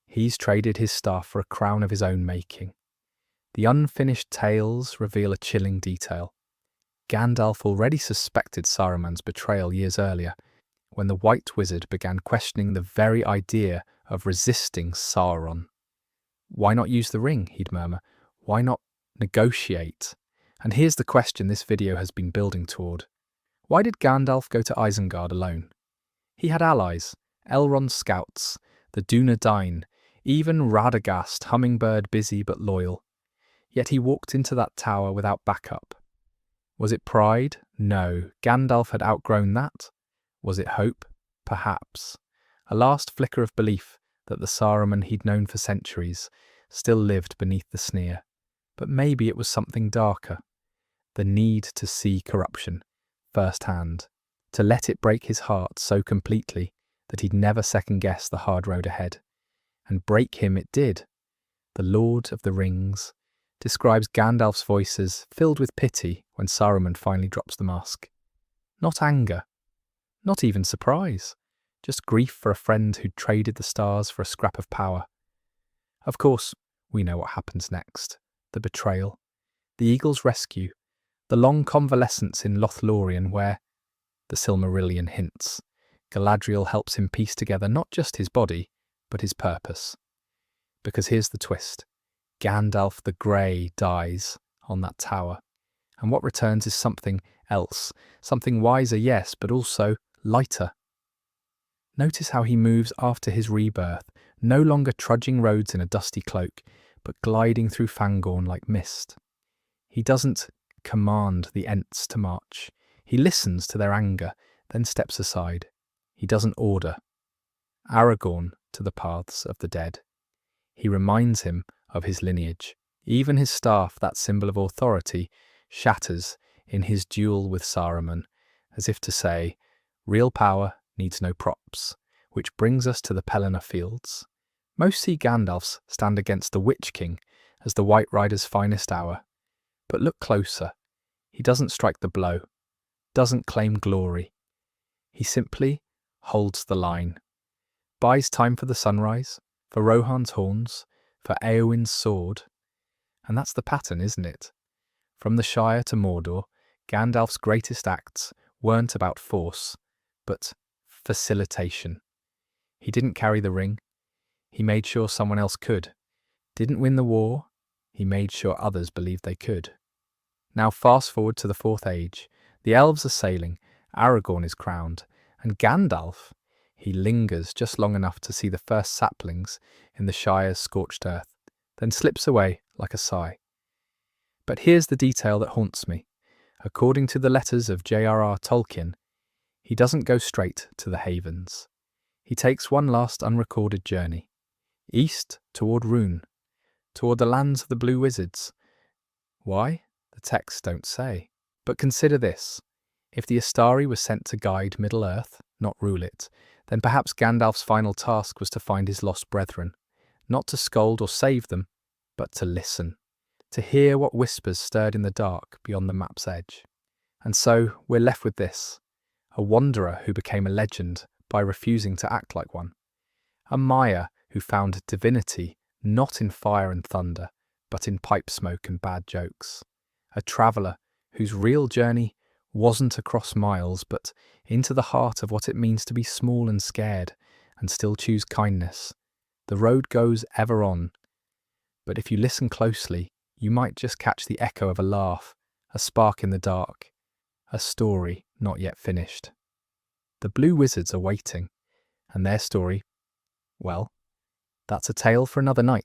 He's traded his staff for a crown of his own making. The unfinished tales reveal a chilling detail. Gandalf already suspected Saruman's betrayal years earlier, when the White Wizard began questioning the very idea of resisting Sauron. Why not use the ring, he'd murmur. Why not negotiate? And here's the question this video has been building toward. Why did Gandalf go to Isengard alone? He had allies, Elrond's scouts, the Dúnedain, even Radagast, hummingbird busy but loyal. Yet he walked into that tower without backup. Was it pride? No, Gandalf had outgrown that. Was it hope? Perhaps. A last flicker of belief that the Saruman he'd known for centuries still lived beneath the sneer. But maybe it was something darker. The need to see corruption firsthand. to let it break his heart so completely that he'd never second-guess the hard road ahead. And break him it did. The Lord of the Rings describes Gandalf's voice as filled with pity when Saruman finally drops the mask. Not anger, not even surprise, just grief for a friend who'd traded the stars for a scrap of power. Of course, we know what happens next. The betrayal, the Eagle's rescue, the long convalescence in Lothlorien where, the Silmarillion hints, Galadriel helps him piece together not just his body, but his purpose. Because here's the twist. Gandalf the Grey dies on that tower, and what returns is something else, something wiser, yes, but also lighter. Notice how he moves after his rebirth, no longer trudging roads in a dusty cloak, but gliding through Fangorn like mist. He doesn't command the Ents to march. He listens to their anger, then steps aside. He doesn't order Aragorn to the paths of the dead. He reminds him of his lineage. Even his staff, that symbol of authority, shatters in his duel with Saruman, as if to say, real power needs no props, which brings us to the Pelennor Fields. Most see Gandalf's stand against the Witch King as the White Rider's finest hour. But look closer. He doesn't strike the blow, doesn't claim glory. He simply holds the line, buys time for the sunrise, for Rohan's horns, for Éowyn's sword. And that's the pattern, isn't it? From the Shire to Mordor, Gandalf's greatest acts weren't about force, but facilitation. He didn't carry the ring. He made sure someone else could. Didn't win the war. He made sure others believed they could. Now fast forward to the Fourth Age. The elves are sailing, Aragorn is crowned, and Gandalf, he lingers just long enough to see the first saplings in the Shire's scorched earth, then slips away like a sigh. But here's the detail that haunts me. According to the letters of J.R.R. Tolkien, he doesn't go straight to the Havens. He takes one last unrecorded journey, east toward Rhûn, toward the lands of the Blue Wizards. Why? The texts don't say. But consider this. If the Astari was sent to guide Middle-earth, not rule it, then perhaps Gandalf's final task was to find his lost brethren, not to scold or save them, but to listen, to hear what whispers stirred in the dark beyond the map's edge. And so we're left with this, a wanderer who became a legend by refusing to act like one, a Maya who found divinity not in fire and thunder, but in pipe smoke and bad jokes, a traveller whose real journey wasn't across miles, but into the heart of what it means to be small and scared and still choose kindness. The road goes ever on, but if you listen closely, you might just catch the echo of a laugh, a spark in the dark, a story not yet finished. The Blue Wizards are waiting, and their story, well, that's a tale for another night.